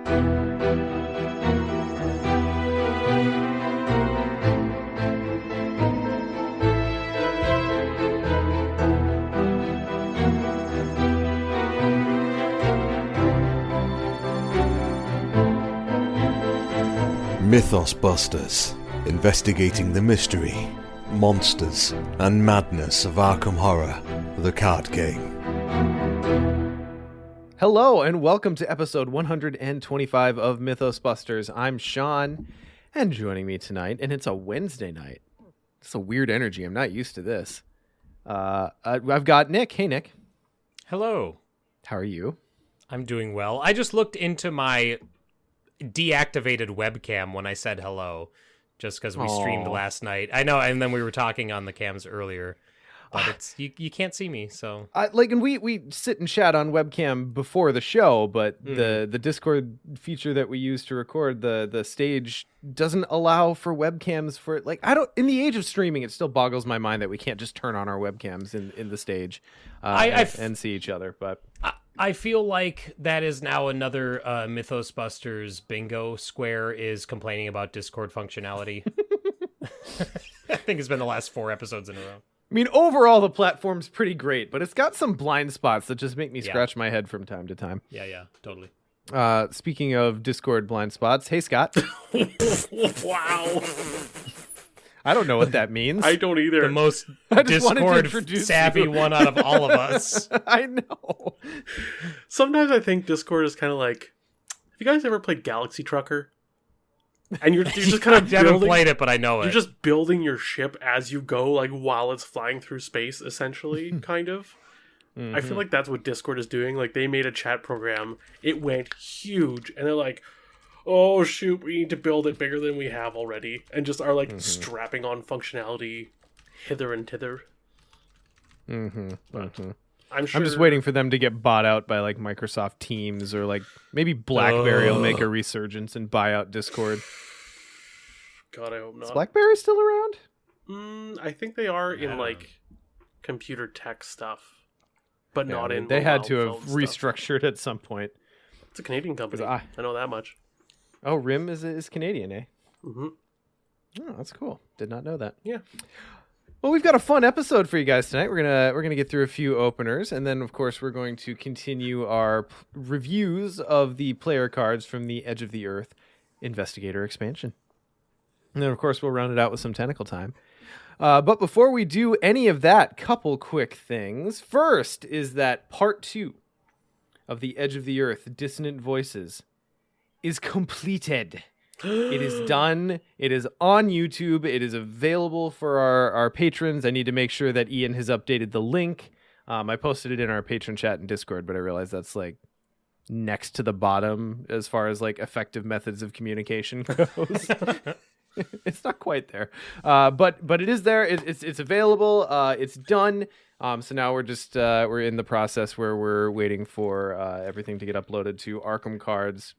Mythos Busters, investigating the mystery, monsters, and madness of Arkham Horror, the card game. Hello, and welcome to episode 125 of Mythos Busters. I'm Sean, and joining me tonight, and it's a Wednesday night. It's a weird energy. I'm not used to this. I've got Nick. Hey, Nick. Hello. How are you? I'm doing well. I just looked into my deactivated webcam when I said hello, just because we streamed last night. I know, and then we were talking on the cams earlier, but it's you can't see me, so and we sit and chat on webcam before the show, but the Discord feature that we use to record the stage doesn't allow for webcams for in the age of streaming, it still boggles my mind that we can't just turn on our webcams in the stage and see each other. But I feel like that is now another Mythos Busters bingo square is complaining about Discord functionality. I think it's been the last 4 episodes in a row. I mean, overall, the platform's pretty great, but it's got some blind spots that just make me scratch my head from time to time. Yeah, totally. Speaking of Discord blind spots, hey, Scott. Wow. I don't know what that means. I don't either. The most Discord savvy one out of all of us. I know. Sometimes I think Discord is kind of like, have you guys ever played Galaxy Trucker? And you're just kind of I haven't played it, but I know it. You're just building your ship as you go, like while it's flying through space, essentially, kind of. Mm-hmm. I feel like that's what Discord is doing. Like, they made a chat program, it went huge, and they're like, oh shoot, we need to build it bigger than we have already, and just are like strapping on functionality hither and thither. I'm just waiting for them to get bought out by like Microsoft Teams, or like maybe BlackBerry will make a resurgence and buy out Discord. God, I hope not. Is BlackBerry still around? I think they are in like computer tech stuff, but not in. They had to have restructured at some point. It's a Canadian company. I know that much. Oh, RIM is Canadian, eh? Mm-hmm. Oh, that's cool. Did not know that. Yeah. Well, we've got a fun episode for you guys tonight. We're gonna get through a few openers, and then of course we're going to continue our reviews of the player cards from the Edge of the Earth Investigator expansion. And then of course we'll round it out with some Tentacle time. But before we do any of that, couple quick things. First is that part 2 of the Edge of the Earth Dissonant Voices is completed. It is done. It is on YouTube. It is available for our patrons. I need to make sure that Ian has updated the link. I posted it in our patron chat and Discord, but I realized that's like next to the bottom as far as like effective methods of communication goes. It's not quite there, but it is there. It's available. It's done. So now we're in the process where we're waiting for everything to get uploaded to Arkham Cards.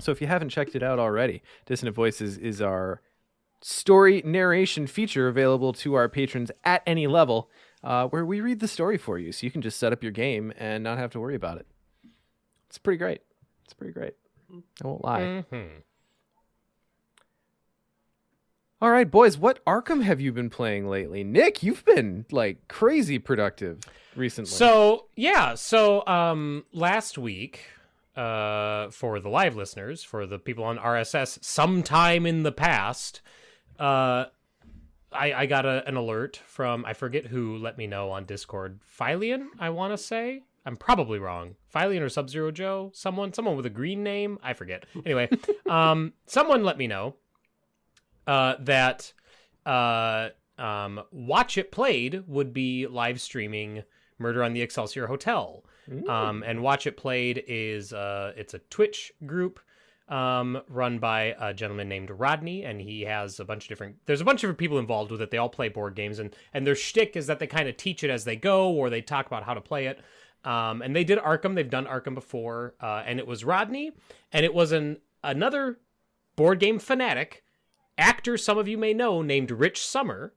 So if you haven't checked it out already, Dissonant Voices is our story narration feature available to our patrons at any level, where we read the story for you, so you can just set up your game and not have to worry about it. It's pretty great. I won't lie. Mm-hmm. All right, boys, what Arkham have you been playing lately? Nick, you've been like crazy productive recently. So last week, for the live listeners, for the people on RSS, sometime in the past, I got an alert from, I forget who let me know on Discord. Philion, I want to say. I'm probably wrong. Philion or Sub-Zero Joe? Someone with a green name? I forget. Anyway, someone let me know that Watch It Played would be live streaming Murder on the Excelsior Hotel. And Watch It Played is it's a Twitch group run by a gentleman named Rodney, and he has there's a bunch of different people involved with it. They all play board games, and their shtick is that they kind of teach it as they go, or they talk about how to play it. And they did Arkham. They've done Arkham before, and it was Rodney, and it was another board game fanatic actor some of you may know named Rich Summer,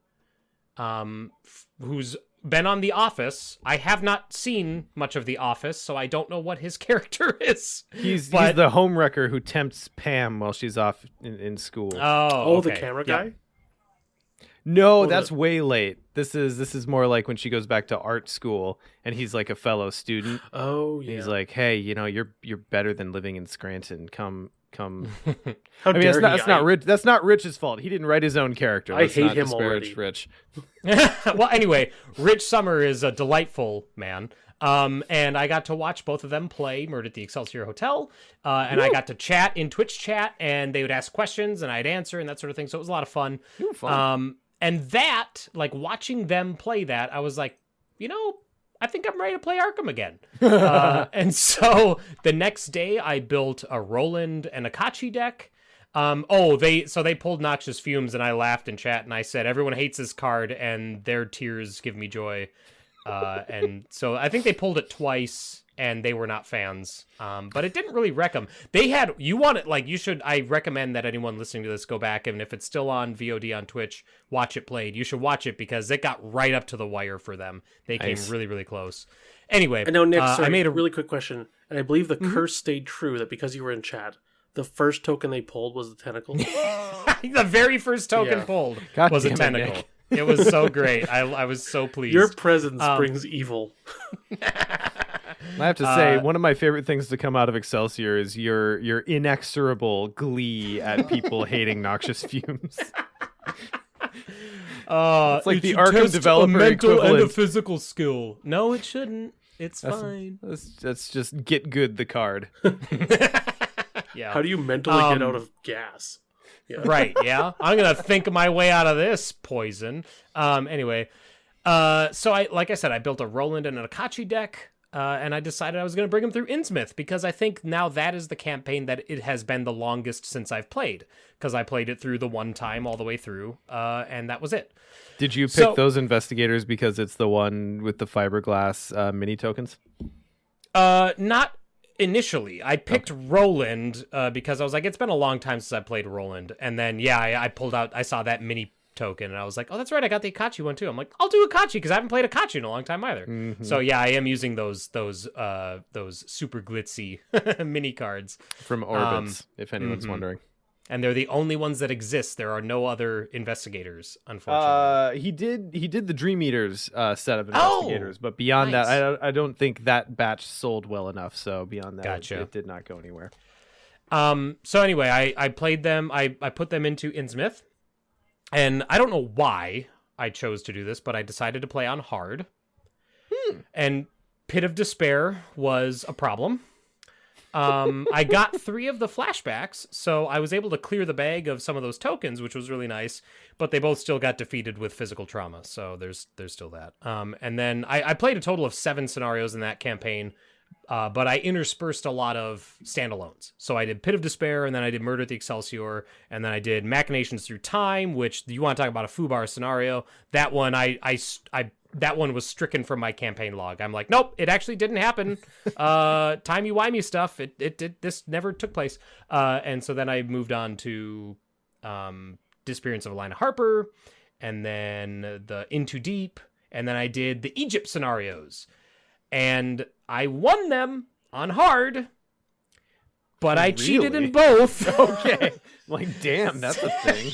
who's been on The Office. I have not seen much of The Office, so I don't know what his character is. He's the homewrecker who tempts Pam while she's off in school. Oh, the okay. camera Yeah. guy? No, that's way late. This is more like when she goes back to art school and he's like a fellow student. Oh, And yeah. he's like, "Hey, you're better than living in Scranton. Come." How I mean, dare that's he? not Rich. That's not Rich's fault. He didn't write his own character. I Let's hate not him disparage already. Rich. Well, anyway, Rich Summer is a delightful man. And I got to watch both of them play Murder at the Excelsior Hotel. And I got to chat in Twitch chat, and they would ask questions, and I'd answer, and that sort of thing. So it was a lot of fun. Fun. And that, like, watching them play that, I was like, I think I'm ready to play Arkham again. And so the next day I built a Roland and Akachi deck. They pulled Noxious Fumes, and I laughed in chat and I said, everyone hates this card and their tears give me joy. And so I think they pulled it twice and they were not fans. But it didn't really wreck them. I recommend that anyone listening to this go back, and if it's still on VOD on Twitch, watch it played. You should watch it because it got right up to the wire for them. They came really, really close. Anyway, I know, Nick, sorry, I made a really quick question. And I believe the curse stayed true, that because you were in chat, the first token they pulled was the tentacle. the very first token Yeah. pulled God was a damn it, tentacle. Nick. It was so great. I was so pleased. Your presence brings evil. I have to say, one of my favorite things to come out of Excelsior is your inexorable glee at people hating Noxious Fumes. It's like the Arkham developer a mental equivalent. and a physical skill. No, it shouldn't. It's fine. That's just get good the card. Yeah. How do you mentally get out of gas? Yeah. Right, yeah. I'm going to think my way out of this poison. Anyway, so I built a Roland and an Akachi deck, and I decided I was going to bring them through Innsmouth, because I think now that is the campaign that it has been the longest since I've played, because I played it through the one time all the way through, and that was it. Did you pick those investigators because it's the one with the fiberglass mini tokens? Not initially. I picked Roland because I was like, it's been a long time since I played Roland. And then, I pulled out, I saw that mini token, and I was like, oh, that's right, I got the Akachi one too. I'm like, I'll do Akachi because I haven't played Akachi in a long time either. Mm-hmm. So I am using those super glitzy mini cards From Orbits, if anyone's wondering. And they're the only ones that exist. There are no other investigators, unfortunately. He did the Dream Eaters set of investigators, but beyond nice. that, I don't think that batch sold well enough. So beyond that, Gotcha. it did not go anywhere. So anyway, I played them. I put them into Innsmouth, and I don't know why I chose to do this, but I decided to play on hard. And Pit of Despair was a problem. I got 3 of the flashbacks, so I was able to clear the bag of some of those tokens, which was really nice, but they both still got defeated with physical trauma, so there's still that. And then I played a total of 7 scenarios in that campaign, but I interspersed a lot of standalones. So I did Pit of Despair, and then I did Murder at the Excelsior, and then I did Machinations Through Time, which, you want to talk about a foobar scenario, that one that one was stricken from my campaign log. I'm like, nope, it actually didn't happen. Timey-wimey stuff. This never took place. And so then I moved on to Disappearance of Alina Harper, and then the Into Deep, and then I did the Egypt scenarios. And I won them on hard, but I cheated in both. Okay. Like, damn, that's a thing.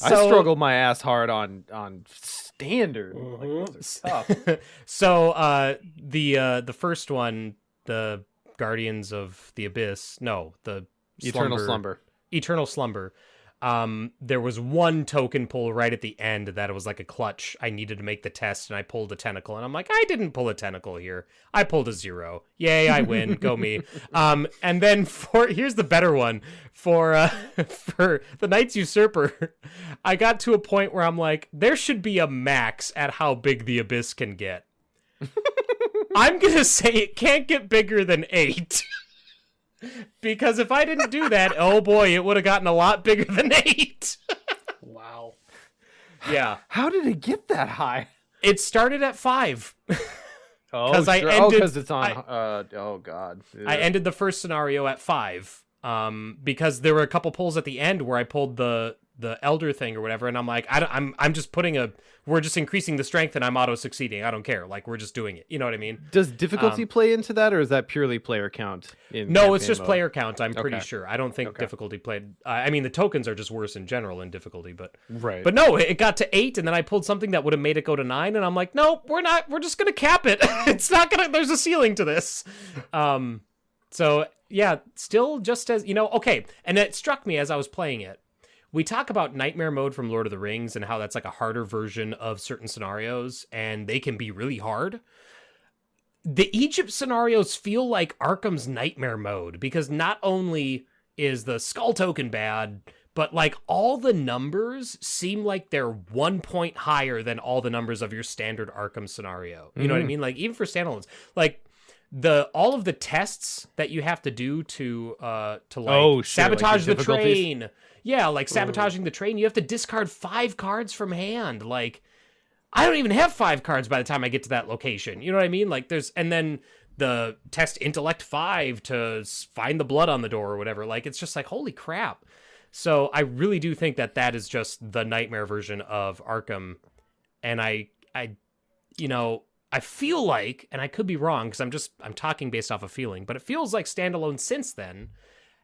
I struggled my ass hard on standard. Like, those are tough. So the first one, the Guardians of the Abyss, the Eternal Slumber. There was one token pull right at the end that it was like a clutch. I needed to make the test, and I pulled a tentacle, and I'm like, I didn't pull a tentacle here. I pulled a 0. Yay, I win. Go me. And then here's the better one for the Knights Usurper. I got to a point where I'm like, there should be a max at how big the Abyss can get. I'm gonna say it can't get bigger than 8. Because if I didn't do that, oh boy, it would have gotten a lot bigger than 8. Wow. Yeah. How did it get that high? It started at 5. Oh, I sure. ended- Because it's on. Oh God. I ended the first scenario at 5. Because there were a couple pulls at the end where I pulled the elder thing or whatever, and I'm like, I'm just we're just increasing the strength, and I'm auto succeeding. I don't care. Like, we're just doing it. You know what I mean? Does difficulty play into that, or is that purely player count? No, it's just mode? player count. I'm pretty Okay. sure. I don't think difficulty played. I mean, the tokens are just worse in general in difficulty, but Right. But no, it got to 8, and then I pulled something that would have made it go to 9, and I'm like, no, we're not. We're just gonna cap it. It's not gonna. There's a ceiling to this. So yeah, still just as okay. And it struck me as I was playing it. We talk about nightmare mode from Lord of the Rings and how that's like a harder version of certain scenarios, and they can be really hard. The Egypt scenarios feel like Arkham's nightmare mode, because not only is the skull token bad, but like all the numbers seem like they're 1 point higher than all the numbers of your standard Arkham scenario. You know what I mean? Like, even for standalones, like all of the tests that you have to do to sabotage like the train. Yeah, like sabotaging the train, you have to discard 5 cards from hand. Like, I don't even have 5 cards by the time I get to that location. You know what I mean? Like, and then the test intellect 5 to find the blood on the door or whatever. Like, it's just like, holy crap. So I really do think that is just the nightmare version of Arkham. And I feel like, and I could be wrong because I'm talking based off a feeling, but it feels like standalone since then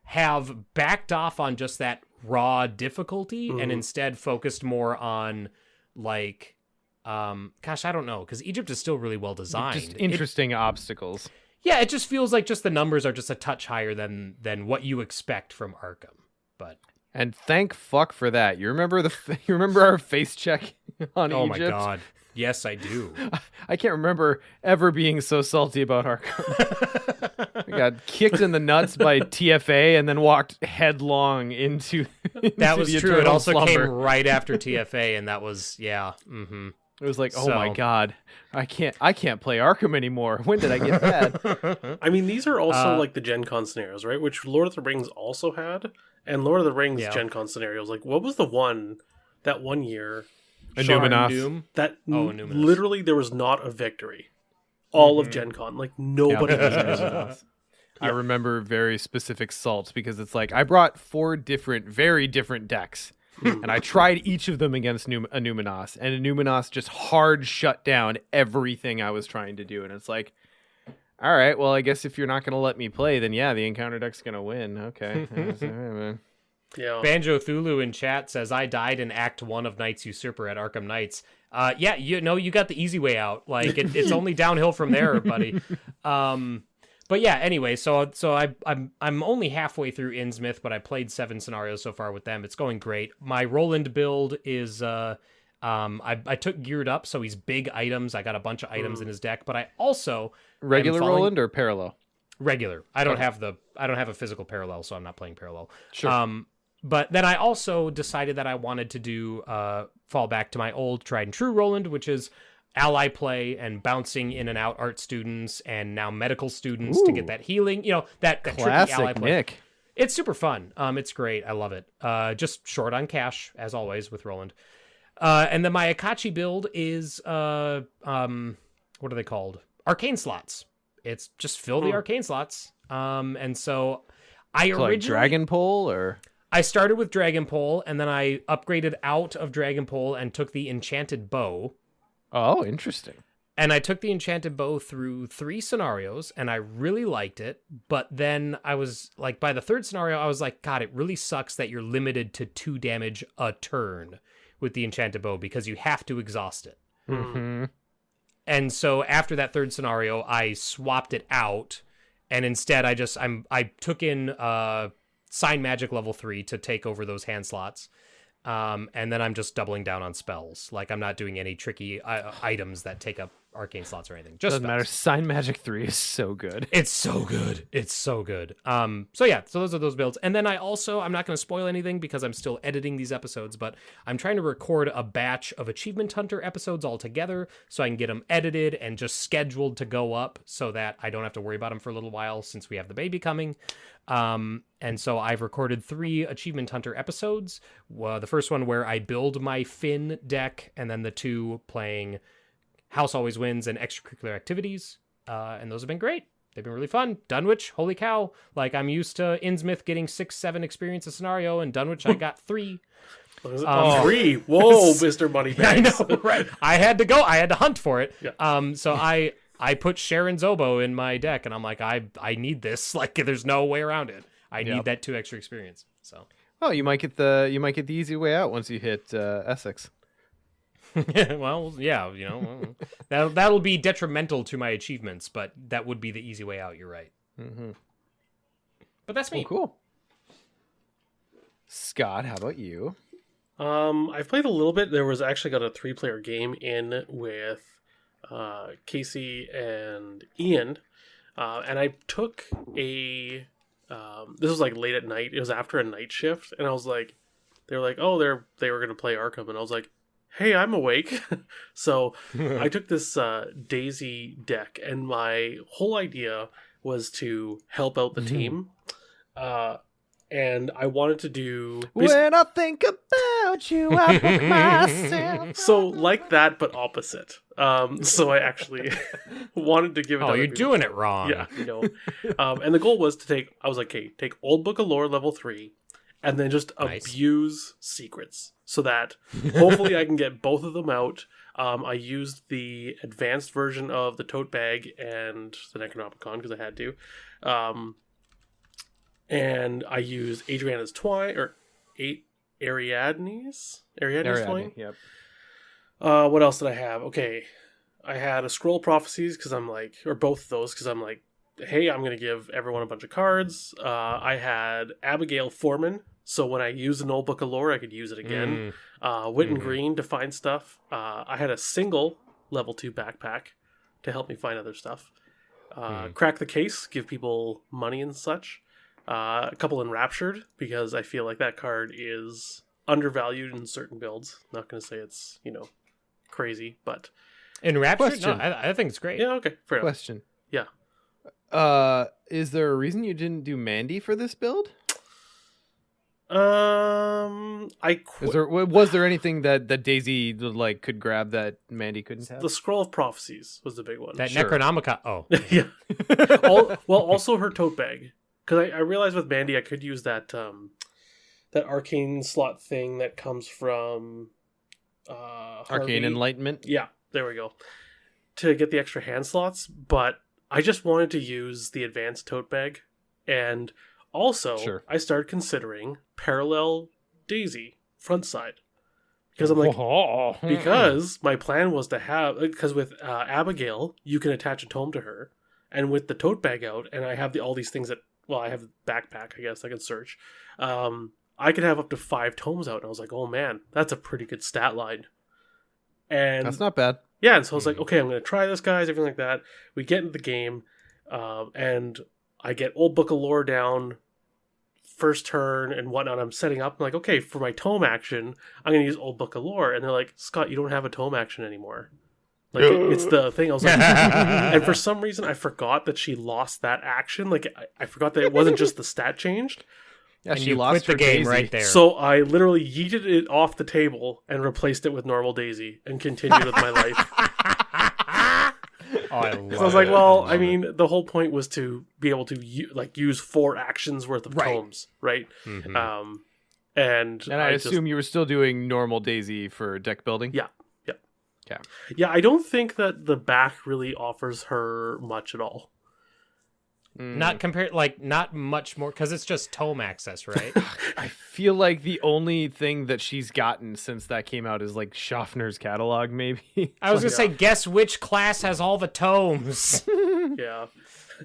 have backed off on just that raw difficulty and instead focused more on like, gosh, I don't know, because Egypt is still really well designed. Just interesting obstacles. Yeah, it just feels like just the numbers are just a touch higher than what you expect from Arkham. But And thank fuck for that. You remember our face check on oh Egypt? my god. Yes, I do. I can't remember ever being so salty about Arkham. I got kicked in the nuts by TFA and then walked headlong into That was the true. It eternal also slumber. came right after TFA, and that was It was like, oh So- my god, I can't play Arkham anymore. When did I get that? I mean, these are also like the Gen Con scenarios, right? Which Lord of the Rings also had. And Lord of the Rings Yeah. Gen Con scenarios, like, what was the one that one year? Numinos. Doom. That Numinos. literally there was not a victory. All of Gen Con. Like, nobody was Numinos. I remember very specific salts because it's like I brought 4 very different decks. And I tried each of them against a Numinos, and a Numinos just hard shut down everything I was trying to do. And it's like, all right, well, I guess if you're not going to let me play, then yeah, the encounter deck's going to win. Okay. Yeah. Banjo Thulu in chat says, I died in Act 1 of Knights Usurper at Arkham Knights. Yeah, you got the easy way out. Like, it's only downhill from there, buddy. But yeah, anyway, so I'm only halfway through Innsmouth, but I played 7 scenarios so far with them. It's going great. My Roland build is I took Geared Up, so he's big items. I got a bunch of items in his deck, but I also Regular Roland or parallel? regular. I don't have a physical parallel, so I'm not playing parallel. Sure. But then I also decided that I wanted to do fall back to my old tried and true Roland, which is ally play and bouncing in and out art students and now medical students to get that healing, that tricky ally Classic play. Nick. It's super fun. It's great. I love it. Just short on cash as always with Roland. And then my Akachi build is what are they called? Arcane slots. It's just fill the arcane slots. And so I originally Like Dragon Pole or I started with Dragon Pole, and then I upgraded out of Dragon Pole and took the Enchanted Bow. oh, interesting. And I took the Enchanted Bow through 3 scenarios, and I really liked it. But then I was like, by the 3rd scenario, I was like, God, it really sucks that you're limited to 2 damage a turn with the Enchanted Bow because you have to exhaust it. Mm-hmm. And so after that 3rd scenario, I swapped it out, and instead I took in Sign Magic level 3 to take over those hand slots. And then I'm just doubling down on spells. Like, I'm not doing any tricky items that take up arcane slots or anything. Just Doesn't matter. spells. Sign Magic 3 is so good. It's so good. It's so good. So yeah, so those are those builds. And then I'm not going to spoil anything because I'm still editing these episodes, but I'm trying to record a batch of Achievement Hunter episodes all together so I can get them edited and just scheduled to go up so that I don't have to worry about them for a little while since we have the baby coming. And so I've recorded 3 Achievement Hunter episodes. The first one where I build my Finn deck, and then the 2 playing House Always Wins and extracurricular activities. And those have been great. They've been really fun. Dunwich, holy cow. Like, I'm used to Innsmouth getting 6-7 experience a scenario, and Dunwich I got 3. Three. Whoa, Mr. Moneybags. I know, right? I had to go. I had to hunt for it. Yeah. So I put Sharon's Oboe in my deck, and I'm like, I need this. Like, there's no way around it. I need that 2 extra experience. So. Oh, you might get the easy way out once you hit Essex. Well, yeah, that'll be detrimental to my achievements, but that would be the easy way out. You're right. Mm-hmm. But that's me. Oh, cool. Scott, how about you? I've played a little bit. There was actually got a 3-player game in with Casey and Ian, and I took a. This was like late at night. It was after a night shift, and I was like, they were like, oh, they were gonna play Arkham, and I was like, hey, I'm awake. So I took this Daisy deck, and my whole idea was to help out the team. And I wanted to do... When I think about you, I book myself. So like that, but opposite. So I actually wanted to give it... Oh, you're doing it wrong. Yeah, and the goal was to take... I was like, okay, take Old Book of Lore level 3, and then just abuse secrets. So that hopefully I can get both of them out. I used the advanced version of the tote bag and the Necronomicon because I had to. And I used Adriana's Twine, or Ariadne's Twine? Yep. What else did I have? Okay, I had a Scroll of Prophecies, because I'm like, or both of those, because I'm like, hey, I'm going to give everyone a bunch of cards. I had Abigail Foreman, so when I used an Old Book of Lore, I could use it again. Wit and Green to find stuff. I had a single level 2 backpack to help me find other stuff. Crack the Case, give people money and such. A couple Enraptured, because I feel like that card is undervalued in certain builds. Not going to say it's, crazy, but... Enraptured? No, I think it's great. Yeah, okay. Fair enough. Question. Yeah. Is there a reason you didn't do Mandy for this build? Was there anything that Daisy could grab that Mandy couldn't have? The Scroll of Prophecies was the big one. That Necronomicon. Oh. Yeah. Also her tote bag. Because I realized with Mandy I could use that that arcane slot thing that comes from Arcane Enlightenment? Yeah, there we go. To get the extra hand slots, but I just wanted to use the advanced tote bag. And also, I started considering parallel Daisy front side. Because I'm like, because my plan was to have, because with Abigail, you can attach a tome to her. And with the tote bag out, and I have all these things that, I have backpack, I guess I can search. I could have up to 5 tomes out. And I was like, oh man, that's a pretty good stat line. And that's not bad. Yeah, and so I was like, okay, I'm going to try this, guys, everything like that. We get into the game, and I get Old Book of Lore down, first turn and whatnot. I'm setting up. I'm like, okay, for my tome action, I'm going to use Old Book of Lore. And they're like, Scott, you don't have a tome action anymore. Like, it's the thing. I was like, and for some reason, I forgot that she lost that action. Like, I forgot that it wasn't just the stat changed. Yeah, she lost the game right there. So I literally yeeted it off the table and replaced it with normal Daisy and continued with my life. I love so I was like, well, I mean, the whole point was to be able to use 4 actions worth of tomes, right? Mm-hmm. And I assume you were still doing normal Daisy for deck building? Yeah. Okay. Yeah, I don't think that the back really offers her much at all. Not compared, not much more, because it's just tome access, right? I feel like the only thing that she's gotten since that came out is Schaffner's catalog, maybe. I was gonna say, guess which class has all the tomes? Yeah.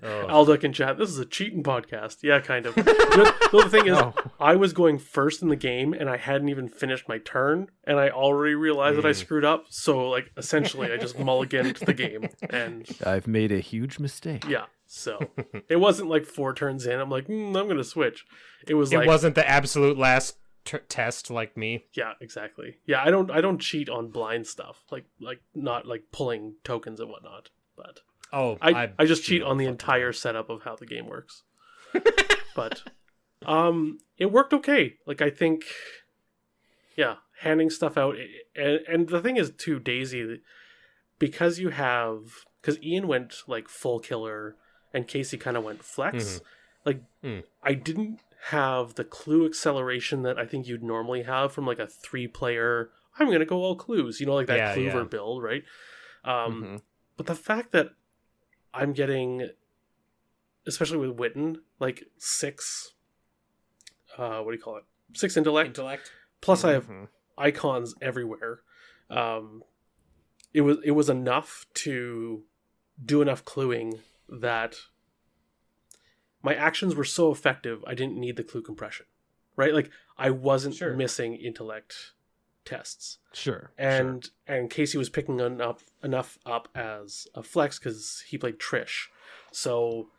Alduck in chat, this is a cheating podcast. Yeah, kind of. The thing is, I was going first in the game, and I hadn't even finished my turn, and I already realized that I screwed up, so, essentially, I just mulliganed the game, and... I've made a huge mistake. Yeah, so... It wasn't, 4 turns in, I'm like, I'm gonna switch. It was It wasn't the absolute last test like me. Yeah, exactly. Yeah, I don't cheat on blind stuff, not, pulling tokens and whatnot, but... I just cheat on the entire setup of how the game works. But it worked okay. I think, handing stuff out. And the thing is, too, Daisy, because Ian went full killer and Casey kind of went flex, Like, I didn't have the clue acceleration that I think you'd normally have from like a 3-player, I'm going to go all clues, like that Kluver build, right? But the fact that I'm getting, especially with Witten, like 6, what do you call it? 6 intellect. Plus I have icons everywhere. It was enough to do enough cluing that my actions were so effective, I didn't need the clue compression, right? Like, I wasn't missing intellect tests. And Casey was picking enough up as a flex because he played Trish. So,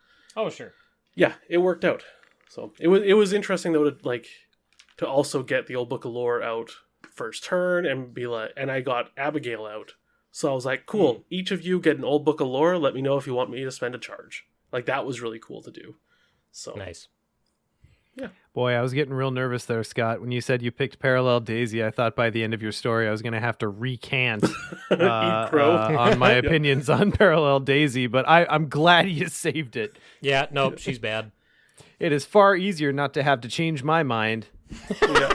yeah, it worked out. So it was interesting though to also get the old Book of Lore out first turn and be like, and I got Abigail out. So I was like, cool, each of you get an old Book of Lore. Let me know if you want me to spend a charge. Like, that was really cool to do. So nice. Yeah. Boy, I was getting real nervous there, Scott. When you said you picked Parallel Daisy, I thought by the end of your story I was going to have to recant on my opinions on Parallel Daisy, but I'm glad you saved it. Yeah, nope, she's bad. It is far easier not to have to change my mind. Yeah.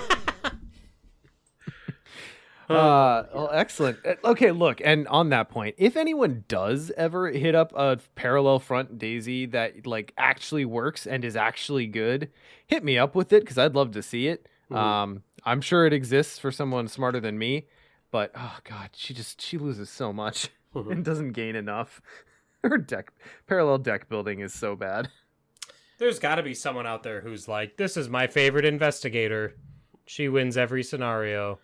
Well, excellent. Okay, look, and on that point, if anyone does ever hit up a parallel front Daisy that like actually works and is actually good, hit me up with it because I'd love to see it. I'm sure it exists for someone smarter than me, but oh god, she loses so much and doesn't gain enough. Her parallel deck building is so bad. There's got to be someone out there who's like, this is my favorite investigator. She wins every scenario.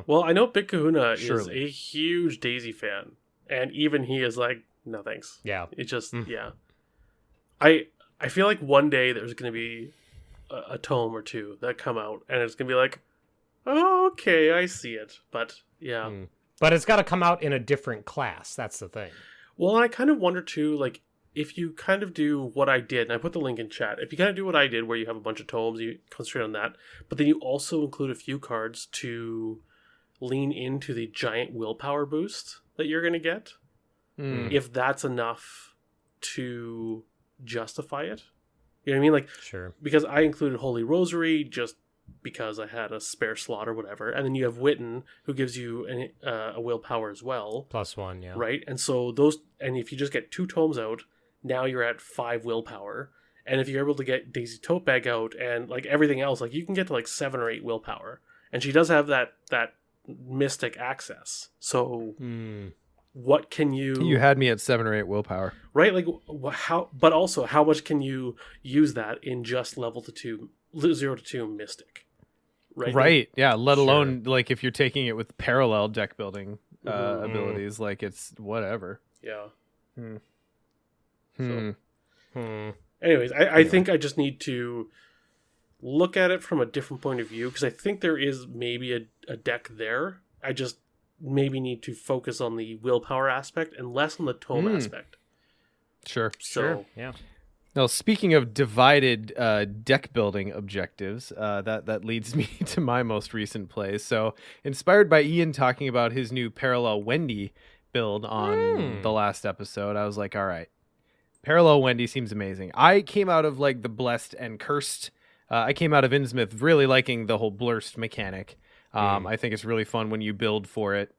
Well, I know Big Kahuna is a huge Daisy fan, and even he is like, no thanks. Yeah. It just, I feel like one day there's going to be a tome or two that come out, and it's going to be like, oh, okay, I see it. But, yeah. But it's got to come out in a different class. That's the thing. Well, I kind of wonder, too, like, if you kind of do what I did, and I put the link in chat, if you kind of do what I did, where you have a bunch of tomes, you concentrate on that, but then you also include a few cards to lean into the giant willpower boost that you're going to get, if that's enough to justify it. You know what I mean? Like, because I included Holy Rosary just because I had a spare slot or whatever, and then you have Witten, who gives you a willpower as well. +1, yeah. Right? And so and if you just get 2 tomes out, now you're at 5 willpower. And if you're able to get Daisy Tote Bag out and like everything else, like you can get to like 7 or 8 willpower. And she does have that mystic access. So what can you had me at 7 or 8 willpower, right? Like but also how much can you use that in just level 0 to 2 mystic, right? Yeah, let alone like if you're taking it with parallel deck building abilities, like it's whatever. Anyways, I think I just need to look at it from a different point of view, because I think there is maybe a deck there. I just maybe need to focus on the willpower aspect and less on the tome aspect. Yeah. Now, speaking of divided deck building objectives, that leads me to my most recent plays. So, inspired by Ian talking about his new Parallel Wendy build on the last episode, I was like, all right, Parallel Wendy seems amazing. I came out of like the Blessed and Cursed. I came out of Innsmouth really liking the whole Blurst mechanic. I think it's really fun when you build for it.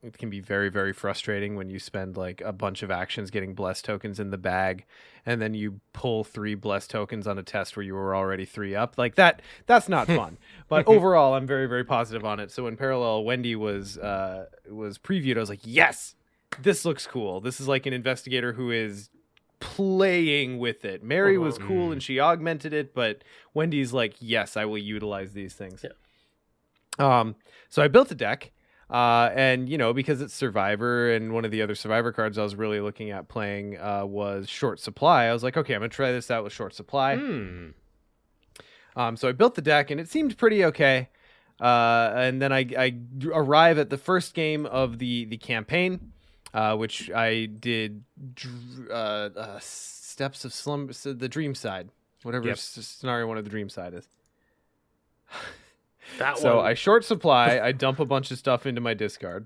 It can be very, very frustrating when you spend like a bunch of actions getting Blessed tokens in the bag, and then you pull 3 Blessed tokens on a test where you were already 3 up. Like that's not fun. But overall, I'm very, very positive on it. So when Parallel Wendy was previewed, I was like, yes, this looks cool. This is like an investigator who is playing with it. Mary was cool and she augmented it, but Wendy's like, yes, I will utilize these things. So I built a deck, and because it's Survivor, and one of the other Survivor cards I was really looking at playing was Short Supply. I was like, okay, I'm gonna try this out with Short Supply. So I built the deck and it seemed pretty okay, and then I arrive at the first game of the campaign, which I did Steps of Slumber, so the Dream Side, whatever scenario one of the Dream Side is. So I Short Supply, I dump a bunch of stuff into my discard.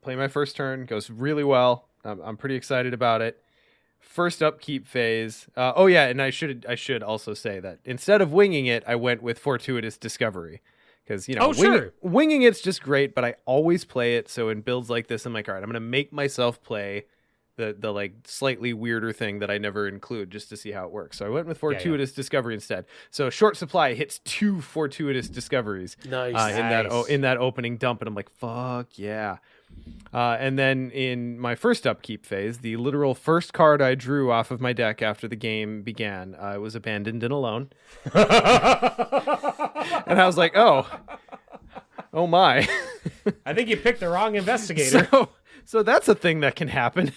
Play my first turn, goes really well. I'm pretty excited about it. first upkeep phase. Oh yeah, and I should also say that instead of winging it, I went with fortuitous discovery. Because, winging it's just great, but I always play it. So in builds like this, I'm like, all right, I'm going to make myself play the like slightly weirder thing that I never include just to see how it works. So I went with fortuitous discovery instead. So short supply hits 2 fortuitous discoveries in that opening dump, and I'm like, fuck yeah. And then in my first upkeep phase, the literal first card I drew off of my deck after the game began, I was abandoned and alone. And I was like, oh my. I think you picked the wrong investigator. So that's a thing that can happen.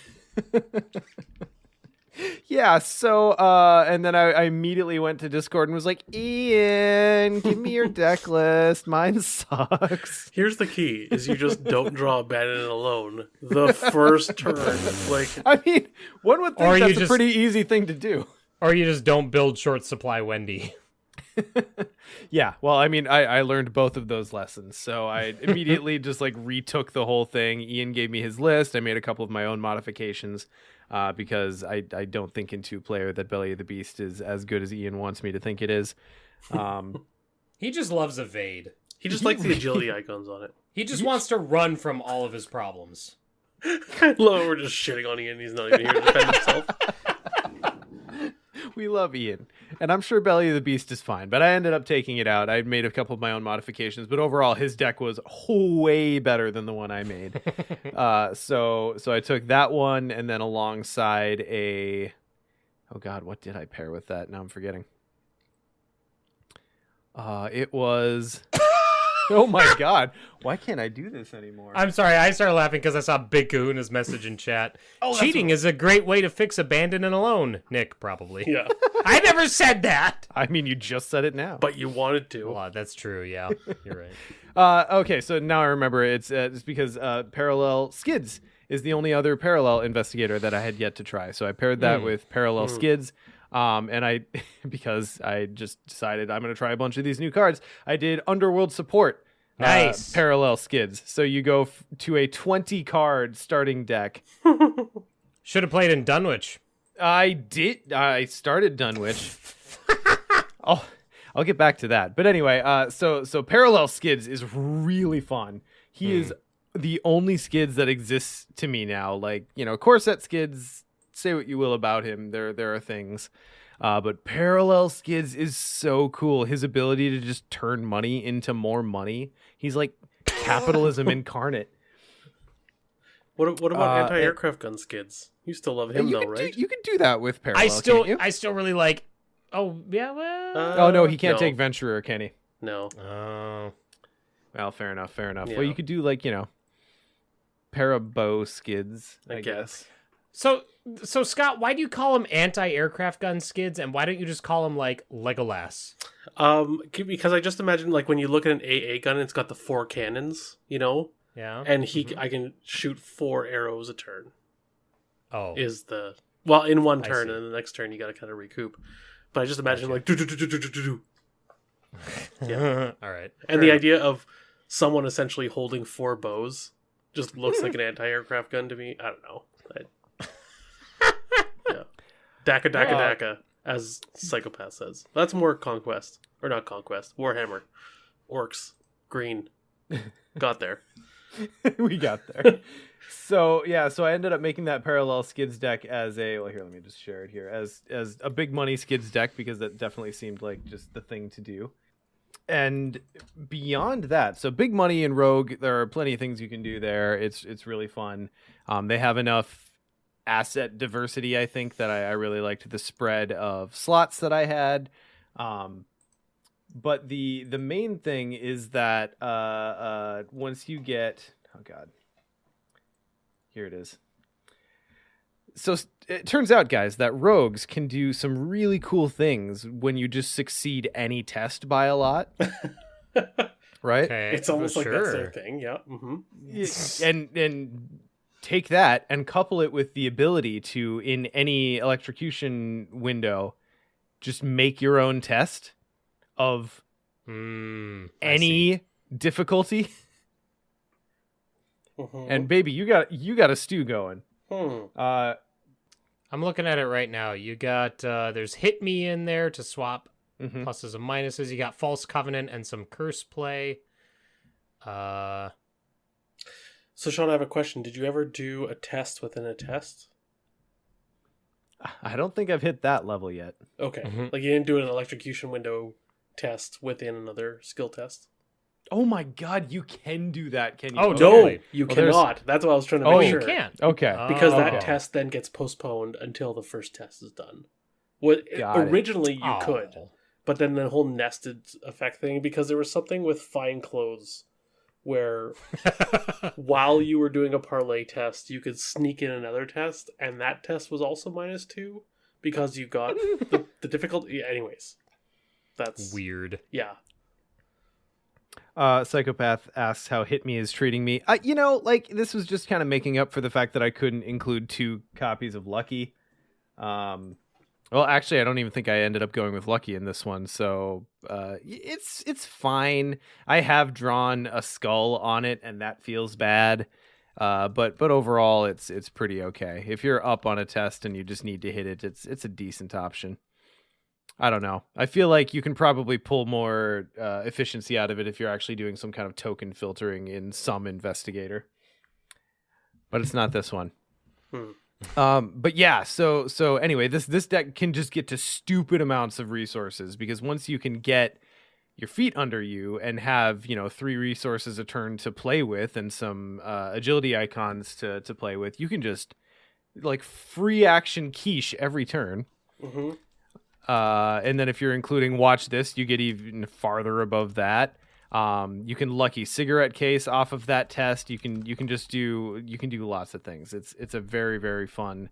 Yeah, so and then I immediately went to Discord and was like, Ian, give me your deck list. Mine sucks. Here's the key, is you just don't draw Abandoned and Alone the first turn. Like, I mean, one would think that's a pretty easy thing to do. Or you just don't build short supply Wendy. Yeah, well, I mean, I learned both of those lessons, so I immediately just like retook the whole thing. Ian gave me his list. I made a couple of my own modifications because I don't think in 2-player that Belly of the Beast is as good as Ian wants me to think it is. He just loves evade. He just likes the agility icons on it. He just wants to run from all of his problems. I love we're just shitting on Ian. He's not even here to defend himself. We love Ian, and I'm sure Belly of the Beast is fine, but I ended up taking it out. I made a couple of my own modifications, but overall his deck was way better than the one I made. So I took that one, and then alongside oh god, what did I pair with that? Now I'm forgetting. It was oh my god, why can't I do this anymore? I'm sorry, I started laughing because I saw Big Kahuna's message in chat. Cheating is a great way to fix Abandoned and Alone. Nick, probably. Yeah. I never said that. I mean, you just said it now. But you wanted to. Well, that's true, yeah. You're right. Okay, so now I remember it's because Parallel Skids is the only other Parallel investigator that I had yet to try. So I paired that with Parallel Skids. And because I just decided I'm going to try a bunch of these new cards, I did Underworld Support. Nice. Parallel Skids. So you go to a 20 card starting deck. Should have played in Dunwich. I did. I started Dunwich. I'll get back to that. But anyway, so Parallel Skids is really fun. He is the only Skids that exists to me now. Like, Corset Skids, say what you will about him. There are things. But Parallel Skids is so cool. His ability to just turn money into more money. He's like capitalism incarnate. What about anti-aircraft gun Skids? You still love him though, right? You can do that with Parallel. I still really like. Oh yeah, well. Oh no, he can't take Venturer, can he? No. Oh. Well, fair enough. Yeah. Well, you could do like Parabo Skids, I guess. So Scott, why do you call them anti-aircraft gun Skids, and why don't you just call them like Legolas? Because I just imagine like when you look at an AA gun, it's got the 4 cannons, Yeah. and I can shoot 4 arrows a turn. Oh. In one turn, and the next turn you got to kind of recoup. But I just imagine like do. Yeah. All right. And the idea of someone essentially holding 4 bows just looks like an anti-aircraft gun to me. I don't know. Yeah. Daka, as Psychopath says. That's more Conquest. Or not Conquest. Warhammer. Orcs. Green. Got there. We got there. So I ended up making that Parallel Skids deck as let me just share it here. As a big money Skids deck, because that definitely seemed like just the thing to do. And beyond that, so big money in Rogue, there are plenty of things you can do there. It's really fun. They have enough asset diversity, I think, that I really liked the spread of slots that I had. But the main thing is that once you get... Oh, God. Here it is. So it turns out, guys, that rogues can do some really cool things when you just succeed any test by a lot. Right? Okay, it's almost like that's their thing, yeah. Mm-hmm. And take that and couple it with the ability to, in any electrocution window, just make your own test of any difficulty. And baby, you got a stew going. I'm looking at it right now. You got there's hit me in there to swap pluses and minuses. You got false covenant and some curse play. So Sean, I have a question. Did you ever do a test within a test? I don't think I've hit that level yet. Okay. Like you didn't do an electrocution window test within another skill test? Oh my god, you can do that, can you? Oh, No, totally. you Well, cannot. That's what I was trying to Oh, make you sure. can. Okay. Because that okay. test then gets postponed until the first test is done. What Got it. originally you Oh. could, but then the whole nested effect thing, because there was something with fine clothes where while you were doing a parlay test, you could sneak in another test, and that test was also -2 because you got the difficulty. Anyways, that's Weird. Yeah. Psychopath asks how Hit Me is treating me. This was just kind of making up for the fact that I couldn't include 2 copies of Lucky. Well, actually, I don't even think I ended up going with Lucky in this one, so it's fine. I have drawn a skull on it, and that feels bad. But overall, it's pretty okay. If you're up on a test and you just need to hit it, it's a decent option. I don't know. I feel like you can probably pull more efficiency out of it if you're actually doing some kind of token filtering in some investigator. But it's not this one. But yeah, so anyway, this deck can just get to stupid amounts of resources, because once you can get your feet under you and have 3 resources a turn to play with and some agility icons to play with, you can just like free action quiche every turn. And then if you're including Watch This, you get even farther above that. You can Lucky Cigarette Case off of that test. You can do lots of things. It's a very, very fun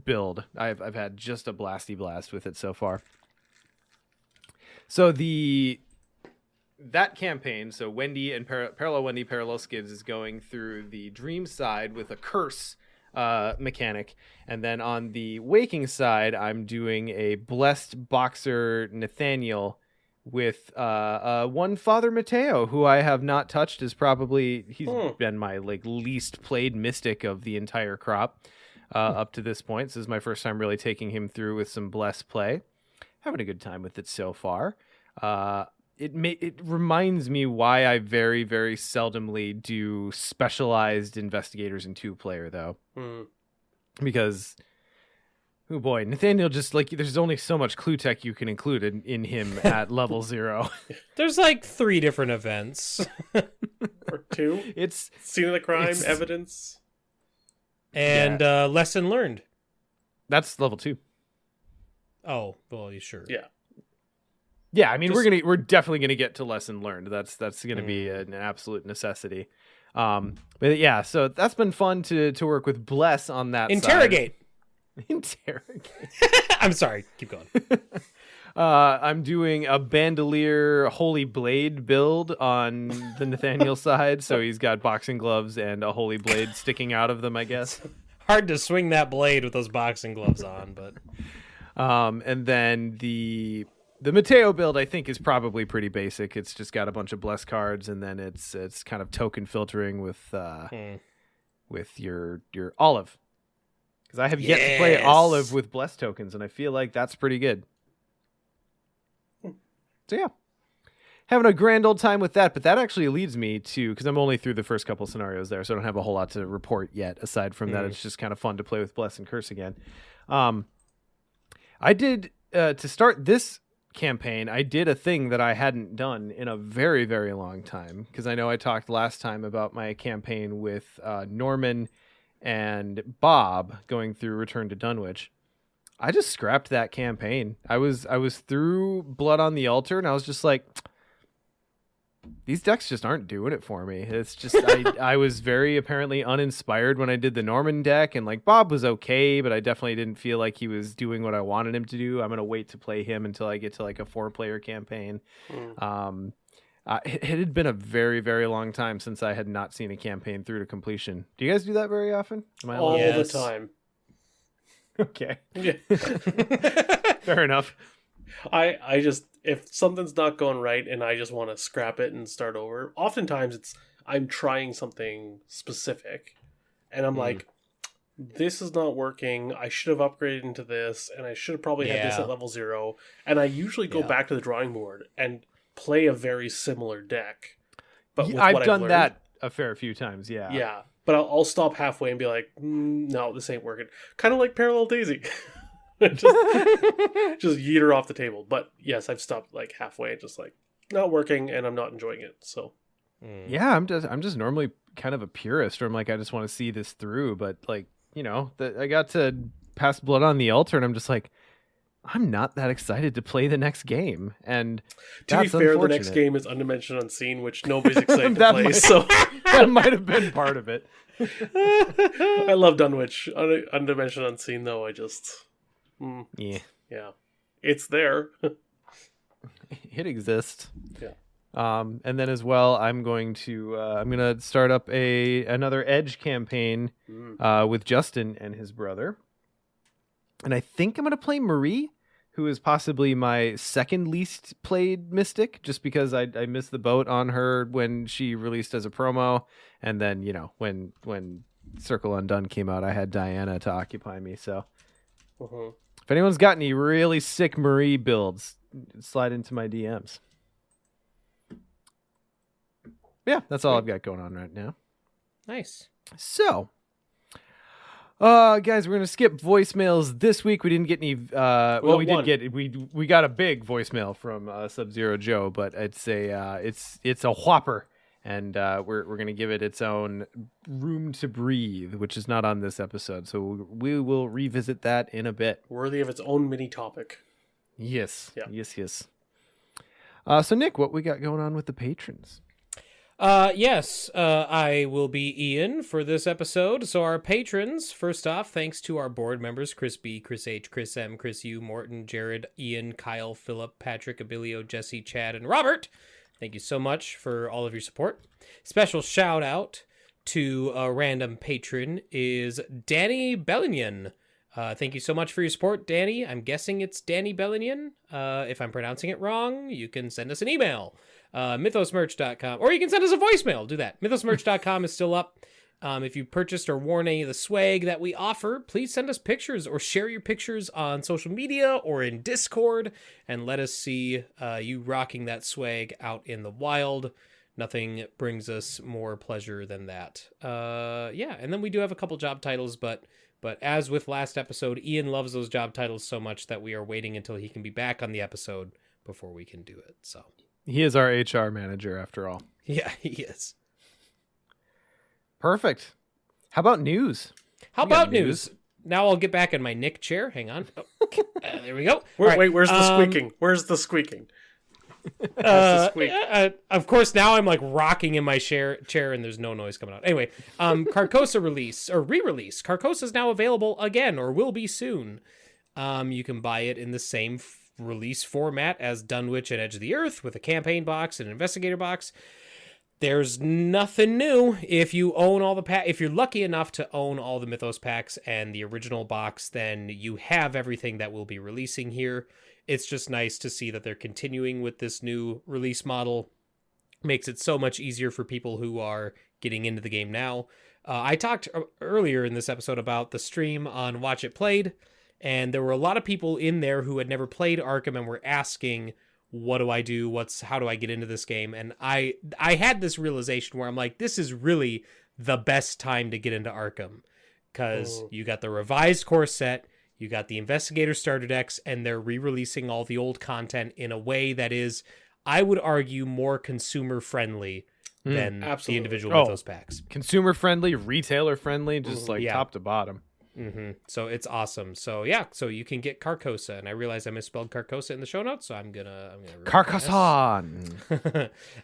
build. I've had just a blasty blast with it so far. So that campaign, so Wendy and Parallel Wendy Parallel Skids is going through the dream side with a curse mechanic, and then on the waking side I'm doing a blessed boxer Nathaniel with one Father Mateo, who I have not touched. He's been my least played mystic of the entire crop up to this point. This is my first time really taking him through with some blessed play. Having a good time with it so far. It reminds me why I very, very seldomly do specialized investigators in 2-player, though. Because, oh boy, Nathaniel just, there's only so much clue tech you can include in him at level 0. There's 3 different events. Or 2. It's scene of the crime, evidence. And lesson learned. That's level 2. Oh, well, you sure? Yeah. Yeah, I mean, we're definitely gonna get to lesson learned. That's gonna be an absolute necessity. But yeah, so that's been fun to work with Bless on that Interrogate. side. Interrogate. I'm sorry. Keep going. I'm doing a Bandolier Holy Blade build on the Nathaniel side, so he's got boxing gloves and a Holy Blade sticking out of them, I guess. Hard to swing that blade with those boxing gloves on, but and then the Mateo build, I think, is probably pretty basic. It's just got a bunch of bless cards, and then it's kind of token filtering with your Olive, because I have yet to play Olive with bless tokens, and I feel like that's pretty good. So yeah, having a grand old time with that. But that actually leads me to, because I'm only through the first couple scenarios there, so I don't have a whole lot to report yet. Aside from that, it's just kind of fun to play with bless and curse again. I did to start this campaign, I did a thing that I hadn't done in a very, very long time, because I know I talked last time about my campaign with Norman and Bob going through Return to Dunwich. I just scrapped that campaign. I was through Blood on the Altar, and I was just like, these decks just aren't doing it for me. It's just I was very apparently uninspired when I did the Norman deck, and Bob was okay, but I definitely didn't feel like he was doing what I wanted him to do. I'm gonna wait to play him until I get to a 4-player campaign. It had been a very, very long time since I had not seen a campaign through to completion. Do you guys do that very often? Am I All Yes. the time. Okay. Yeah. Fair enough. I just, if something's not going right and I just want to scrap it and start over, oftentimes I'm trying something specific and I'm like, this is not working. I should have upgraded into this, and I should have probably had this Yeah. at level 0. And I usually go back to the drawing board and play a very similar deck. But with I've what done learned, that a fair few times. Yeah. Yeah. But I'll stop halfway and be like, no, this ain't working. Kind of like Parallel Daisy. just yeet her off the table. But yes, I've stopped like halfway and just like not working, and I'm not enjoying it. So Yeah, I'm just normally kind of a purist, where I'm like, I just want to see this through. But like, I got to pass blood on the altar, and I'm just like, I'm not that excited to play the next game. And to be that's fair, the next unfortunate. game is Undimensioned Unseen, which nobody's excited to That play. might- So That might have been part of it. I love Dunwich. Undimensioned Unseen, though, I just Yeah, it's there. it exists. Yeah. And then as well, I'm gonna start up another Edge campaign with Justin and his brother, and I think I'm gonna play Marie, who is possibly my second least played Mystic, just because I missed the boat on her when she released as a promo, and then when Circle Undone came out, I had Diana to occupy me. So if anyone's got any really sick Marie builds, slide into my DMs. Yeah, that's all I've got going on right now. Nice. So, guys, we're gonna skip voicemails this week. We didn't get any. Well, we one. did get we got a big voicemail from Sub-Zero Joe, but it's a whopper, and we're gonna give it its own room to breathe, which is not on this episode. So we will revisit that in a bit. Worthy of its own mini topic. Yes. Yeah. Yes. So Nick, what we got going on with the patrons? Yes, I will be Ian for this episode. So our patrons, first off, thanks to our board members, Chris B, Chris H, Chris M, Chris U, Morton, Jared, Ian, Kyle, Philip, Patrick, Abilio, Jesse, Chad, and Robert. Thank you so much for all of your support. Special shout out to a random patron is Danny Bellignon. Thank you so much for your support, Danny. I'm guessing it's Danny Bellignon. If I'm pronouncing it wrong, you can send us an email. Mythosmerch.com, or you can send us a voicemail. Do that. Mythosmerch.com is still up. If you purchased or worn any of the swag that we offer, please send us pictures or share your pictures on social media or in Discord and let us see you rocking that swag out in the wild. Nothing brings us more pleasure than that. And then we do have a couple job titles, but as with last episode, Ian loves those job titles so much that we are waiting until he can be back on the episode before we can do it. So He is our HR manager, after all. yeah, he is. Perfect. How about news? How We got about news? Now I'll get back in my Nick chair. Hang on. There we go. Wait, where's the squeaking? Where's the squeaking? That's the squeak. Of course, now I'm like rocking in my chair and there's no noise coming out. Anyway, Carcosa release or re-release. Carcosa is now available again, or will be soon. You can buy it in the same release format as Dunwich and Edge of the Earth, with a campaign box and an investigator box. There's nothing new. If you own all the if you're lucky enough to own all the Mythos packs and the original box, then you have everything that we'll be releasing here. It's just nice to see that they're continuing with this new release model. Makes it so much easier for people who are getting into the game now. I talked earlier in this episode about the stream on Watch It Played, and there were a lot of people in there who had never played Arkham and were asking, what do I do? How do I get into this game? And I had this realization where I'm like, this is really the best time to get into Arkham, because you got the revised core set, you got the investigator starter decks, and they're re-releasing all the old content in a way that is, I would argue, more consumer friendly than the individual Mythos packs. Consumer friendly, retailer friendly, just top to bottom. Mm-hmm. So it's awesome. So yeah, so you can get Carcosa, and I realize I misspelled Carcosa in the show notes, so I'm gonna Carcassonne.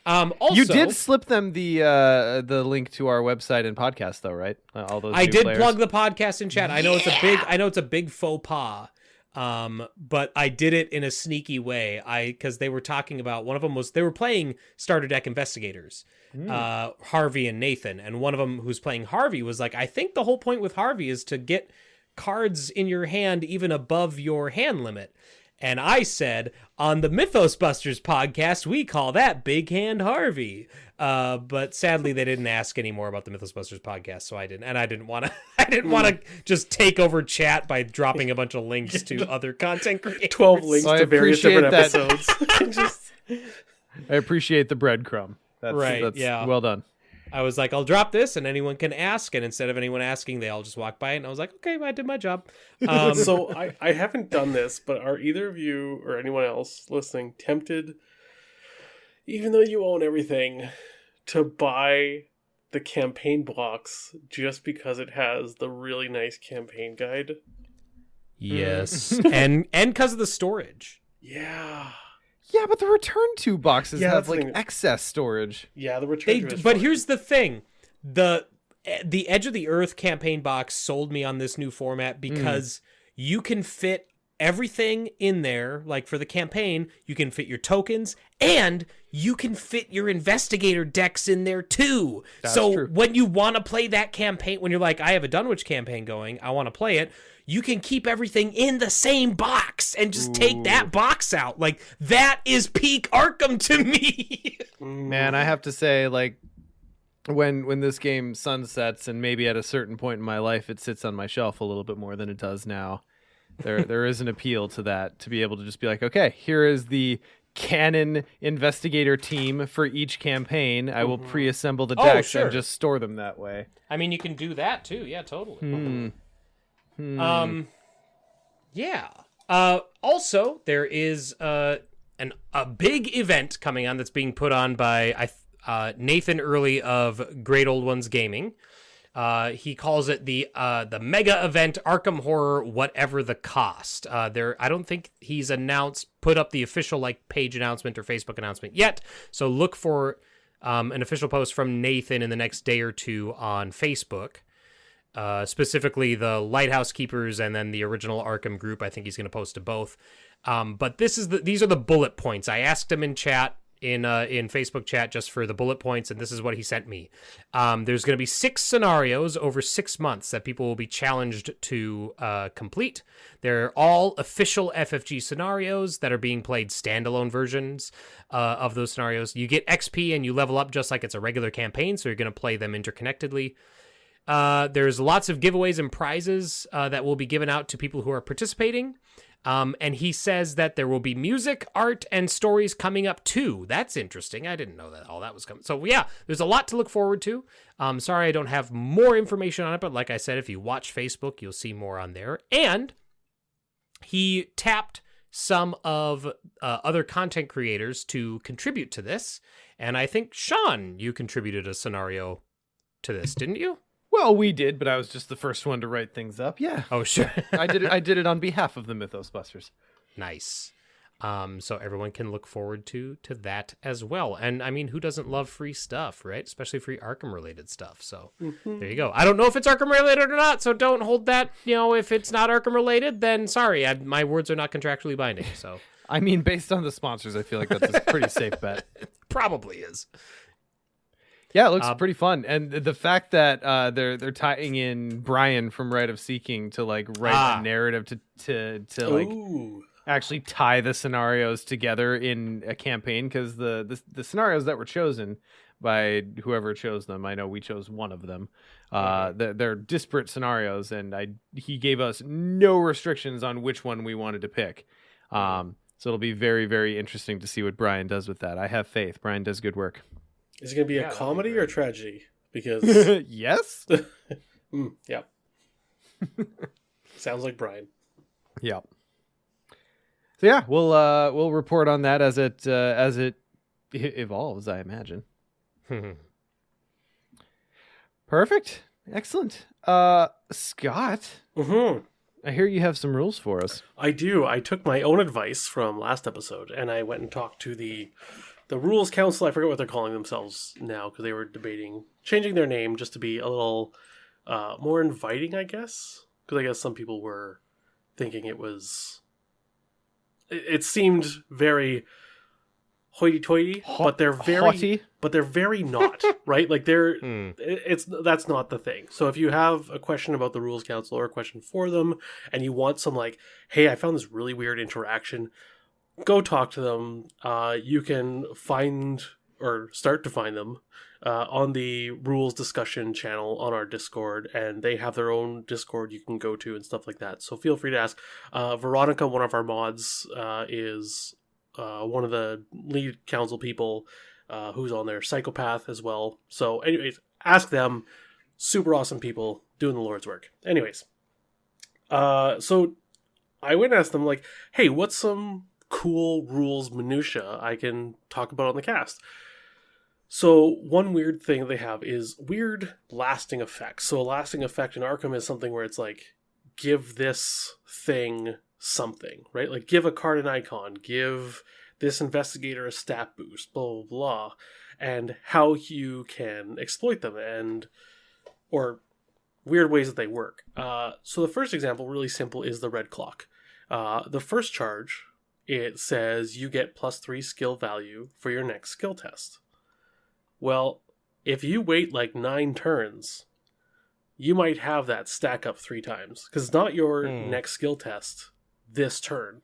Also, You did slip them the link to our website and podcast, though, right? All those. I new did players. plug the podcast in chat. I know it's a big faux pas. But I did it in a sneaky way. Because they were talking about, one of them they were playing starter deck investigators, Harvey and Nathan, and one of them who's playing Harvey was like, I think the whole point with Harvey is to get cards in your hand even above your hand limit. And I said, on the Mythos Busters podcast, we call that Big Hand Harvey. But sadly, they didn't ask any more about the Mythos Busters podcast, so I didn't. And I didn't want to. I didn't want to just take over chat by dropping a bunch of links to other content creators. 12 links to various different episodes. I appreciate the breadcrumb. That's yeah. Well done. I was like, I'll drop this and anyone can ask. And instead of anyone asking, they all just walk by it. And I was like, okay, I did my job. So I haven't done this, but are either of you or anyone else listening tempted, even though you own everything, to buy the campaign blocks just because it has the really nice campaign guide? Yes. and because of the storage. Yeah. Yeah, but the return to boxes have like thing. excess storage. Yeah, the return to is But fine. here's the thing. The Edge of the Earth campaign box sold me on this new format because you can fit everything in there. Like for the campaign, you can fit your tokens and you can fit your investigator decks in there too. That's so true. when you want to play that campaign, when you're like, I have a Dunwich campaign going, I want to play it, you can keep everything in the same box and just take that box out. Like, that is peak Arkham to me. Man, I have to say, like, when this game sunsets, and maybe at a certain point in my life it sits on my shelf a little bit more than it does now, there is an appeal to that, to be able to just be like, okay, here is the canon investigator team for each campaign. I will pre-assemble the decks sure. and just store them that way. I mean, you can do that too. Yeah, totally. Yeah. Also, there is a big event coming on that's being put on by Nathan Early of Great Old Ones Gaming. He calls it the mega event Arkham Horror, whatever the cost. I don't think he's put up the official like page announcement or Facebook announcement yet. So look for an official post from Nathan in the next day or two on Facebook. Specifically the Lighthouse Keepers and then the original Arkham group. I think he's going to post to both. But these are the bullet points. I asked him in chat, in Facebook chat, just for the bullet points, and this is what he sent me. There's going to be 6 scenarios over 6 months that people will be challenged to complete. They're all official FFG scenarios that are being played standalone versions of those scenarios. You get XP and you level up just like it's a regular campaign, so you're going to play them interconnectedly. There's lots of giveaways and prizes that will be given out to people who are participating. And he says that there will be music, art, and stories coming up too. That's interesting. I didn't know that all that was coming. So yeah, there's a lot to look forward to. Sorry I don't have more information on it, but like I said, if you watch Facebook, you'll see more on there. And he tapped some of other content creators to contribute to this. And I think, Sean, you contributed a scenario to this, didn't you? Well, we did, but I was just the first one to write things up. Yeah. Oh, sure. I did it on behalf of the Mythos Busters. Nice. So everyone can look forward to that as well. And I mean, who doesn't love free stuff, right? Especially free Arkham related stuff. So there you go. I don't know if it's Arkham related or not, so don't hold that. If it's not Arkham related, then sorry, my words are not contractually binding. So I mean, based on the sponsors, I feel like that's a pretty safe bet. It probably is. Yeah, it looks pretty fun, and the fact that they're tying in Brian from Rite of Seeking to like write a narrative to like actually tie the scenarios together in a campaign, because the scenarios that were chosen by whoever chose them, I know we chose one of them. They're disparate scenarios, and he gave us no restrictions on which one we wanted to pick. So it'll be very, very interesting to see what Brian does with that. I have faith. Brian does good work. Is it going to be a comedy or a tragedy? Because yes. Yeah. Sounds like Brian. Yeah. So yeah, we'll report on that as it evolves, I imagine. Perfect. Excellent. Scott, I hear you have some rules for us. I do. I took my own advice from last episode, and I went and talked to the Rules Council. I forget what they're calling themselves now, because they were debating changing their name just to be a little more inviting, I guess. Because I guess some people were thinking it seemed very hoity-toity, but they're haughty? very not, right? Like that's not the thing. So if you have a question about the Rules Council or a question for them, and you want some like, hey, I found this really weird interaction, go talk to them. You can find or start to find them on the rules discussion channel on our Discord, and they have their own Discord you can go to and stuff like that. So feel free to ask. Veronica, one of our mods, is one of the lead council people who's on there, Psychopath as well. So anyways, ask them. Super awesome people doing the Lord's work. Anyways, so I went and asked them, like, hey, what's some cool rules minutia I can talk about on the cast? So one weird thing they have is weird lasting effects. So a lasting effect in Arkham is something where it's like, give this thing something, right? Like give a card an icon, give this investigator a stat boost, blah, blah, blah, and how you can exploit them or weird ways that they work. So the first example, really simple, is the red clock. The first charge, it says you get +3 skill value for your next skill test. Well, if you wait like 9 turns, you might have that stack up 3 times. Because it's not your next skill test this turn.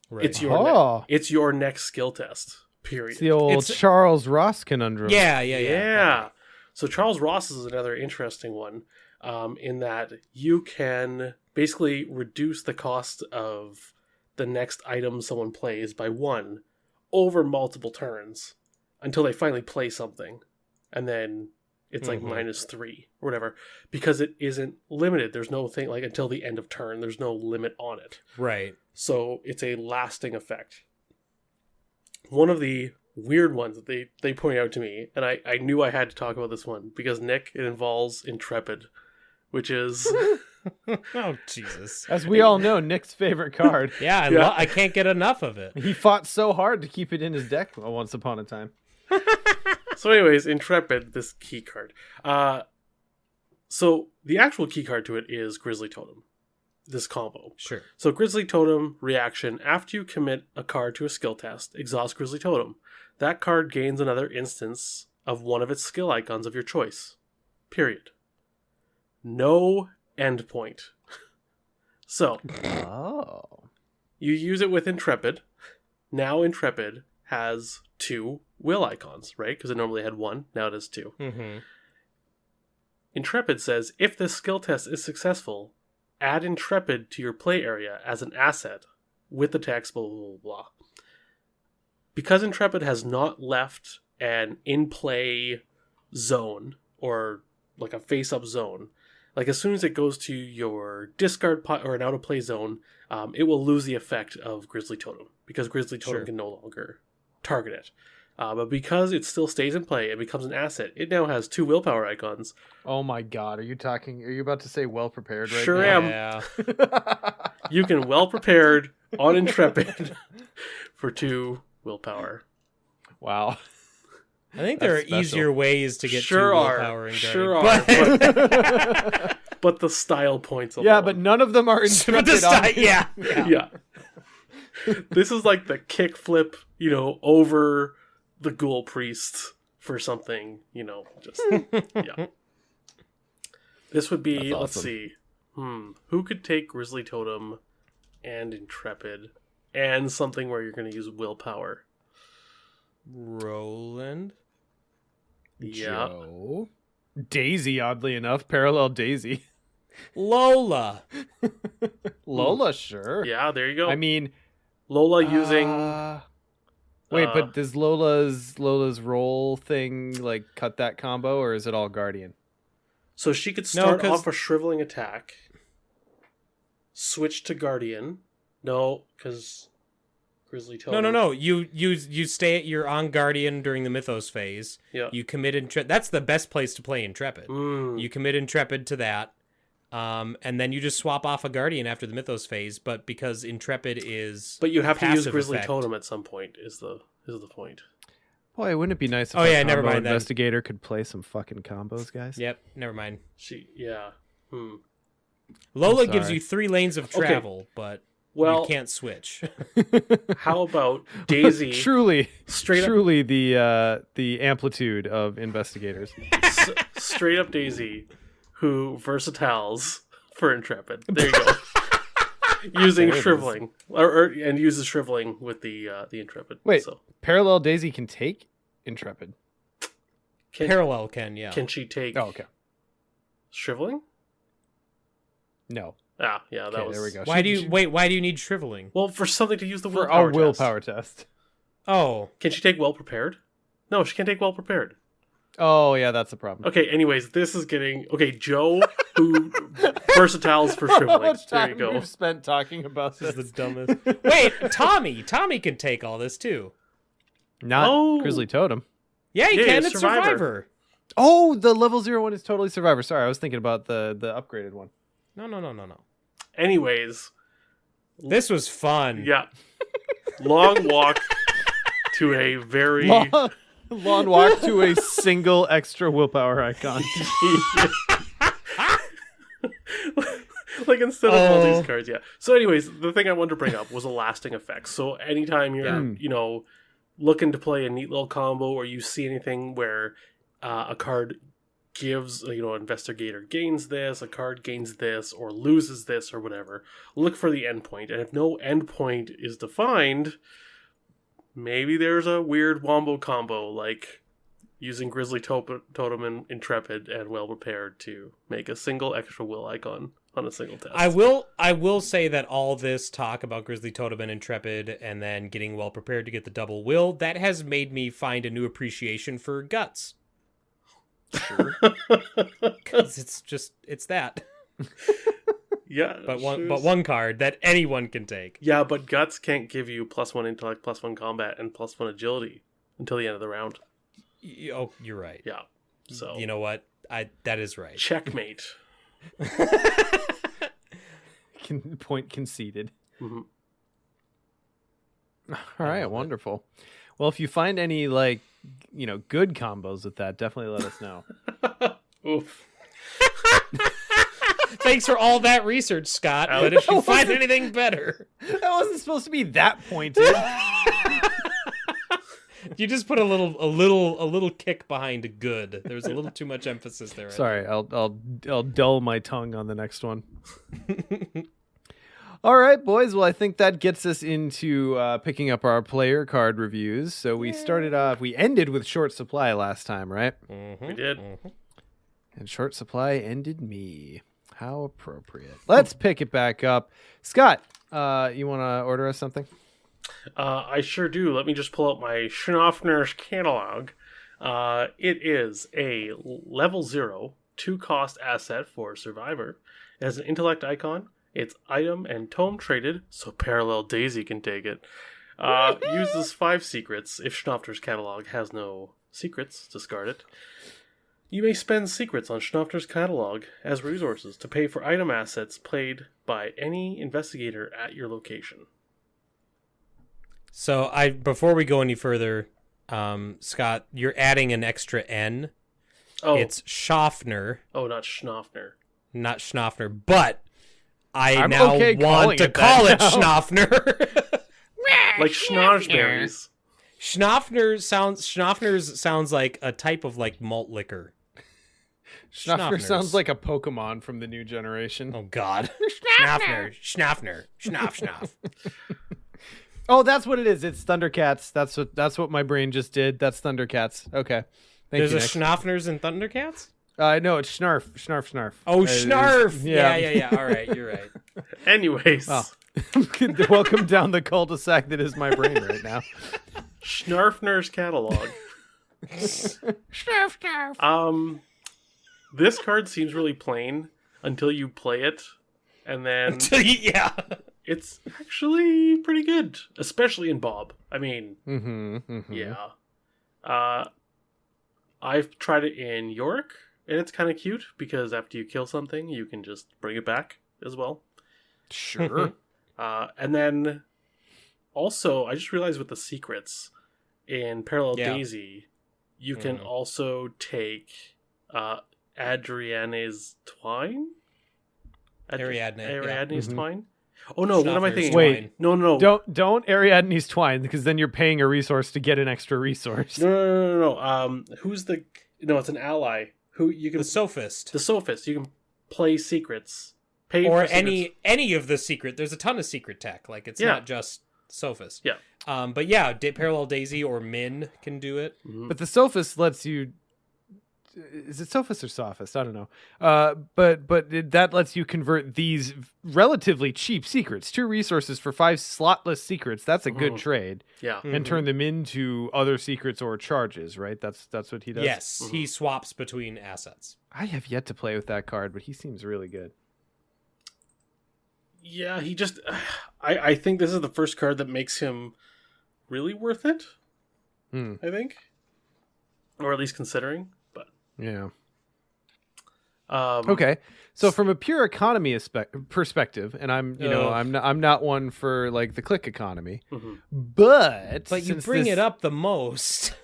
Right. It's your next skill test, period. It's the old Charles Ross conundrum. Yeah. So Charles Ross is another interesting one, in that you can basically reduce the cost of the next item someone plays by 1 over multiple turns until they finally play something, and then it's like -3 or whatever, because it isn't limited. There's no thing like until the end of turn. There's no limit on it. Right. So it's a lasting effect. One of the weird ones that they pointed out to me, and I knew I had to talk about this one because Nick, it involves Intrepid, which is Oh, Jesus. As we all know, Nick's favorite card. Yeah, I can't get enough of it. He fought so hard to keep it in his deck once upon a time. So anyways, Intrepid, this key card. So the actual key card to it is Grizzly Totem, this combo. Sure. So Grizzly Totem reaction, after you commit a card to a skill test, exhaust Grizzly Totem. That card gains another instance of one of its skill icons of your choice. Period. No endpoint. So, you use it with Intrepid. Now Intrepid has 2 will icons, right? Because it normally had 1, now it has 2. Mm-hmm. Intrepid says, if this skill test is successful, add Intrepid to your play area as an asset with the text blah, blah, blah, blah. Because Intrepid has not left an in-play zone or like a face-up zone, like as soon as it goes to your discard pile or an out-of-play zone, it will lose the effect of Grizzly Totem because Grizzly Totem can no longer target it. But because it still stays in play and becomes an asset, it now has 2 willpower icons. Oh my god, are you about to say well prepared right sure now? Am. Yeah. You can well prepared on Intrepid for 2 willpower. Wow. I think there are easier ways to get sure 2 are. willpower in Sure Guardian. are. But the style points alone. Yeah, but none of them are Intrepid. Yeah. This is like the kickflip, over the Ghoul Priest for something, just, yeah. This would be, That's awesome. Let's see, who could take Grizzly Totem and Intrepid and something where you're going to use willpower? Roland? Yeah. Joe. Daisy, oddly enough. Parallel Daisy. Lola. Lola, sure. Yeah, there you go. I mean... Lola using... Wait, but does Lola's roll thing, like, cut that combo, or is it all Guardian? So she could start off a Shriveling attack, switch to Guardian. No, because Grizzly Totem... No. You're on Guardian during the Mythos phase. Yeah. You commit Intrepid. That's the best place to play Intrepid. Mm. You commit Intrepid to that. And then you just swap off a Guardian after the Mythos phase, but because Intrepid is But you have to use passive Grizzly effect. Totem at some point, is the point. Boy, wouldn't it be nice if never combo mind then. investigator could play some fucking combos, guys? Yep, never mind. Yeah. Lola gives sorry. you 3 lanes of travel, but Well, you can't switch. how about Daisy? truly straight up, the amplitude of investigators. straight up Daisy, who versatiles for Intrepid. There you go. Using There it is. shriveling, and uses shriveling with the Intrepid. Wait, so Parallel Daisy can take Intrepid. Parallel can, yeah. can she take Oh, okay. shriveling? No. Ah, yeah, that Okay, was. there we go. Why do you need shriveling? Well, for something to use the For willpower our willpower test. Oh, Can she take well prepared? No, she can't take well prepared. Oh, yeah, that's the problem. Okay, anyways, this is getting Joe, who versatiles for How shriveling. much There you time go. we've spent talking about this this? is the dumbest. Wait, Tommy can take all this too. Not Oh. Grizzly Totem. Yeah, he Yeah, can. it's It's Survivor. Survivor. Oh, the level 0 one is totally Survivor. Sorry, I was thinking about the upgraded one. No. Anyways, This was fun. yeah, long walk to a very Long walk to a single extra willpower icon. like instead of all Oh. these cards, yeah. So, anyways, the thing I wanted to bring up was a lasting effect. So, anytime you're Yeah. looking to play a neat little combo, or you see anything where a card gives investigator gains this, a card gains this, or loses this, or whatever, look for the endpoint. And if no endpoint is defined, maybe there's a weird wombo combo, like using Grizzly Totem and Intrepid and Well Prepared to make a single extra will icon on a single test. I will say that all this talk about Grizzly Totem and Intrepid and then getting well prepared to get the double will, that has made me find a new appreciation for guts. Sure. Because it's that. Yeah, But one card that anyone can take. Yeah, but Guts can't give you +1 intellect, +1 combat, and +1 agility until the end of the round. Oh, you're right. Yeah, so You know what? That is right. checkmate. Point conceded. Mhm. All right, wonderful. Well, if you find any good combos with that, definitely let us know. Oof. Thanks for all that research, Scott. But if you find anything better, That wasn't supposed to be that pointed. you just put a little kick behind good. There's a little too much emphasis there. Sorry, I'll dull my tongue on the next one. All right, boys. Well, I think that gets us into picking up our player card reviews. So we ended with Short Supply last time, right? We did. And Short Supply ended me. How appropriate. Let's pick it back up. Scott, you want to order us something? I sure do. Let me just pull up my Snarfsnarf catalog. It is a level 0 2-cost asset for Survivor. It has an intellect icon. It's item and tome traded, so Parallel Daisy can take it. Uses 5 secrets. If Schnofter's catalog has no secrets, discard it. You may spend secrets on Schnofter's catalog as resources to pay for item assets played by any investigator at your location. So before we go any further, Scott, you're adding an extra N. Oh, It's Schaffner, not Schnofner. not Schnaufner, but I'm now okay calling want to it that call it now. Schnaufner. Like schnozberries. Schnaufner's sounds like a type of malt liquor. Schnafner Schnafners. sounds like a Pokemon from the new generation. Oh God. Schnaufner. Schnauf. Schnauf. Oh, that's what it is. It's Thundercats. That's what my brain just did. That's Thundercats. Okay. There's you, a Nick. Schnaufners and Thundercats? No, it's Snarf. Oh, Snarf. yeah. Yeah. All right, you're right. Anyways, Oh. Welcome down the cul-de-sac that is my brain right now. Snarfner's catalog. This card seems really plain until you play it, and then Yeah. it's actually pretty good, especially in Bob. I mean, yeah. I've tried it in York, and it's kind of cute because after you kill something, you can just bring it back as well. Sure. And then also, I just realized with the secrets in Parallel Yeah. Daisy, you can also take Adriane's twine. Ariadne, yeah. Ariadne's twine. Oh no, what am I Schnapner's thinking? Wait. No. Don't Ariadne's twine, because then you're paying a resource to get an extra resource. No. Who's the? No, it's an ally. Who you can The Sophist. the Sophist. You can play secrets. Pay Or for secrets. any of the secret. There's a ton of secret tech. Like, it's not just Sophist. Yeah. But yeah, Parallel Daisy or Min can do it. But the Sophist lets you. Is it Sophist or Sophist? I don't know. That lets you convert these relatively cheap secrets, 2 resources for 5 slotless secrets. That's a good trade, Yeah. and turn them into other secrets or charges. Right? That's what he does. Yes, he swaps between assets. I have yet to play with that card, but he seems really good. Yeah, he just. I think this is the first card that makes him really worth it. I think, or at least considering. But Yeah. Okay, so from a pure economy perspective, and I'm not one for like the click economy, but But you since bring this- it up the most.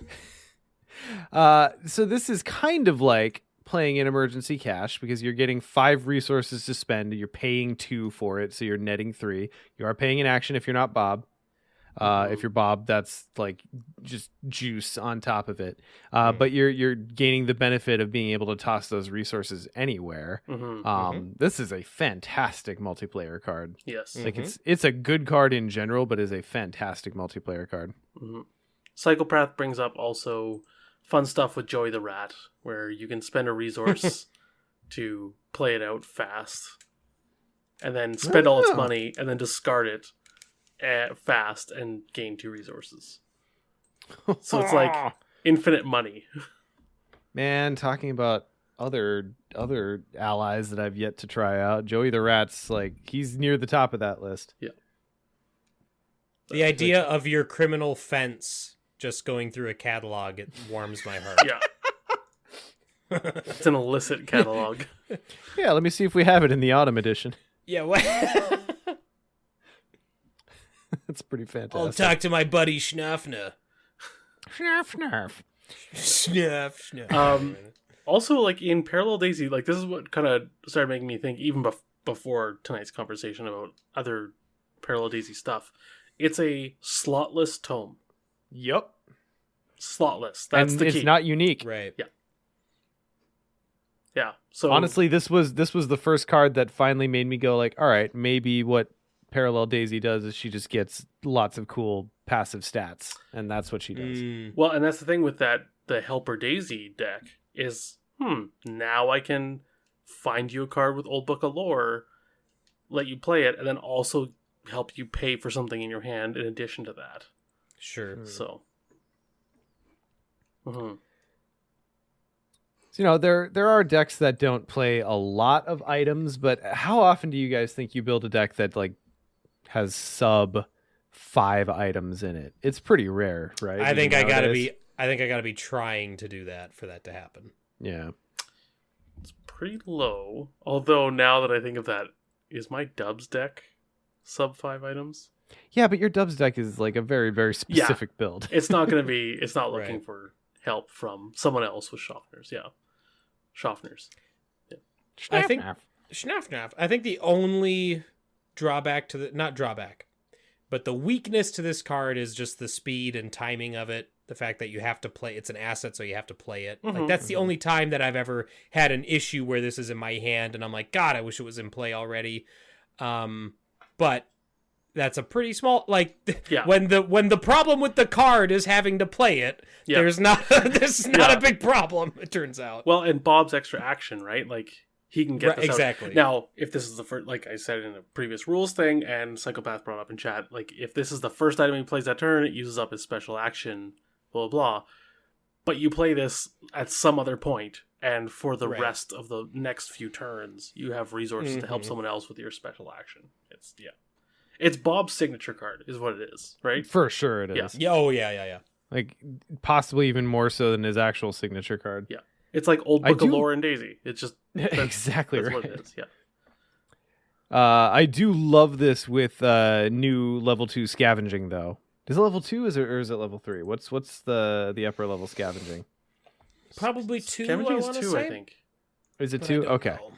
So this is kind of like playing in emergency cash, because you're getting 5 resources to spend. You're paying 2 for it, so you're netting 3. You are paying an action if you're not Bob. If you're Bob, that's like just juice on top of it. But you're gaining the benefit of being able to toss those resources anywhere. This is a fantastic multiplayer card. yes, Like it's a good card in general, but is a fantastic multiplayer card. Psychopath brings up also fun stuff with Joey the Rat, where you can spend a resource to play it out fast, and then spend all its money, and then discard it fast and gain 2 resources. So it's like infinite money. Man, talking about other allies that I've yet to try out, Joey the Rat's like he's near the top of that list. Yeah. The idea of your criminal fence just going through a catalog, it warms my heart. Yeah. It's an illicit catalog. Yeah, let me see if we have it in the autumn edition. Yeah, what? That's pretty fantastic. I'll talk to my buddy Schnafna. Snarf. Schnaf. Also, like in Parallel Daisy, like this is what kind of started making me think, even before tonight's conversation about other Parallel Daisy stuff. It's a slotless tome. Yep. Slotless. That's and the it's key. not unique. Right. Yeah. So Honestly, this was the first card that finally made me go like, all right, maybe what Parallel Daisy does is she just gets lots of cool passive stats, and that's what she does. well, and that's the thing with the Helper Daisy deck is, now I can find you a card with Old Book of Lore, let you play it, and then also help you pay for something in your hand in addition to that. Sure. So, So, you know, there are decks that don't play a lot of items, but how often do you guys think you build a deck that like has sub 5 items in it? It's pretty rare, right? I think I Even gotta nowadays. be trying to do that for that to happen. Yeah. it's pretty low. Although, now that I think of that, is my Dubs deck sub 5 items? Yeah, but your Dubs deck is like a very, very specific build. It's not going to be, it's not looking Right. for help from someone else with Schaffners. Yeah. Schaffners. I think Schnaf. I think the only drawback to not drawback, but the weakness to this card is just the speed and timing of it. The fact that you have to play, it's an asset, so you have to play it. Like that's the only time that I've ever had an issue where this is in my hand, and I'm like, God, I wish it was in play already. But that's a pretty small, like, Yeah. when the problem with the card is having to play it, Yeah. there's not a big problem. It turns out. Well, and Bob's extra action, right? Like, he can get Right, this out. exactly. Now, if this is the first, like I said in a previous rules thing, and Psychopath brought up in chat, like, if this is the first item he plays that turn, it uses up his special action, blah, blah, blah. But you play this at some other point, and for the Right. rest of the next few turns, you have resources to help someone else with your special action. It's Bob's signature card, is what it is, right? For sure it is. Yeah. Yeah, oh yeah. Like possibly even more so than his actual signature card. Yeah. It's like Old I Book of do- Lore and Daisy. It's just Exactly that's right. what it is. Yeah. I do love this with new level 2 scavenging though. Is it level 2 or is it level 3? What's the upper level scavenging? Probably 2. Scavenging I is wanna 2, say. I think. Is it But I 2? don't Okay. know.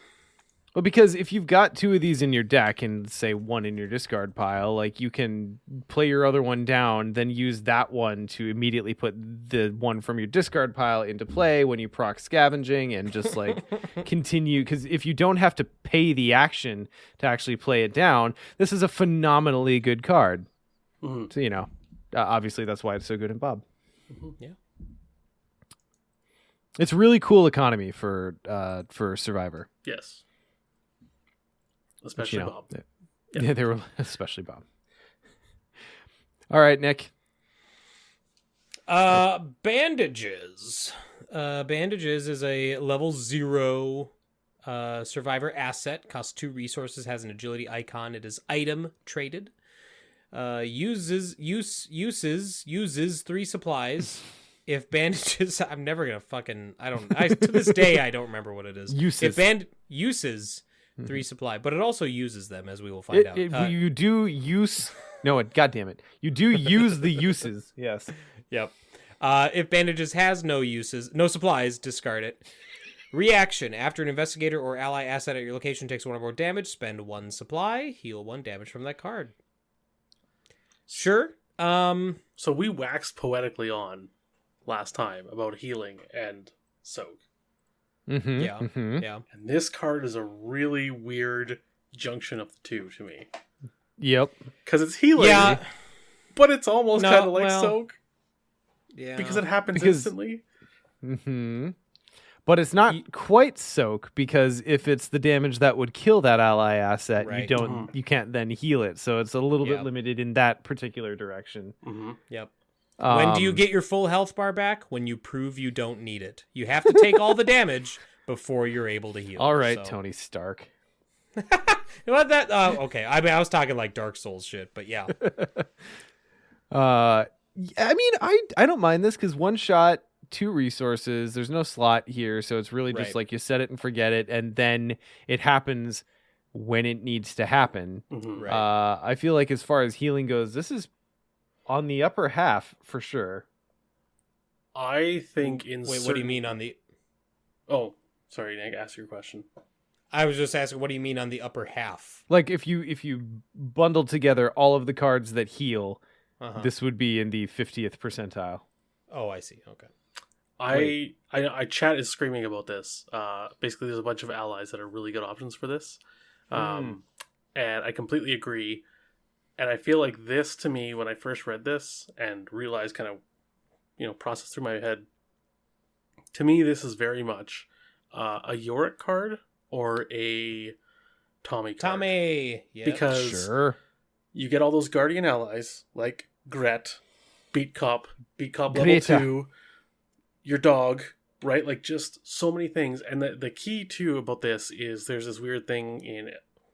Well, because if you've got 2 of these in your deck and say 1 in your discard pile, like you can play your other one down, then use that one to immediately put the one from your discard pile into play when you proc scavenging and just like continue. Because if you don't have to pay the action to actually play it down, this is a phenomenally good card. Mhm. So, obviously that's why it's so good in Bob. Yeah. It's really cool economy for Survivor. Yes. Especially Bob. Yeah, they were especially Bob. All right, Nick. Bandages. Bandages is a level 0 survivor asset. Costs 2 resources. Has an agility icon. It is item traded. Uses 3 supplies. If bandages, I'm never gonna fucking. To this day I don't remember what it is. Uses 3 supply, but it also uses them, as we will find out. You do use God damn it. You do use the uses. Yes. Yep. If bandages has no supplies, discard it. Reaction: after an investigator or ally asset at your location takes 1 or more damage, spend 1 supply, heal 1 damage from that card. Sure. So we waxed poetically on last time about healing and soak. Mm-hmm, Yeah. mm-hmm. Yeah. And this card is a really weird junction of the two to me. Yep. Because it's healing, Yeah. but it's almost kind of like well, soak. Yeah. Because it happens Because- instantly. Mm-hmm. But it's not quite soak, because if it's the damage that would kill that ally asset, Right. you can't then heal it. So it's a little Yeah. bit limited in that particular direction. Mm-hmm. Yep. When do you get your full health bar back? When you prove you don't need it. You have to take all the damage before you're able to heal. All right, so. Tony Stark. What that? Okay. I mean, I was talking like Dark Souls shit, but yeah. I mean, I don't mind this because 1 shot, 2 resources. There's no slot here, so it's really just Right. like you set it and forget it, and then it happens when it needs to happen. Mm-hmm. Right. I feel like as far as healing goes, this is on the upper half for sure. I think in Wait, what do you mean on the? Oh, sorry, Nick. Ask your question. I was just asking, what do you mean on the upper half? Like if you bundled together all of the cards that heal, Uh-huh. this would be in the 50th percentile. Oh, I see. Okay. I chat is screaming about this. Basically, there's a bunch of allies that are really good options for this, and I completely agree. And I feel like this, to me, when I first read this and realized, kind of, processed through my head, to me, this is very much a Yorick card or a Tommy card. Tommy. Yeah. Because Sure. you get all those Guardian allies like Gret, Beat Cop level Greta. 2, your dog, right? Like just so many things. And the key too about this is there's this weird thing in,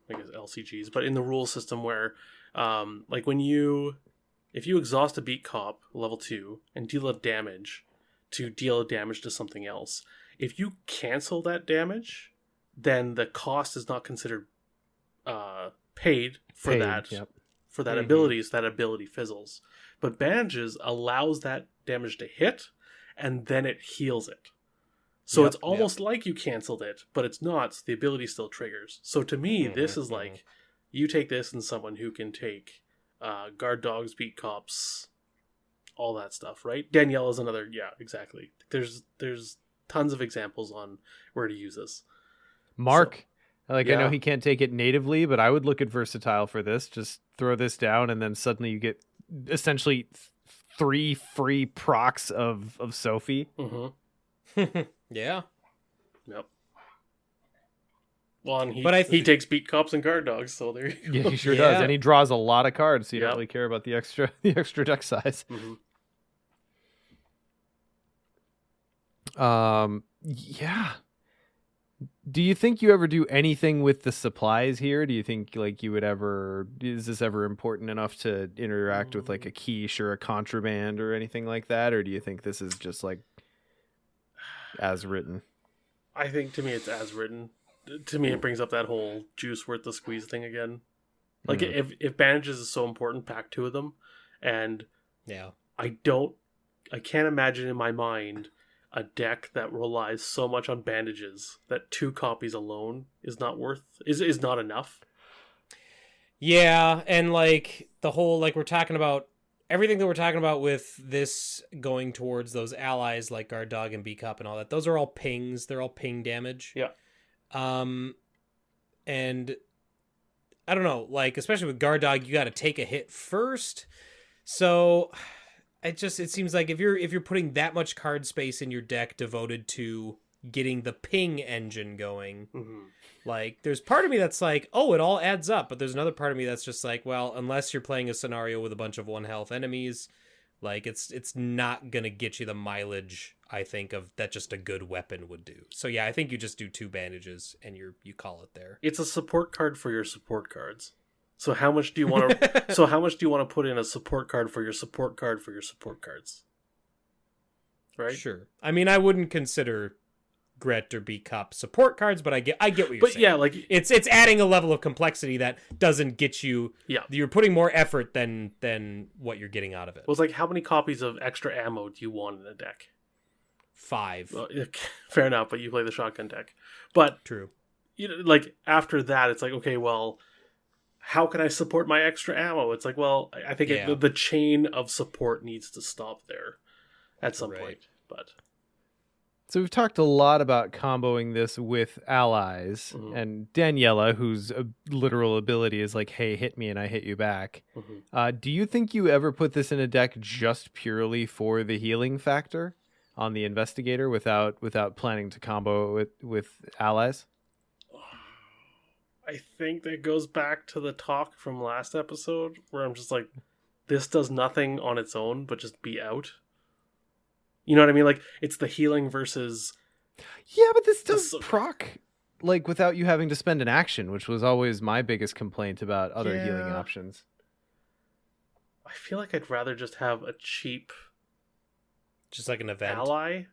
I guess, LCGs, but in the rule system where like if you exhaust a Beat Cop level 2 and deal a damage to deal a damage to something else, if you cancel that damage, then the cost is not considered paid for that Yep. for that Mhm. ability, so that ability fizzles. But Bandages allows that damage to hit, and then it heals it. So Yep, it's almost like you canceled it, but it's not. So the ability still triggers. So to me, this is like, you take this and someone who can take guard dogs, beat cops, all that stuff, right? Danielle is another, yeah, exactly. There's tons of examples on where to use this. Mark, I know yeah. he can't take it natively, but I would look at versatile for this. Just throw this down, and then suddenly you get essentially 3 free procs of Sophie. Mm-hmm. Yeah. Yep. Well, and But he takes beat cops and guard dogs, so there you go. Yeah, he sure Yeah. does, and he draws a lot of cards, so you Yep. don't really care about the extra deck size. Mm-hmm. Yeah. Do you think you ever do anything with the supplies here? Do you think like you would ever? Is this ever important enough to interact with like a quiche or a contraband or anything like that, or do you think this is just like as written? I think to me it's as written. To me, it brings up that whole juice worth the squeeze thing again. Like if bandages is so important, pack 2 of them, and Yeah. I can't imagine in my mind a deck that relies so much on bandages that 2 copies alone is not not enough. Yeah, and like the whole we're talking about everything that we're talking about with this going towards those allies like Guard Dog and B Cup and all that. Those are all pings. They're all ping damage. Yeah. And I don't know, like especially with Guard Dog, you got to take a hit first. So it seems like if you're putting that much card space in your deck devoted to getting the ping engine going, like there's part of me that's like, oh, it all adds up, but there's another part of me that's just like, well, unless you're playing a scenario with a bunch of 1 health enemies, like it's not gonna get you the mileage I think of that just a good weapon would do. So yeah, I think you just do 2 bandages and you call it there. It's a support card for your support cards. So how much do you want to put in a support card for your support card for your support cards? Right? Sure. I mean, I wouldn't consider Gret or B Cup support cards, but I get what you're saying. But yeah, like it's adding a level of complexity that doesn't get you. Yeah, you're putting more effort than what you're getting out of it. Well, it's like, how many copies of extra ammo do you want in a deck? 5. Well, fair enough, but you play the shotgun deck. But true. Like after that, it's like, okay, well, how can I support my extra ammo? It's like, well, I think the chain of support needs to stop there at some point. But so we've talked a lot about comboing this with allies, and Daniela, whose literal ability is like, hey, hit me and I hit you back. Do you think you ever put this in a deck just purely for the healing factor on the investigator without planning to combo it with allies? I think that goes back to the talk from last episode where I'm just like, this does nothing on its own but just be out. You know what I mean? Like, it's the healing versus... Yeah, but this does proc, like, without you having to spend an action, which was always my biggest complaint about other healing options. I feel like I'd rather just have a cheap... Just like an event. Ally?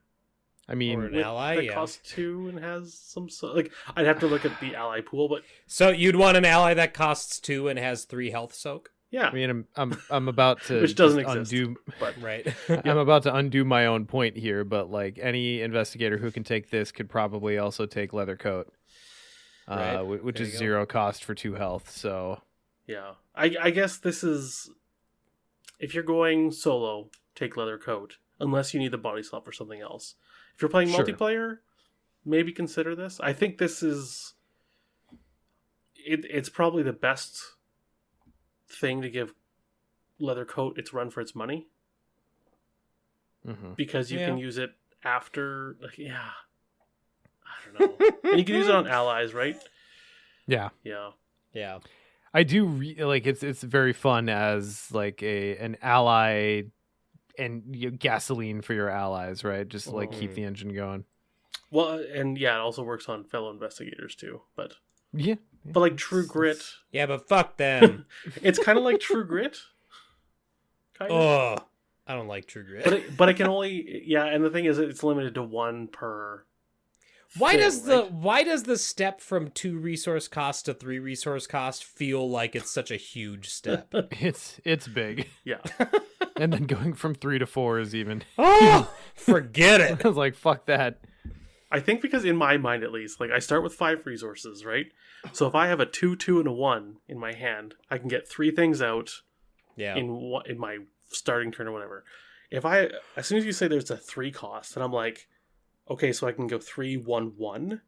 I mean, or an ally, that costs 2 and has some... like, I'd have to look at the ally pool, but... So you'd want an ally that costs 2 and has 3 health soak? Yeah. I mean, I'm about to which doesn't exist, but right. I'm about to undo my own point here, but like any investigator who can take this could probably also take leather coat, which is 0 cost for 2 health. So yeah, I guess this is, if you're going solo, take leather coat unless you need the body slot for something else. If you're playing multiplayer, maybe consider this. I think this is it's probably the best thing to give leather coat its run for its money, because you can use it after, like, I don't know, and you can use it on allies, right? Yeah. I do like it's very fun as like an ally, and gasoline for your allies, right? Just like keep the engine going. Well, and it also works on fellow investigators too, but yeah. But like True Grit... Yeah, but fuck them. It's kind of like True Grit. Kind of. Oh, I don't like True Grit. But it can only... Yeah, and the thing is, it's limited to 1 per... Why does the step from 2 resource cost to 3 resource cost feel like it's such a huge step? It's big. Yeah. And then going from 3 to 4 is even... Oh, forget it. I was like, fuck that. I think because in my mind, at least, like I start with 5 resources, right? So if I have a 2, 2, and a 1 in my hand, I can get 3 things out in my starting turn or whatever. As soon as you say there's a 3 cost, and I'm like, okay, so I can go 3, 1, 1,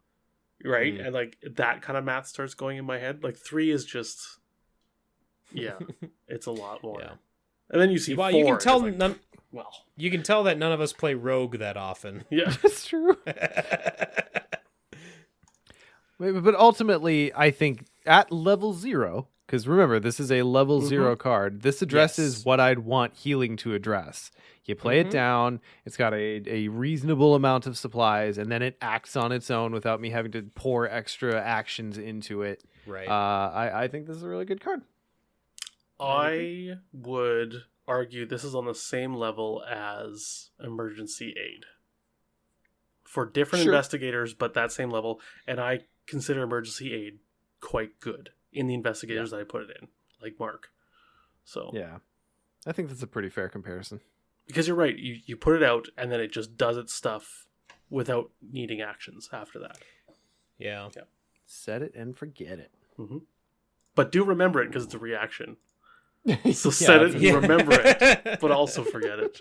right? And like that kind of math starts going in my head. Like 3 is just, it's a lot more. Yeah. And then you see 4. You can tell like, you can tell that none of us play Rogue that often. Yeah, that's true. But ultimately, I think at level 0, because remember, this is a level 0 card, this addresses what I'd want healing to address. You play it down, it's got a reasonable amount of supplies, and then it acts on its own without me having to pour extra actions into it. Right. I think this is a really good card. I would argue this is on the same level as Emergency Aid. For different investigators, but that same level, and I consider Emergency Aid quite good in the investigators that I put it in, like Mark. So yeah, I think that's a pretty fair comparison. because you're right. You put it out, and then it just does its stuff without needing actions after that. Yeah. Set it and forget it. Mm-hmm. But do remember it because it's a reaction. So Yeah, set it and yeah. remember it, but also forget it.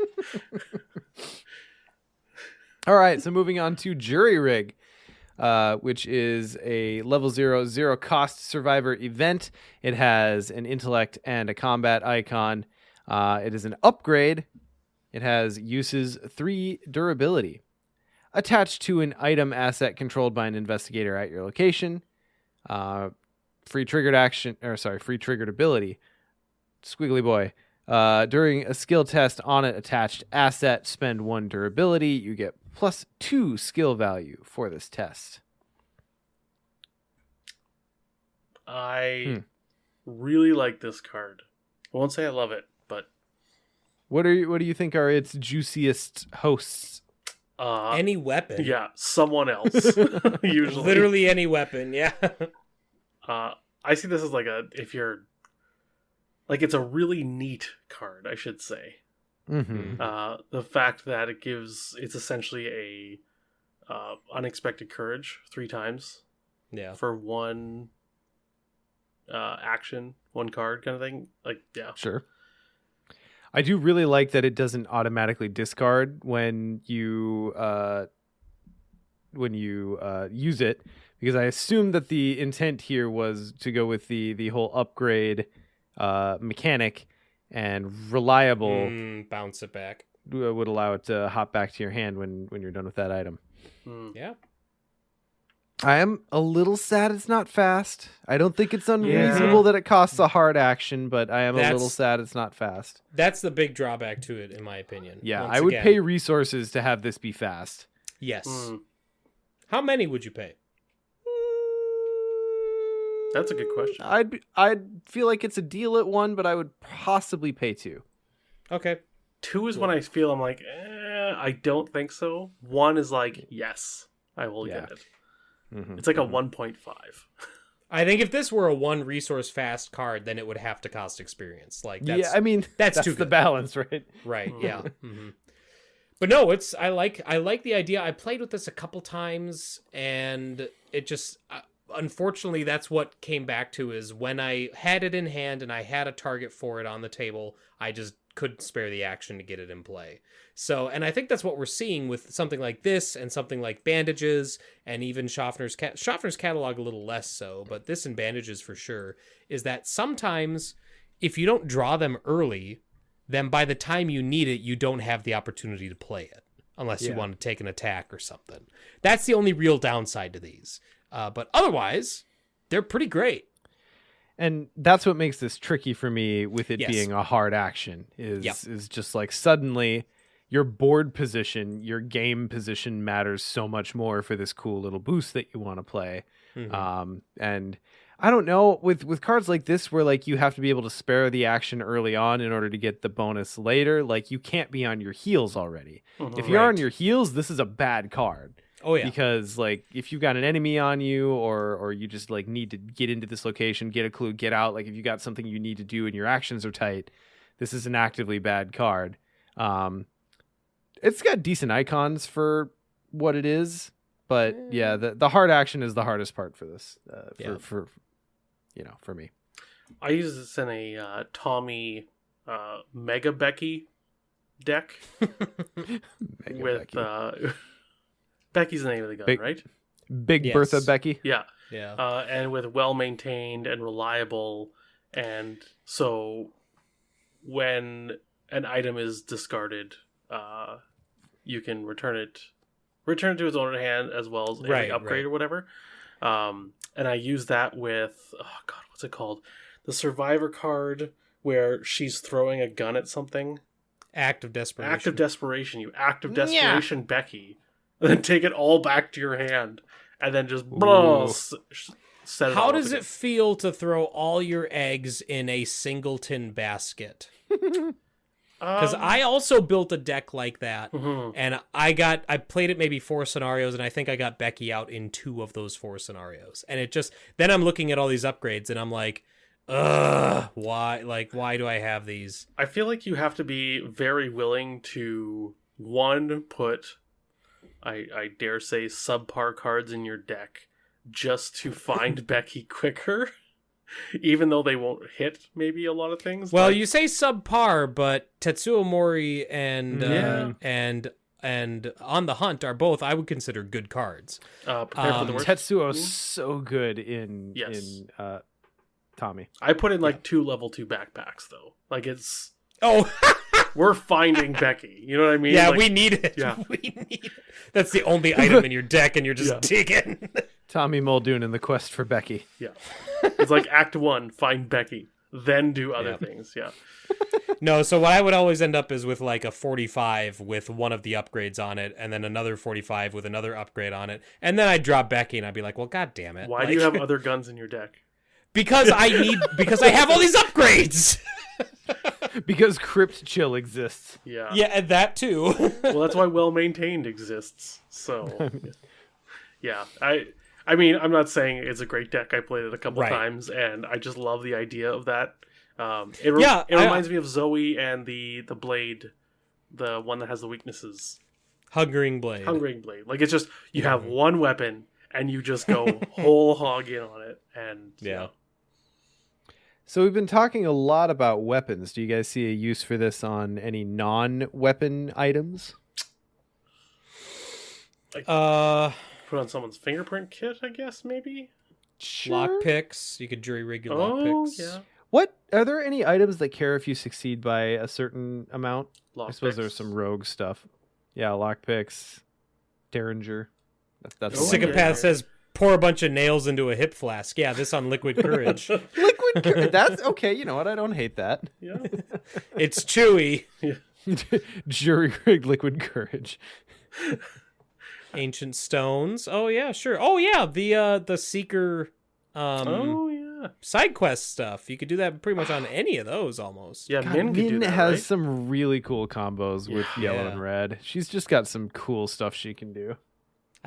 All right, so moving on to Jury Rig, which is a level 0 cost survivor event. It has an intellect and a combat icon. It is an upgrade. It has uses 3 durability. Attached to an item asset controlled by an investigator at your location. Free triggered ability. Squiggly boy. During a skill test on an attached asset, spend 1 durability. You get +2 skill value for this test. I really like this card. I won't say I love it, but What do you think are its juiciest hosts? Any weapon. yeah, someone else usually. Literally any weapon. Yeah. I see this as it's a really neat card, I should say. Mm-hmm. The fact that it's essentially a unexpected courage 3 times Yeah. for 1 action, 1 card kind of thing. Sure. I do really like that it doesn't automatically discard when you use it, because I assume that the intent here was to go with the whole upgrade mechanic, and reliable Bounce it back. would allow it to hop back to your hand when you're done with that item. Yeah. I am a little sad it's not fast. I don't think it's unreasonable that it costs a hard action, but I am a little sad it's not fast. That's the big drawback to it, in my opinion. Yeah, Once I would again, pay resources to have this be fast. Yes. How many would you pay? That's a good question. I'd feel like it's a deal at 1, but I would possibly pay 2. Okay. 2 is when I feel I'm like, I don't think so. 1 is like, yes, I will get it. Mm-hmm. It's like a 1.5. I think if this were a 1 resource fast card, then it would have to cost experience. Like, that's, yeah, I mean that's too the good. balance, right? Right. Yeah. Mm-hmm. But no, I like the idea. I played with this a couple times, and it just unfortunately that's what came back to is when I had it in hand and I had a target for it on the table, I just couldn't spare the action to get it in play. So, and I think that's what we're seeing with something like this and something like Bandages and even Schaffner's Catalog a little less so, but this and Bandages for sure, is that sometimes if you don't draw them early, then by the time you need it, you don't have the opportunity to play it unless you want to take an attack or something. That's the only real downside to these. But otherwise, they're pretty great. And that's what makes this tricky for me with it being a hard action is just like suddenly your board position, your game position matters so much more for this cool little boost that you want to play. Mm-hmm. And I don't know, with cards like this where like you have to be able to spare the action early on in order to get the bonus later, like you can't be on your heels already. Mm-hmm. If you're on your heels, this is a bad card. Oh yeah. Because like if you've got an enemy on you or you just like need to get into this location, get a clue, get out, like if you got something you need to do and your actions are tight, this is an actively bad card. It's got decent icons for what it is, but yeah, the hard action is the hardest part for this for me. I use this in a Tommy Mega Becky deck with Becky's the name of the gun, right? Big Bertha Becky. Yeah. Yeah. And with well-maintained and reliable. And so when an item is discarded, you can return it to its owner hand as well as any upgrade or whatever. And I use that with, what's it called? The Survivor card where she's throwing a gun at something. Act of Desperation. Act of Desperation. You Act of Desperation Becky. And then take it all back to your hand, and then just set it. How does it feel to throw all your eggs in a singleton basket? Because I also built a deck like that, and I played it maybe 4 scenarios, and I think I got Becky out in 2 of those 4 scenarios. And it just then I'm looking at all these upgrades, and I'm like, why do I have these? I feel like you have to be very willing to, one, put, I dare say, subpar cards in your deck just to find Becky quicker, even though they won't hit maybe a lot of things. Well, you say subpar, but Tetsuo Mori and and On the Hunt are both, I would consider, good cards. Prepare for the worst. Tetsuo's so good in Yes. Tommy. I put in like 2 level 2 backpacks though. Like it's Oh, we're finding Becky. You know what I mean? yeah, Like, we need it. Yeah. We need it. That's the only item in your deck, and you're just digging. Tommy Muldoon in the quest for Becky. Yeah. It's like Act 1, find Becky, then do other Yeah. things. Yeah. No, so what I would always end up is with like a 45 with one of the upgrades on it, and then another 45 with another upgrade on it, and then I'd drop Becky, and I'd be like, well, god damn it. Why do you have other guns in your deck? Because I have all these upgrades. Because Crypt Chill exists. Yeah. Yeah, and that too. Well, that's why Well Maintained exists. So, yeah. I mean, I'm not saying it's a great deck. I played it a couple Right. times, and I just love the idea of that. It Yeah, reminds me of Zoe and the blade, the one that has the weaknesses. Hungering Blade. Hungering Blade. Like, it's just, you have one weapon, and you just go whole hog in on it. And Yeah. So we've been talking a lot about weapons. Do you guys see a use for this on any non-weapon items? Like, Uh, put on someone's fingerprint kit, I guess, maybe? Sure. lockpicks. You could jury rig your Oh, lockpicks. yeah. What are there any items that care if you succeed by a certain amount? I suppose Lockpicks. there's some rogue stuff. Yeah, lockpicks, Derringer. That's Oh, Psychopath yeah. says, pour a bunch of nails into a hip flask. Yeah, this on Liquid Courage. Liquid courage. That's okay. You know what? I don't hate that. Yeah. It's chewy. Jury rigged liquid courage. Ancient stones. Oh yeah, sure. Oh yeah, the seeker Oh, yeah. side quest stuff. You could do that pretty much on any of those almost. Yeah, God, Min could do Min that, has right? some really cool combos with yellow Yeah. and red. She's just got some cool stuff she can do.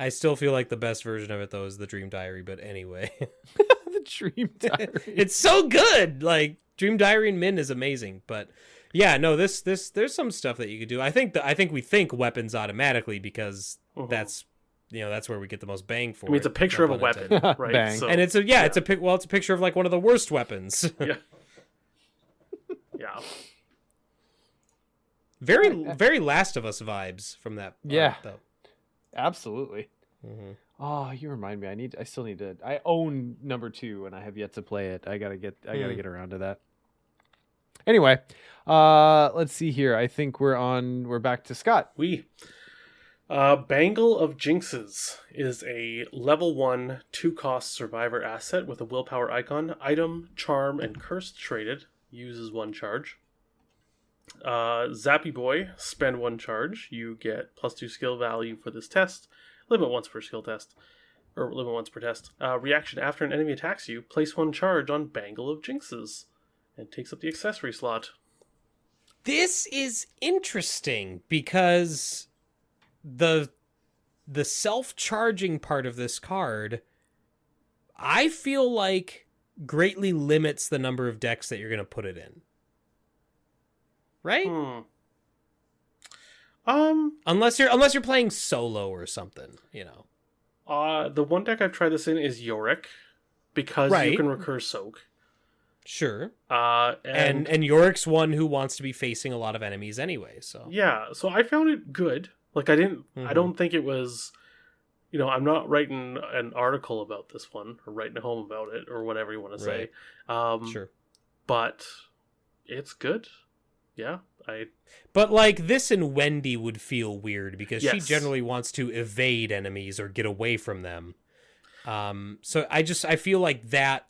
I still feel like the best version of it though is the Dream Diary, but anyway. The Dream Diary. It's so good. Like Dream Diary and Min is amazing, but yeah, no, this there's some stuff that you could do. I think we think weapons automatically because that's that's where we get the most bang for it. I mean, it's a picture of a no pun weapon, intended. right? Bang. So, And it's a picture of like one of the worst weapons. yeah. Yeah. Very Last of Us vibes from that. Yeah. Though. Absolutely. Mhm. Oh, you remind me. I still need to. I own number 2 and I have yet to play it. I gotta get around to that. Anyway, let's see here. I think we're back to Scott. Bangle of Jinxes is a level 1 2-cost survivor asset with a willpower icon, item, charm, and curse traded. Uses 1 charge. Zappy Boy, spend 1 charge. You get +2 skill value for this test. Limit once per skill test. Or limit once per test. Reaction after an enemy attacks you, place 1 charge on Bangle of Jinxes. And takes up the accessory slot. This is interesting because the self-charging part of this card, I feel like greatly limits the number of decks that you're going to put it in. Right? Unless you're playing solo or something, The one deck I've tried this in is Yorick, because Right. you can recur Soak. Sure. And And Yorick's one who wants to be facing a lot of enemies anyway, so. yeah, so I found it good. Like, I don't think it was, I'm not writing an article about this one, or writing home about it, or whatever you want to say. Sure. But it's good. Yeah, But like this and Wendy would feel weird because she Yes. generally wants to evade enemies or get away from them. So I feel like that,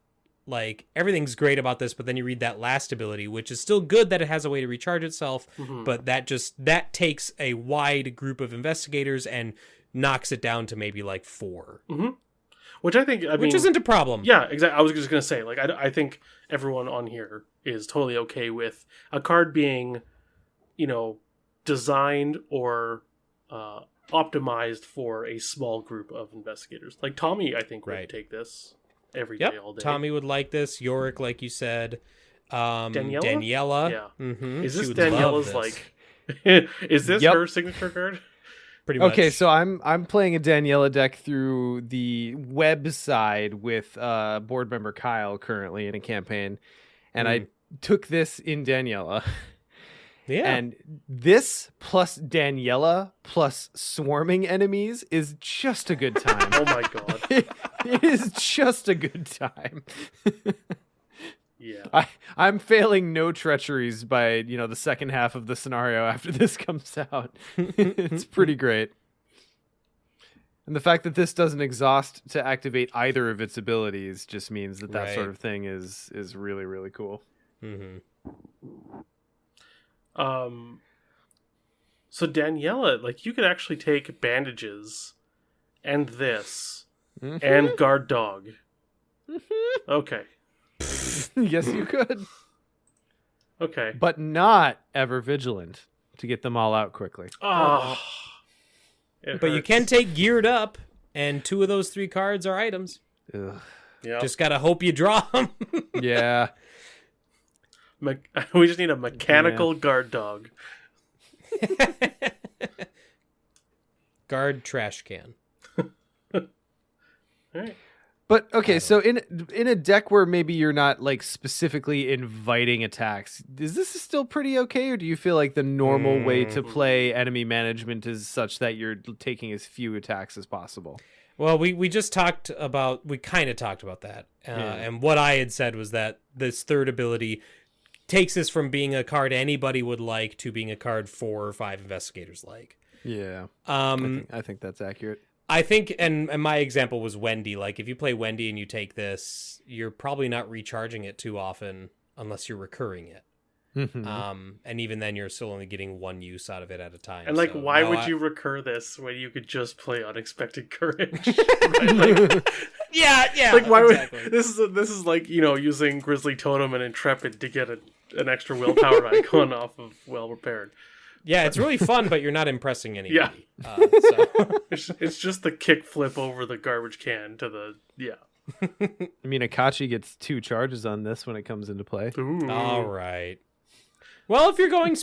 like everything's great about this, but then you read that last ability, which is still good that it has a way to recharge itself, but that takes a wide group of investigators and knocks it down to maybe like 4. which I think, Which isn't a problem. Yeah, exactly. I was just going to say, like, I think everyone on here is totally okay with a card being, designed or optimized for a small group of investigators. Like, Tommy, I think, would Right. take this. every Yep. day, all day. Tommy would like this. Yorick, like you said. Daniela? Daniela. Yeah. Mm-hmm. Is this She would love Daniela's this. like? Is this Yep. her signature card? Pretty much. Okay, so I'm playing a Daniela deck through the web side with board member Kyle currently in a campaign, and I took this in Daniela. Yeah. And this plus Daniela plus swarming enemies is just a good time. Oh my god. It is just a good time. Yeah. I'm failing no treacheries by, the second half of the scenario after this comes out. It's pretty great. And the fact that this doesn't exhaust to activate either of its abilities just means that Right. sort of thing is really, really cool. Mm-hmm. So Daniela, like you could actually take bandages and this and guard dog. Okay. Yes, you could. Okay. But not ever vigilant to get them all out quickly. Oh. But you can take geared up, and 2 of those 3 cards are items. Ugh. Yeah. Just gotta hope you draw them. Yeah. We just need a mechanical guard dog. Guard trash can. All right. But okay, so in a deck where maybe you're not like specifically inviting attacks, is this still pretty okay, or do you feel like the normal way to play enemy management is such that you're taking as few attacks as possible? Well, we kind of talked about that. And what I had said was that this third ability takes us from being a card anybody would like to being a card 4 or 5 investigators like. Yeah. I think that's accurate. I think, and my example was Wendy. Like, if you play Wendy and you take this, you're probably not recharging it too often unless you're recurring it. And even then, you're still only getting 1 use out of it at a time. And like, So, why no, would you recur this when you could just play Unexpected Courage? Right? Like, Yeah. like why exactly. would this is like using Grizzly Totem and Intrepid to get an extra willpower icon off of Well Prepared. Yeah, it's really fun, but you're not impressing anybody. Yeah. So. It's just the kick flip over the garbage can to the I mean, Akachi gets 2 charges on this when it comes into play. Ooh. All right. Well, if you're going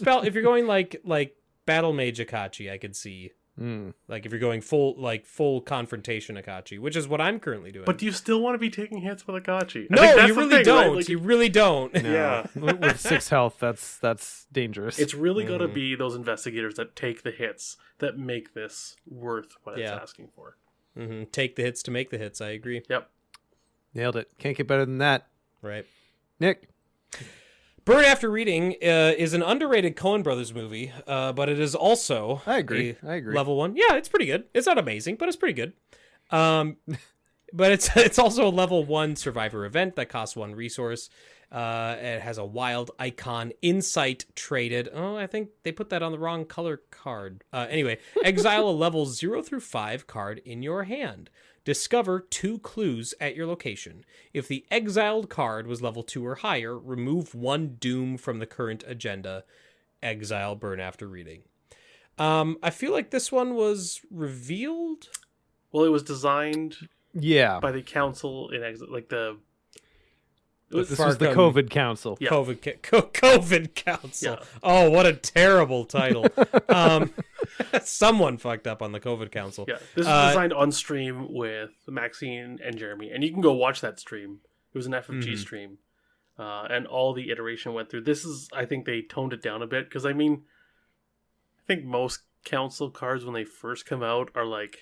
like Battle Mage Akachi, I could see. Like if you're going full confrontation Akachi, which is what I'm currently doing. But do you still want to be taking hits with Akachi? No, you really don't. Right? Like, you really don't. No. Yeah. With 6 health, that's dangerous. It's really got to be those investigators that take the hits that make this worth what it's asking for. Take the hits to make the hits. I agree. Yep. Nailed it. Can't get better than that. Right. Nick. Burn After Reading is an underrated Coen Brothers movie, but it is also I agree. level 1. Yeah, it's pretty good. It's not amazing, but it's pretty good. But it's also a level 1 survivor event that costs 1 resource. It has a wild icon insight traded. Oh, I think they put that on the wrong color card. Anyway, exile a level 0 through 5 card in your hand. Discover 2 clues at your location. If the exiled card was level 2 or higher, remove 1 doom from the current agenda. Exile Burn After Reading. I feel like this one was revealed. Well, it was designed by the council in exile, like the. This was the COVID Council. Yeah. COVID Council. Yeah. Oh, what a terrible title. Someone fucked up on the COVID Council. Yeah, this is designed on stream with Maxine and Jeremy, and you can go watch that stream. It was an FFG stream, and all the iteration went through. This is, I think they toned it down a bit, because I think most council cards when they first come out are like,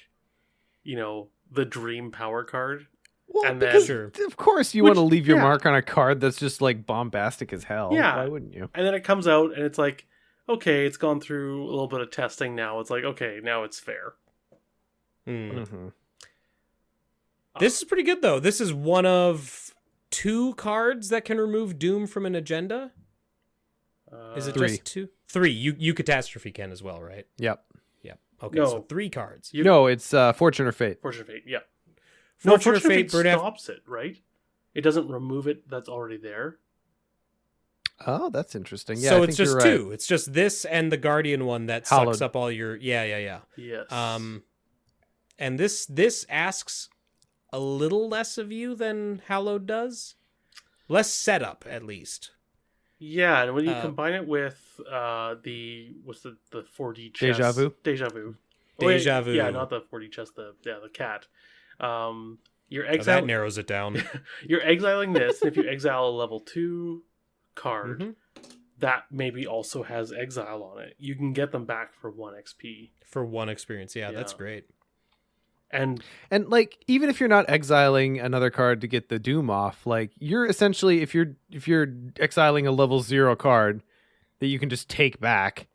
the dream power card. Well, and because then, of course you want to leave your mark on a card that's just like bombastic as hell. Yeah. Why wouldn't you? And then it comes out and it's like, okay, it's gone through a little bit of testing now. It's like, okay, now it's fair. This is pretty good, though. This is one of 2 cards that can remove Doom from an agenda. Is it 3. just 2? 3. You Catastrophe can as well, right? Yep. Okay, No. so 3 cards. No, it's Fortune or Fate. Fortune of Fate, yeah. Fortune or Fate, stops it, right? It doesn't remove it that's already there. Oh, that's interesting. Yeah, so I it's think just you're 2. It's just this and the Guardian one that Hallowed. sucks up all your... Yeah. Yes. And this asks a little less of you than Hallowed does. Less setup, at least. Yeah, and when you combine it with the 4D chess, Deja Vu. Deja Vu. Yeah, not the 4D chess. The cat. You're That narrows it down. You're exiling this, and if you exile a level 2 card, that maybe also has exile on it, you can get them back for 1 XP. For 1 experience, yeah, that's great. And like, even if you're not exiling another card to get the doom off, like, you're essentially, if you're exiling a level 0 card that you can just take back,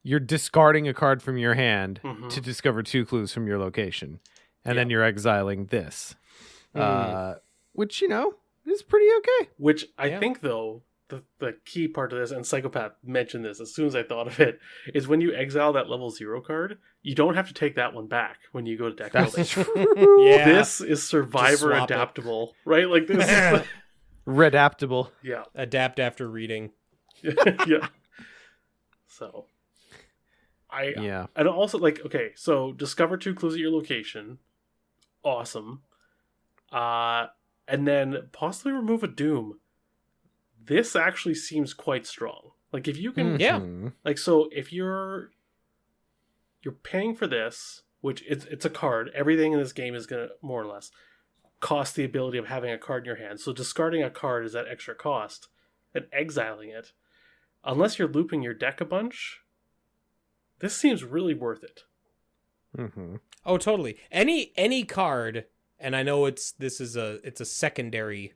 you're discarding a card from your hand to discover 2 clues from your location, and then you're exiling this, which, you know, is pretty okay. Which I think, though, the key part of this, and Psychopath mentioned this as soon as I thought of it, is when you exile that level 0 card, you don't have to take that one back when you go to deck building. Yeah. This is survivor adaptable, right? Like, this is Redaptable. Yeah. Adapt after reading. Yeah. So and also, like, okay, so discover 2 clues at your location. Awesome. And then possibly remove a doom. This actually seems quite strong. Like, if you can, like, so if you're paying for this, which it's a card. Everything in this game is gonna more or less cost the ability of having a card in your hand. So discarding a card is that extra cost, and exiling it, unless you're looping your deck a bunch, this seems really worth it. Oh, totally. Any card, and I know it's a secondary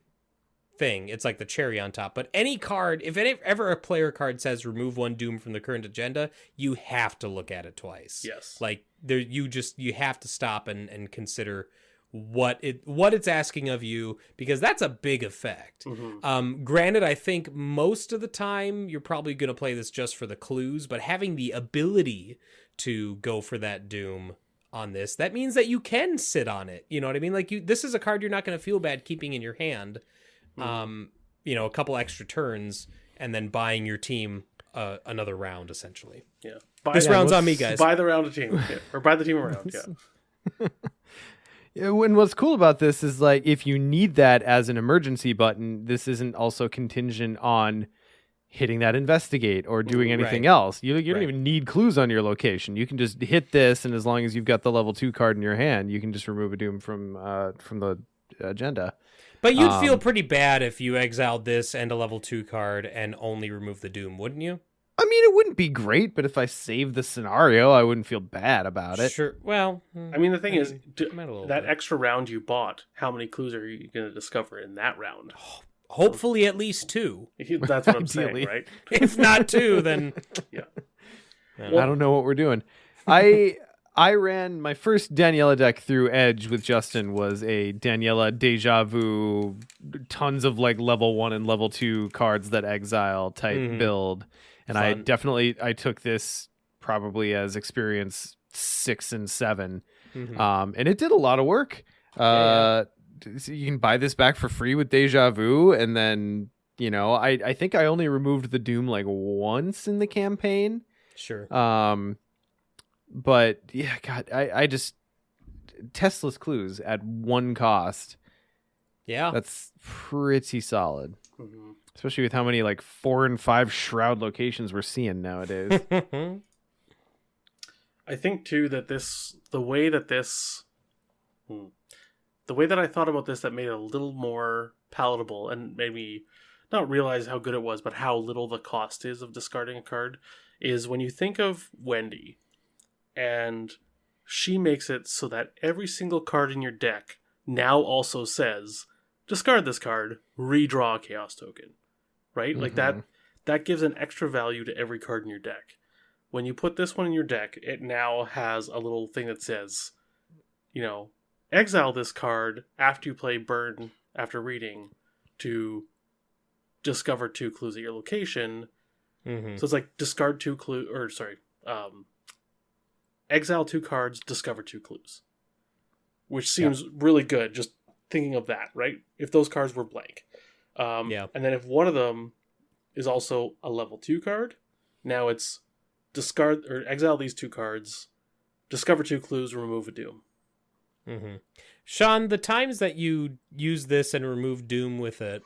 thing. It's like the cherry on top. But any card, if ever a player card says remove 1 doom from the current agenda, you have to look at it twice. Yes. Like, you have to stop and consider what it's asking of you, because that's a big effect. Granted, I think most of the time you're probably going to play this just for the clues, but having the ability to go for that doom on this, that means that you can sit on it. You know what I mean? Like, this is a card you're not going to feel bad keeping in your hand. You know, a couple extra turns, and then buying your team another round, essentially. Yeah. This round's on me, guys. Buy the round of team. Or buy the team around, Yeah, and what's cool about this is, like, if you need that as an emergency button, this isn't also contingent on hitting that investigate or doing anything else. You don't even need clues on your location. You can just hit this, and as long as you've got the level 2 card in your hand, you can just remove a doom from the agenda. But you'd feel pretty bad if you exiled this and a level 2 card and only remove the doom, wouldn't you? I mean, it wouldn't be great, but if I saved the scenario, I wouldn't feel bad about it. Sure. Well, I mean, the thing is, that bit. extra round you bought, how many clues are you going to discover in that round? Hopefully at least 2. That's what I'm saying, right? If not 2, then... Yeah. Well, I don't know what we're doing. I ran my first Daniela deck through Edge with Justin was a Daniela Deja Vu, tons of, like, level 1 and level 2 cards that exile type build. And Fun. I took this probably as experience 6 and 7. And it did a lot of work. So you can buy this back for free with Deja Vu. And then, you know, I think I only removed the doom like once in the campaign. Sure. But yeah, God, I just testless clues at 1 cost. Yeah. That's pretty solid. Especially with how many, like, 4 and 5 shroud locations we're seeing nowadays. I think too that the way that I thought about this, that made it a little more palatable and made me not realize how good it was, but how little the cost is of discarding a card, is when you think of Wendy, and she makes it so that every single card in your deck now also says, discard this card, redraw a chaos token. Right? Like, that gives an extra value to every card in your deck. When you put this one in your deck, it now has a little thing that says, you know, exile this card after you play burn after reading to discover 2 clues at your location. So it's like discard 2 clues, or sorry, exile 2 cards, discover 2 clues. Which seems really good, just thinking of that, right? If those cards were blank. And then if one of them is also a level 2 card, now it's discard or exile these 2 cards, discover 2 clues, remove a doom. Mm-hmm. Sean, the times that you used this and removed Doom with it,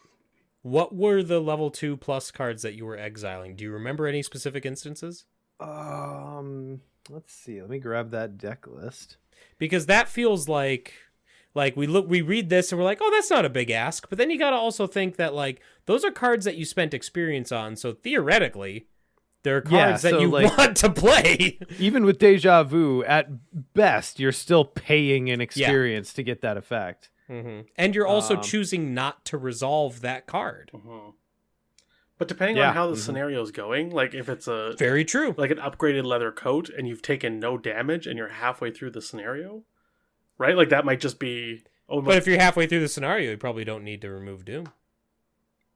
what were the level 2 plus cards that you were exiling? Do you remember any specific instances? Let's see. Let me grab that deck list. Because that feels like we read this and we're like, oh, that's not a big ask. But then you got to also think that like those are cards that you spent experience on. So theoretically, they're cards that you want to play. Even with Deja Vu, at best, you're still paying an experience to get that effect. Mm-hmm. And you're also choosing not to resolve that card. Mm-hmm. But depending on how the scenario is going, like if it's a... Very true. Like an upgraded leather coat and you've taken no damage and you're halfway through the scenario, right? Like that might just be... But if you're halfway through the scenario, you probably don't need to remove Doom.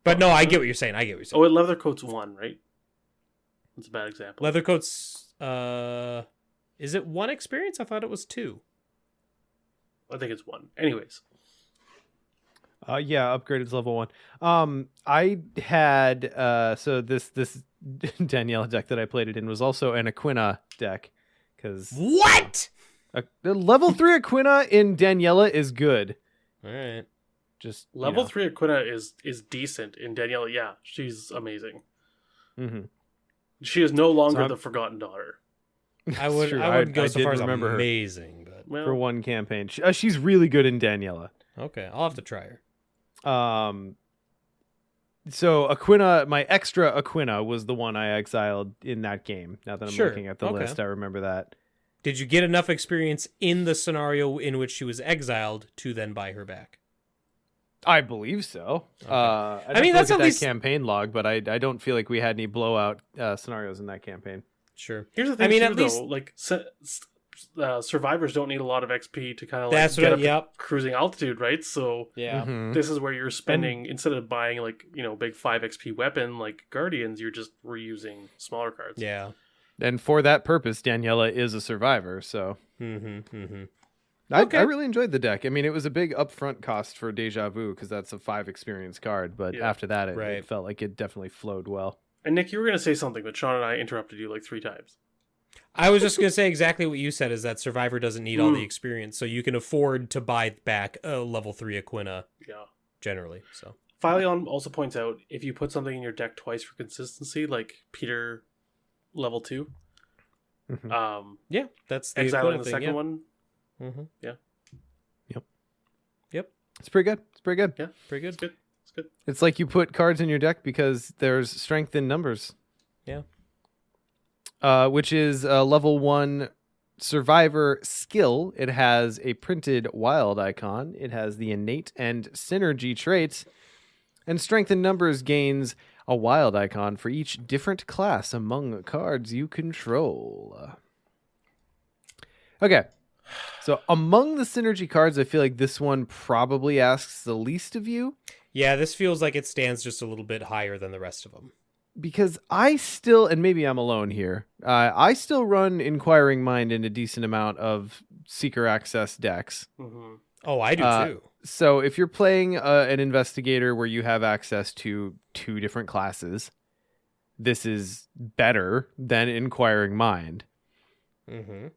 But no, I get what you're saying. Oh, leather coat's 1, right? That's a bad example. Leather coat's... is it 1 experience? I thought it was 2. I think it's 1. Anyways. Yeah, upgraded level 1. I had so this Daniela deck that I played it in was also an Aquina deck. What? The level 3 Aquina in Daniela is good. All right. Just level 3 Aquina is decent in Daniela. Yeah, she's amazing. Mm-hmm. She is no longer the forgotten daughter. I wouldn't go so far as amazing, but for one campaign, she's really good in Daniela. Okay, I'll have to try her. So Aquina, my extra Aquina was the one I exiled in that game. Now that I'm looking at the list, I remember that. Did you get enough experience in the scenario in which she was exiled to then buy her back? I believe so. Okay. I mean, that's at least campaign log, but I don't feel like we had any blowout scenarios in that campaign. Sure. Here's the thing, at least like survivors don't need a lot of XP to kind of like get up cruising altitude, right? So this is where you're spending instead of buying like big 5 XP weapon like Guardians, you're just reusing smaller cards. Yeah. And for that purpose, Daniela is a survivor. So I really enjoyed the deck. I mean, it was a big upfront cost for Deja Vu because that's a 5 experience card, but after that, it felt like it definitely flowed well. And Nick, you were going to say something, but Sean and I interrupted you like 3 times. I was just going to say exactly what you said, is that Survivor doesn't need all the experience, so you can afford to buy back a level 3 Aquina generally. So Philion also points out, if you put something in your deck twice for consistency, like Peter level 2, that's the exiling the thing, second one. Mm-hmm. Yeah. Yep. It's pretty good. Yeah. Pretty good. It's good. It's like you put cards in your deck because there's strength in numbers. Yeah. Which is a level 1 survivor skill. It has a printed wild icon. It has the innate and synergy traits. And strength in numbers gains a wild icon for each different class among cards you control. Okay. So among the synergy cards, I feel like this one probably asks the least of you. Yeah, this feels like it stands just a little bit higher than the rest of them. Because I still, and maybe I'm alone here, I still run Inquiring Mind in a decent amount of Seeker Access decks. Mm-hmm. Oh, I do too. So if you're playing an investigator where you have access to 2 different classes, this is better than Inquiring Mind. Mm-hmm.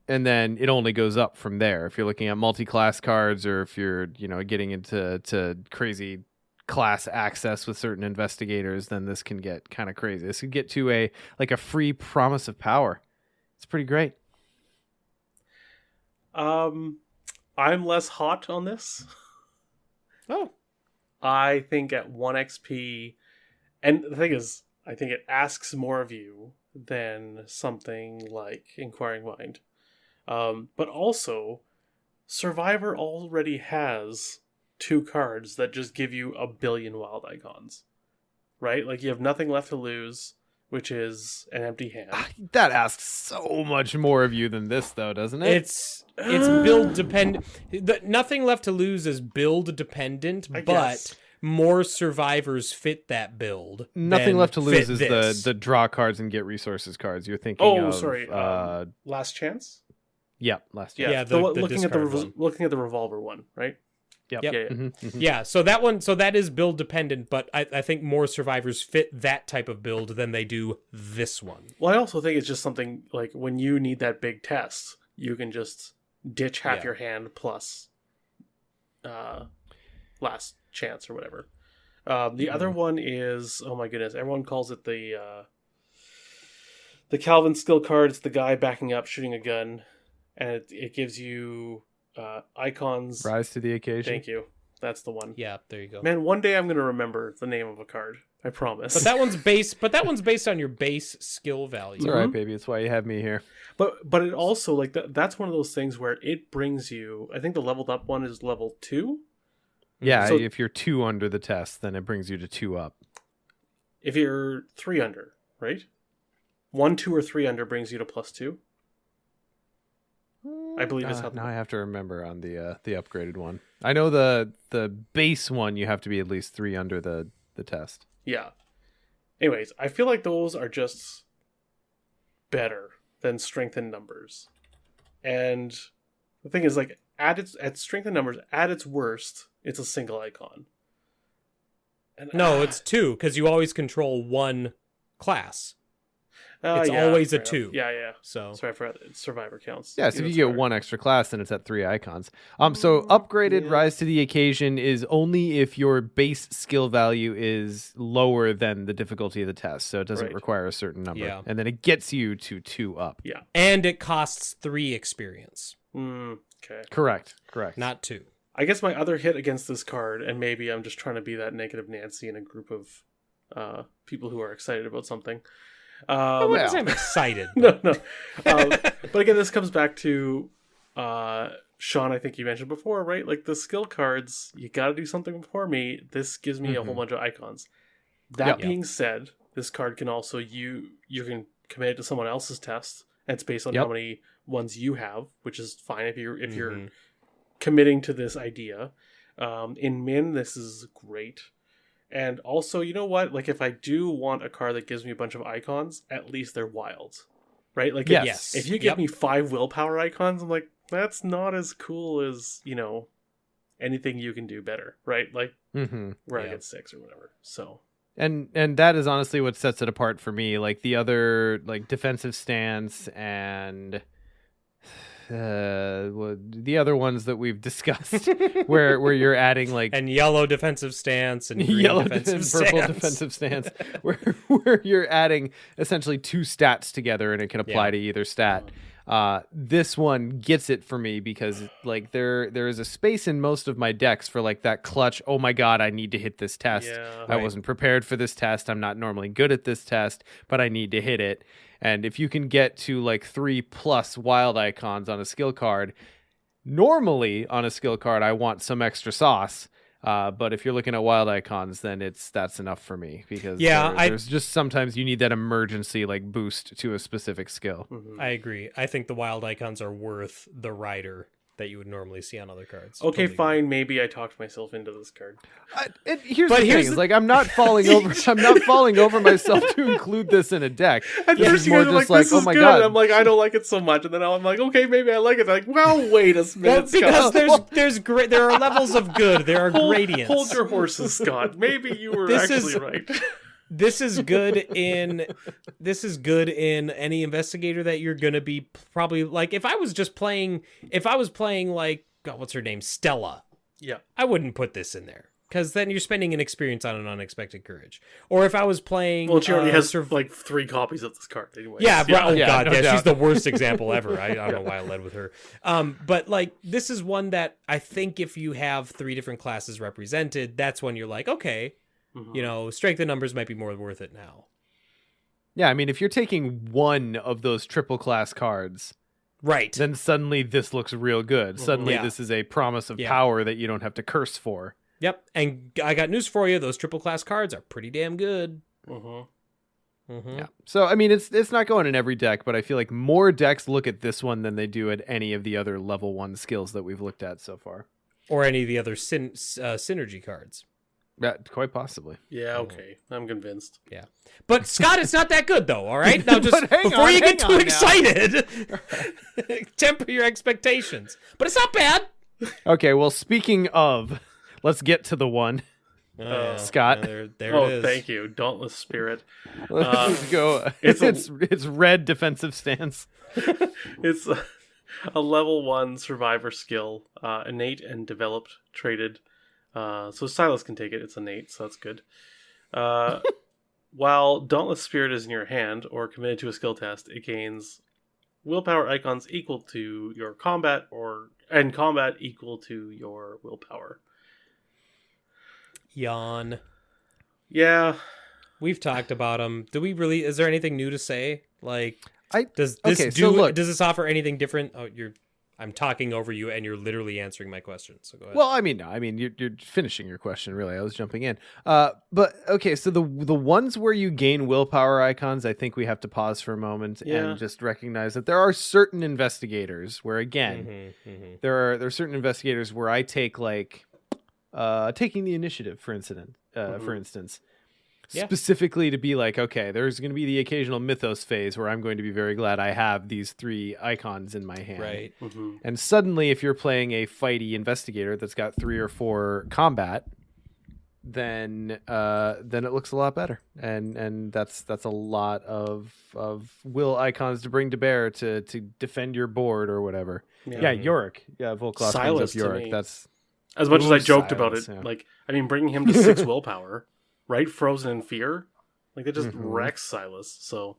And then it only goes up from there. If you're looking at multi-class cards, or if you're getting into crazy class access with certain investigators, then this can get kind of crazy. This could get to a free promise of power. It's pretty great. I'm less hot on this. Oh. I think at 1 XP, and the thing is, I think it asks more of you than something like Inquiring Mind. But also, Survivor already has 2 cards that just give you a billion wild icons, right? Like you have Nothing Left to Lose, which is an empty hand. That asks so much more of you than this, though, doesn't it? It's build dependent. Nothing Left to Lose is build dependent, but more survivors fit that build. Nothing Left to Lose is the draw cards and get resources cards. You're thinking Last Chance? Yeah, Last Chance. Yeah, looking at the revolver one, right? Yep. Yeah. Mm-hmm. Yeah, so that is build dependent, but I think more survivors fit that type of build than they do this one. Well, I also think it's just something like when you need that big test, you can just ditch half your hand plus last chance or whatever. The other one is, oh my goodness, everyone calls it the Calvin skill card. It's the guy backing up, shooting a gun, and it gives you icons. Rise to the occasion. Thank you. That's the one. Yeah, there you go. Man, one day I'm gonna remember the name of a card. I promise. But that one's based on your base skill value. It's all right, baby. It's why you have me here. But it also like that's one of those things where it brings you. I think the leveled up one is level 2. Yeah, So- if you're 2 under the test, then it brings you to 2 up. If you're 3 under, right? 1, 2, or 3 under brings you to +2. I believe it's how. Now I have to remember on the upgraded one. I know the base one you have to be at least 3 under the test. Yeah. Anyways, I feel like those are just better than strength in numbers. And the thing is, like, at strength in numbers, at its worst, it's a single icon. And, No, it's 2 because you always control one class. It's yeah, always a fair 2. enough. Yeah. So Sorry, I forgot that Survivor counts. Yeah, so if Even you get Survivor. 1 extra class, then it's at 3 icons. So upgraded Yeah. Rise to the Occasion is only if your base skill value is lower than the difficulty of the test, so it doesn't Right. require a certain number. Yeah. And then it gets you to 2 up. Yeah. and it costs 3 experience, Okay. Correct. not 2. I guess my other hit against this card, and maybe I'm just trying to be that negative Nancy in a group of people who are excited about something. I wouldn't say I'm excited. No. But again, this comes back to Sean. I think you mentioned before, right? Like the skill cards, you got to do something for me. This gives me a whole bunch of icons. That being said, this card can also you can commit it to someone else's test, and it's based on how many ones you have, which is fine if you're committing to this idea. In Min, this is great. And also, you know what? Like, if I do want a card that gives me a bunch of icons, at least they're wild, right? Like, Yes. if you give me 5 willpower icons, I'm like, that's not as cool as, anything you can do better, right? Like, where I get 6 or whatever. So, And that is honestly what sets it apart for me. Like the other defensive stance and the other ones that we've discussed, where you're adding And yellow defensive stance and green yellow defensive and stance. purple defensive stance, where you're adding essentially 2 stats together and it can apply to either stat. This one gets it for me because there is a space in most of my decks for that clutch. Oh my god, I need to hit this test. I wasn't prepared for this test. I'm not normally good at this test, but I need to hit it. And if you can get to 3+ wild icons on a skill card, normally on a skill card I want some extra sauce. But if you're looking at wild icons, then that's enough for me because there's just sometimes you need that emergency boost to a specific skill. I agree. I think the wild icons are worth the rider that you would normally see on other cards. okay, Totally fine. Maybe I talked myself into this card. Here's the thing: I'm not falling over. I'm not falling over myself to include this in a deck. At It's first, you more guys are just like, this oh is my good. god. And I'm like, I don't like it so much. And then I'm like, okay, maybe I like it. Like, well, wait a minute, because Scott. there are levels of good. There are gradients. Hold your horses, Scott. Maybe you were actually right. This is good in any investigator that you're gonna be probably if I was playing God, what's her name? Stella. Yeah. I wouldn't put this in there. Because then you're spending an experience on an unexpected courage. Or if I was playing... Well, she already has 3 copies of this card anyway. Yeah, no she's the worst example ever. I don't know why I led with her. But this is one that I think if you have 3 different classes represented, that's when you're like, okay, strength and numbers might be more worth it now. Yeah, I mean, if you're taking one of those triple class cards, right, then suddenly this looks real good. Suddenly this is a promise of power that you don't have to curse for. Yep, and I got news for you. Those triple class cards are pretty damn good. Yeah. So, I mean, it's not going in every deck, but I feel like more decks look at this one than they do at any of the other level 1 skills that we've looked at so far. Or any of the other synergy cards. Yeah, quite possibly. Yeah, okay. I'm convinced. Yeah. But, Scott, it's not that good, though, all right? Now, just hang before on, you get hang too on excited, temper your expectations. But it's not bad. Okay, well, speaking of, let's get to the one. Scott. Yeah, there Oh, it is. thank you. Dauntless Spirit. Let's go. it's It's red defensive stance. It's A level 1 survivor skill, innate and developed, traded. So Silas can take it. It's innate, so that's good. While Dauntless Spirit is in your hand or committed to a skill test, it gains willpower icons equal to your combat and combat equal to your willpower. Yawn. Yeah. We've talked about them. Do we really? Is there anything new to say? Like, does this offer anything different? Oh, I'm talking over you, and you're literally answering my question. So go ahead. Well, I mean, no, you're finishing your question. Really, I was jumping in. But okay, so the ones where you gain willpower icons, I think we have to pause for a moment and just recognize that there are certain investigators where, again, there are certain investigators where I take taking the initiative, for instance. Specifically to be like, okay, there's going to be the occasional Mythos phase where I'm going to be very glad I have these 3 icons in my hand. Right. And suddenly, if you're playing a fighty investigator that's got 3 or 4 combat, then it looks a lot better. And that's a lot of will icons to bring to bear to defend your board or whatever. Yeah, Yorick. Yeah, Volkloth Silas brings up Yorick. to me. That's as much as I joked about it. Yeah. Like, I mean, bringing him to 6 willpower. Right, Frozen in Fear, like that just wrecks Silas. So,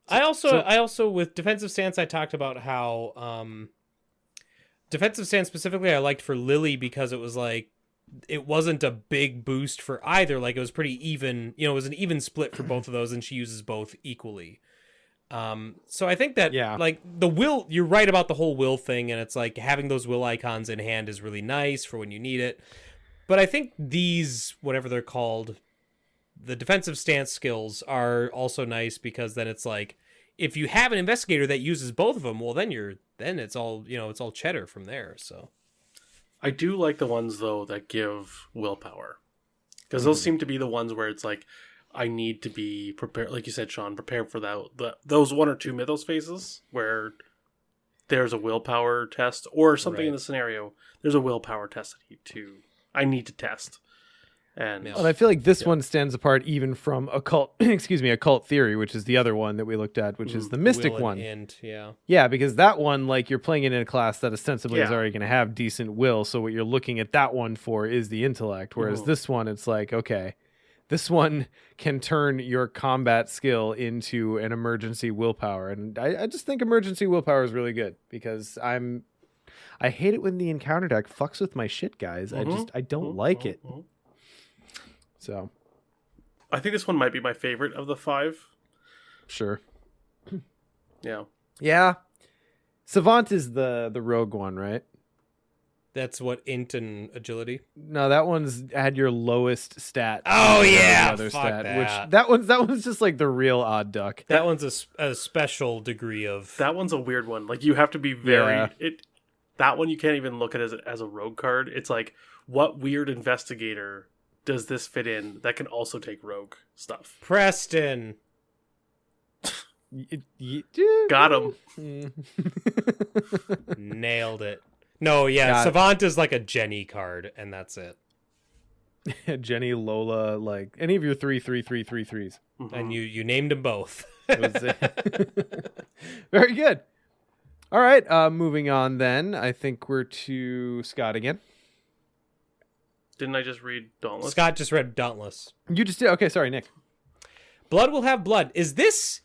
I also with defensive stance, I talked about how defensive stance specifically I liked for Lily because it was like it wasn't a big boost for either. Like it was pretty even. It was an even split for both of those, and she uses both equally. So I think that like the will, you're right about the whole will thing, and it's like having those will icons in hand is really nice for when you need it. But I think these, whatever they're called, the defensive stance skills are also nice because then it's like, if you have an investigator that uses both of them, well, then it's all, it's all cheddar from there. So I do like the ones though that give willpower because those seem to be the ones where it's like, I need to be prepared. Like you said, Sean, prepared for those 1 or 2 Mythos phases where there's a willpower test or something in the scenario. There's a willpower test I need to test. And I feel like this one stands apart even from occult theory, which is the other one that we looked at, which is the mystic one. Yeah, because that one, like, you're playing it in a class that ostensibly is already going to have decent will, so what you're looking at that one for is the intellect, whereas this one, it's like, okay, this one can turn your combat skill into an emergency willpower, and I just think emergency willpower is really good, because I hate it when the encounter deck fucks with my shit, guys. I don't like it. So, I think this one might be my favorite of the 5. Sure. Yeah. Savant is the rogue one, right? That's what int and agility. No, that one's had your lowest stat. Oh yeah, other fuck stat, that. Which that one's just like the real odd duck. That one's a special degree of. That one's a weird one. Like you have to be very That one you can't even look at as a rogue card. It's like, what weird investigator does this fit in that can also take rogue stuff? Preston. Got him. Nailed it. No, Savant is like a Jenny card, and that's it. Jenny, Lola, like any of your 3/3/3/3/3s. And you named them both. Very good. All right, moving on then. I think we're to Scott again. Didn't I just read Dauntless? Scott just read Dauntless. You just did? Okay, sorry, Nick. Blood will have blood. Is this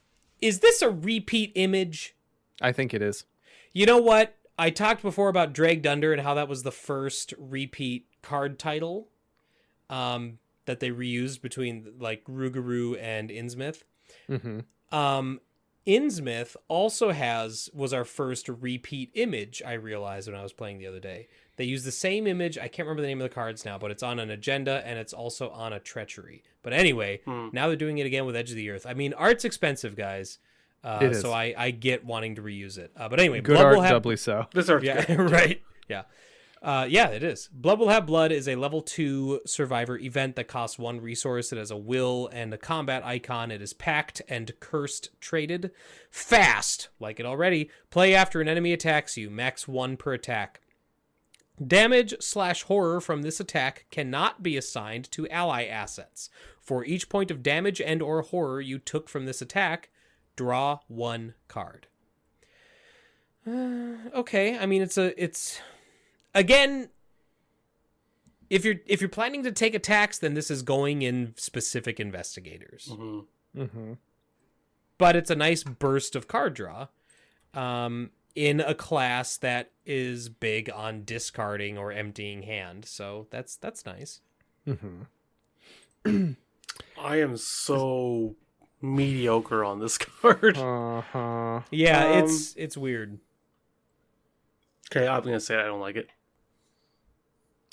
a repeat image? I think it is. You know what? I talked before about Dragged Under and how that was the first repeat card title that they reused between like Rougarou and Innsmouth. Innsmouth also was our first repeat image, I realized when I was playing the other day. They use the same image. I can't remember the name of the cards now, but it's on an agenda and it's also on a treachery. But anyway, now they're doing it again with Edge of the Earth. I mean, art's expensive, guys. So I get wanting to reuse it. But anyway, good Blood art, will have... doubly so. This art's good. Right. Yeah. It is. Blood Will Have Blood is a level 2 survivor event that costs 1 resource. It has a will and a combat icon. It is packed and cursed traded. Fast, like it already. Play after an enemy attacks you. Max 1 per attack. Damage/horror from this attack cannot be assigned to ally assets. For each point of damage and or horror you took from this attack, draw 1 card. Okay, I mean it's again, if you're planning to take attacks, then this is going in specific investigators. But it's a nice burst of card draw, in a class that is big on discarding or emptying hand. So that's nice. I am so mediocre on this card. Yeah, it's weird. Okay, I'm gonna say I don't like it.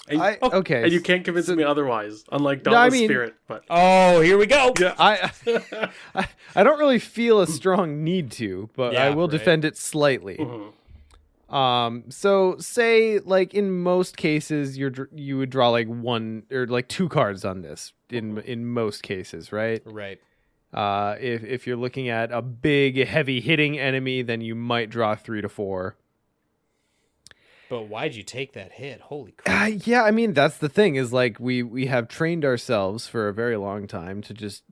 And, Okay. and you can't convince me otherwise, unlike No, Dauntless I mean- Spirit. But Oh, here we go. yeah, I don't really feel a strong need to, but I Yeah, will right. defend it slightly. So say like in most cases you would draw like one or like two cards on this in most cases, right? Right. If you're looking at a big heavy hitting enemy, then you might draw 3 to 4. But why'd you take that hit? Holy crap. Yeah, I mean that's the thing is like we have trained ourselves for a very long time to just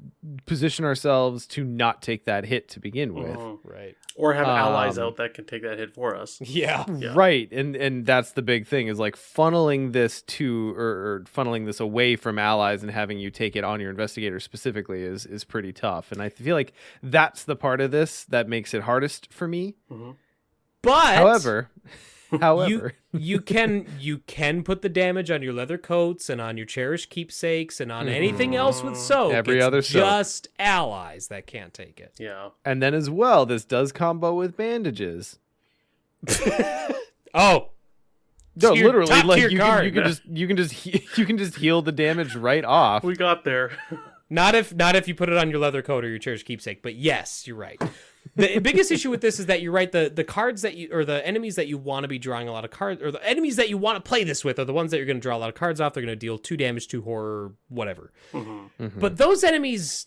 position ourselves to not take that hit to begin with. Right. or have allies out that can take that hit for us. Yeah. Right, and that's the big thing is like funneling this to or funneling this away from allies and having you take it on your investigator specifically is pretty tough, and I feel like that's the part of this that makes it hardest for me. But However, you can put the damage on your leather coats and on your cherished keepsakes and on anything else with soak. Every It's other soak. just allies that can't take it. Yeah. and then as well, this does combo with bandages. Oh, No, Tier- literally, top like tier you card. can just heal the damage right off. We got there. not if you put it on your leather coat or your cherished keepsake. But yes, you're right. The biggest issue with this is that you're right. The cards that you or the enemies that you want to be drawing a lot of cards, or the enemies that you want to play this with, are the ones that you're going to draw a lot of cards off. They're going to deal 2 damage, 2 horror, whatever. But those enemies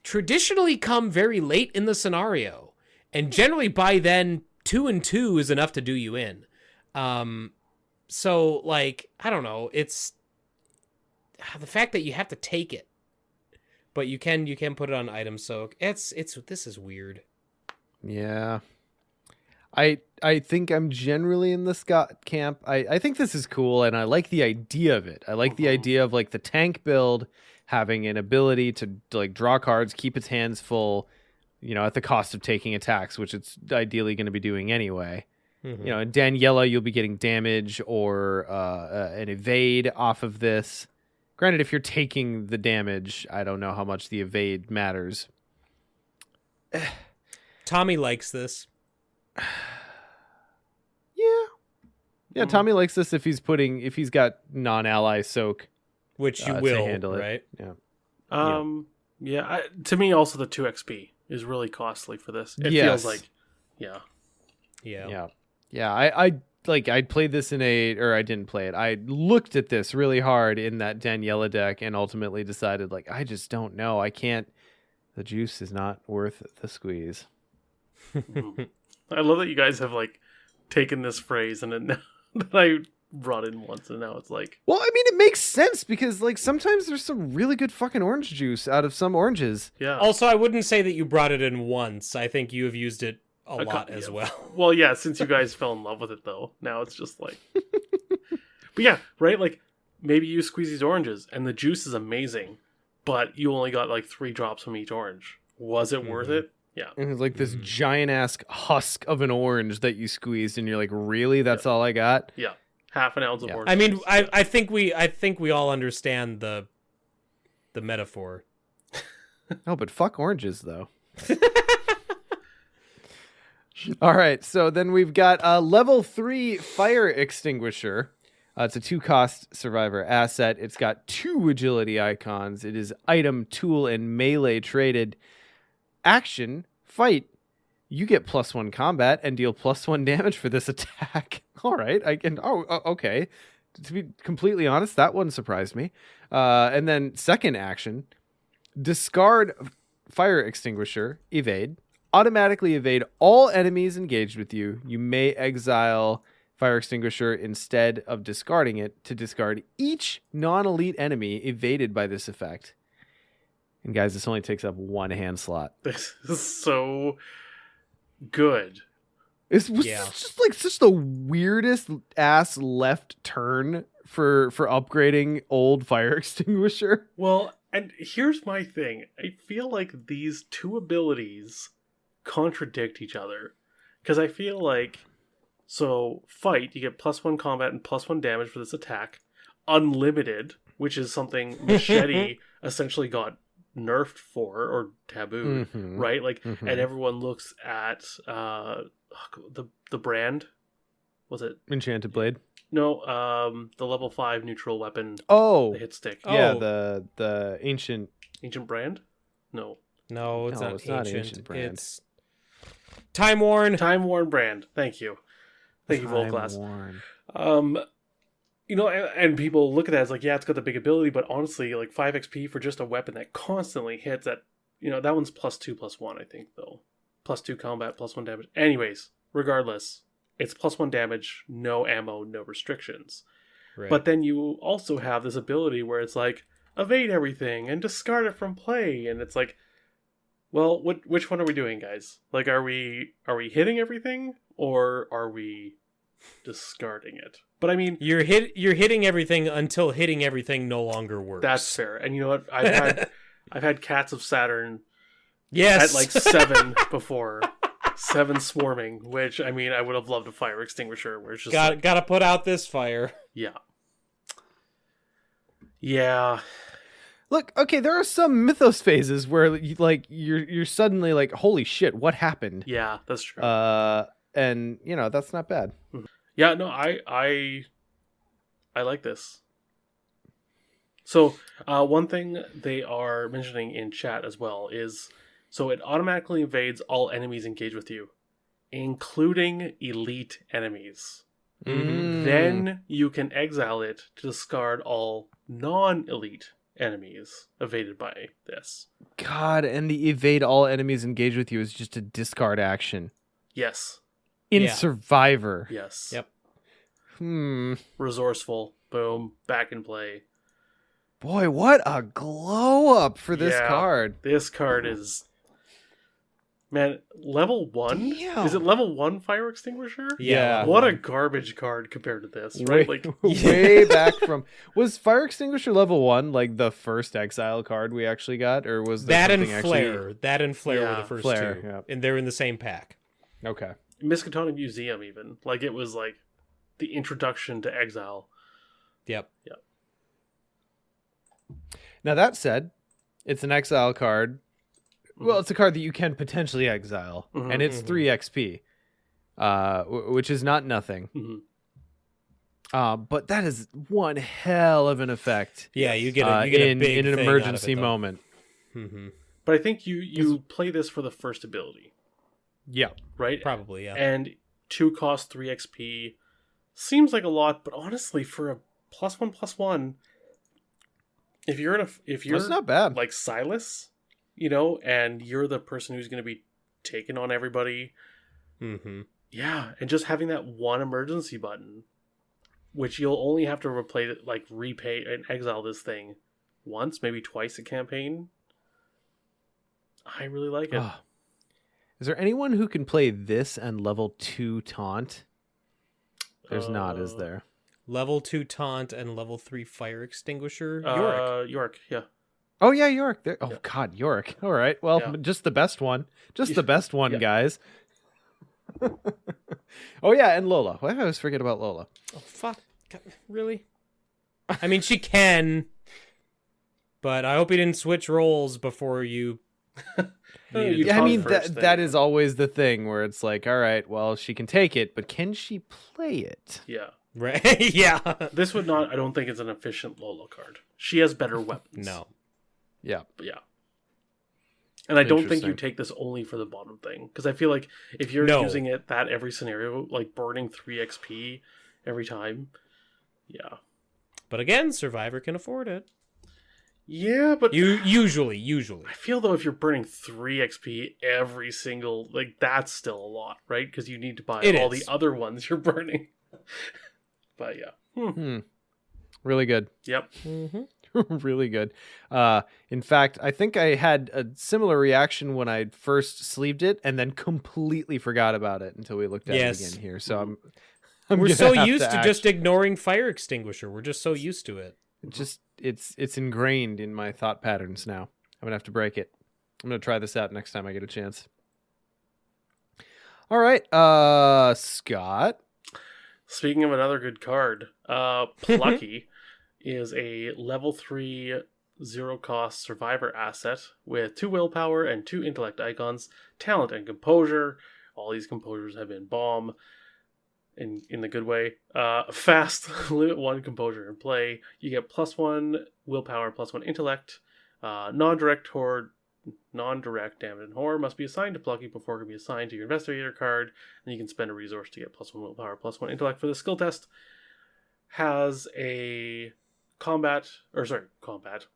traditionally come very late in the scenario, and generally by then 2 and 2 is enough to do you in. So like I don't know. It's the fact that you have to take it, but you can put it on item soak. This is weird. Yeah. I think I'm generally in the Scott camp. I think this is cool, and I like the idea of it. I like the idea of like the tank build having an ability to like draw cards, keep its hands full, at the cost of taking attacks, which it's ideally going to be doing anyway. In Daniela, you'll be getting damage or an evade off of this. Granted, if you're taking the damage, I don't know how much the evade matters. Tommy likes this. Yeah, Tommy likes this if he's got non-ally soak, Which you to will, handle it. right? Yeah. To me, also the 2 XP is really costly for this. It Yes. feels like, Yeah. I played this I didn't play it. I looked at this really hard in that Daniela deck and ultimately decided like I just don't know. I can't. The juice is not worth the squeeze. I love that you guys have like taken this phrase and then that I brought in once, and now it's like, Well, I mean, it makes sense because like sometimes there's some really good fucking orange juice out of some oranges. yeah. Also, I wouldn't say that you brought it in once. I think you have used it a lot as yeah. well. Well, yeah, since you guys fell in love with it, though, now it's just like... But yeah, right? Like, maybe you squeeze these oranges, and the juice is amazing, but you only got like 3 drops from each orange. Was it worth it? Yeah. And it's like this giant-ass husk of an orange that you squeezed, and you're like, really? That's all I got? Yeah. Half an ounce of orange I mean, juice. I think we all understand the metaphor. Oh, but fuck oranges, though. All right, so then we've got a level 3 fire extinguisher. It's a 2-cost survivor asset. It's got 2 agility icons. It is item, tool, and melee traded. Action, fight. You get +1 combat and deal +1 damage for this attack. All right, I can. Okay. To be completely honest, that one surprised me. And then second action, discard fire extinguisher, evade. Automatically evade all enemies engaged with you. You may exile fire extinguisher instead of discarding it to discard each non-elite enemy evaded by this effect. And guys, this only takes up 1 hand slot. This is so good. Was Yeah. just like such the weirdest ass left turn for upgrading old fire extinguisher. Well, and here's my thing. I feel like these two abilities contradict each other. Because I feel like, so fight, you get +1 combat and +1 damage for this attack. Unlimited, which is something Machete essentially got nerfed for or tabooed, right? Like, and everyone looks at the brand. Was it Enchanted Blade? No, the level 5 neutral weapon. Oh, The hit stick. yeah, Oh. the ancient. Ancient brand? No. No, it's No, not it's not ancient. ancient brand. It's Time Worn. Time Worn brand. Thank you. Thank you, Volclass. You know, and people look at that as like, yeah, it's got the big ability, but honestly, like 5 XP for just a weapon that constantly hits at, you know, that one's +2/+1, I think, though. +2 combat, +1 damage. Anyways, regardless, it's +1 damage, no ammo, no restrictions. Right. But then you also have this ability where it's like, evade everything and discard it from play, and it's like, well, which one are we doing, guys? Like, are we hitting everything, or are we discarding it? But I mean, you're hitting everything until hitting everything no longer works. that's fair. And you know what? I've had Cats of Saturn yes at like 7 before. 7 swarming, which I mean, I would have loved a fire extinguisher where it's just gotta put out this fire. Yeah. Look, okay, there are some Mythos phases where you're suddenly like, holy shit, what happened? Yeah, that's true. And you know, that's not bad. Yeah, no, I like this. So, one thing they are mentioning in chat as well is, so it automatically invades all enemies engaged with you, including elite enemies. Then you can exile it to discard all non-elite enemies evaded by this. God, and the evade all enemies engaged with you is just a discard action. Yes. In Yeah. Survivor. Yes. Yep. Resourceful. Boom. Back in play. Boy, what a glow up for this Yeah. card. This card is... Man, level 1? Damn. Is it level 1 fire extinguisher? Yeah. What a garbage card compared to this, right? Like, way back from... Was Fire Extinguisher level 1 like the first exile card we actually got? Or was there That and something Flare. That and Flare Yeah, were the first Flare, two. yeah. And they're in the same pack. Okay. Miskatonic Museum even. Like, it was like the introduction to exile. Yep. Now that said, it's an exile card. Well, it's a card that you can potentially exile, and it's 3 XP, which is not nothing. But that is one hell of an effect. Yeah, you get a big in an thing out of emergency it, though. moment. But I think you play this for the first ability, Yeah. right? Probably, yeah. And 2 cost 3 XP. Seems like a lot, but honestly, for a +1/+1, if you're That's not bad. like Silas, you know, and you're the person who's going to be taking on everybody, yeah, and just having that one emergency button, which you'll only have to repay and exile this thing once, maybe twice a campaign. I really like it. Is there anyone who can play this and level 2 taunt? There's not, is there? Level 2 taunt and level 3 fire extinguisher. York, yeah. Oh yeah, York. Oh Yeah. God, York. All right. Well, Yeah. just the best one. Just the best one, Yeah. guys. Oh yeah, and Lola. Why do I always forget about Lola? Oh, fuck. God, really? I mean, she can. But I hope you didn't switch roles before you... You Yeah, I taunt mean first, that then- is always the thing where it's like, all right, well, she can take it, but can she play it? Yeah. Right? Yeah. This would not, I don't think it's an efficient Lola card. She has better weapons. No. Yeah. But yeah. And I don't think you Interesting. take this only for the bottom thing. Because I feel like if you're No. using it that every scenario, like burning 3 XP every time, yeah. But again, Survivor can afford it. Yeah, but Usually. I feel though if you're burning 3 XP every single, like that's still a lot, right? Because you need to buy It all is. the other ones you're burning. But yeah. Really good. Yep. Really good. In fact, I think I had a similar reaction when I first sleeved it and then completely forgot about it until we looked at it again here. So I'm We're gonna so have used to just actually- ignoring fire extinguisher. We're just so used to it. it's ingrained in my thought patterns now. I'm gonna have to break it. I'm gonna try this out next time I get a chance. All right, Scott. Speaking of another good card, Plucky is a level 3 zero cost survivor asset with 2 willpower and 2 intellect icons, talent and composure. All these composures have been bomb in the good way. Fast, limit 1 composure in play. You get +1 willpower, +1 intellect. Non-direct damage and horror must be assigned to Plucky before it can be assigned to your investigator card, and you can spend a resource to get +1 willpower, +1 intellect for the skill test. Has a combat,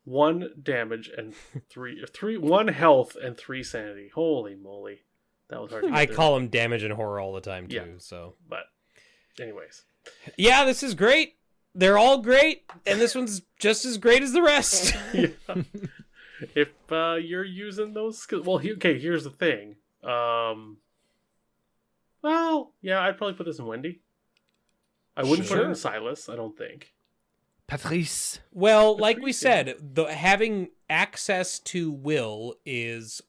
1 damage and 1 health and 3 sanity. Holy moly, that was hard to get I through. call them damage and horror all the time too. Yeah. So, But anyways, yeah, this is great. They're all great, and this one's just as great as the rest. yeah. If you're using those skills, well, here's the thing. Well, yeah, I'd probably put this in Wendy. I wouldn't put it in Sure. Silas, I don't think. Patrice. Well, like we Appreciate said, having access to will is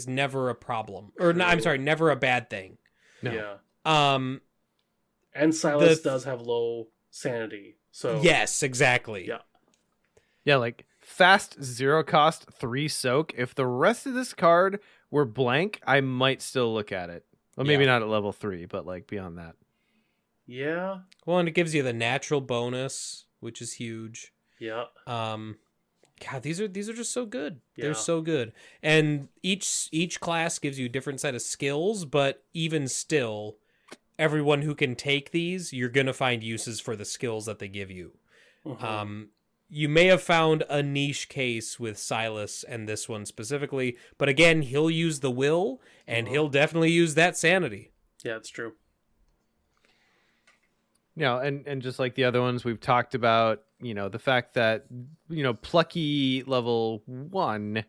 never a problem, or no, I'm True. sorry, never a bad thing. No. Yeah. And And Silas The- does have low sanity. So yes, exactly. Yeah. Yeah, like fast, zero cost, 3 soak. If the rest of this card were blank, I might still look at it. Well, maybe Yeah. not at level 3, but like beyond that. Yeah. Well, and it gives you the natural bonus, which is huge. Yeah. God, these are just so good. Yeah. They're so good. And each class gives you a different set of skills, but even still, everyone who can take these, you're gonna find uses for the skills that they give you. Mhm. You may have found a niche case with Silas and this one specifically, but again, he'll use the will, and he'll definitely use that sanity. Yeah, it's true. And just like the other ones we've talked about, the fact that, Plucky level 1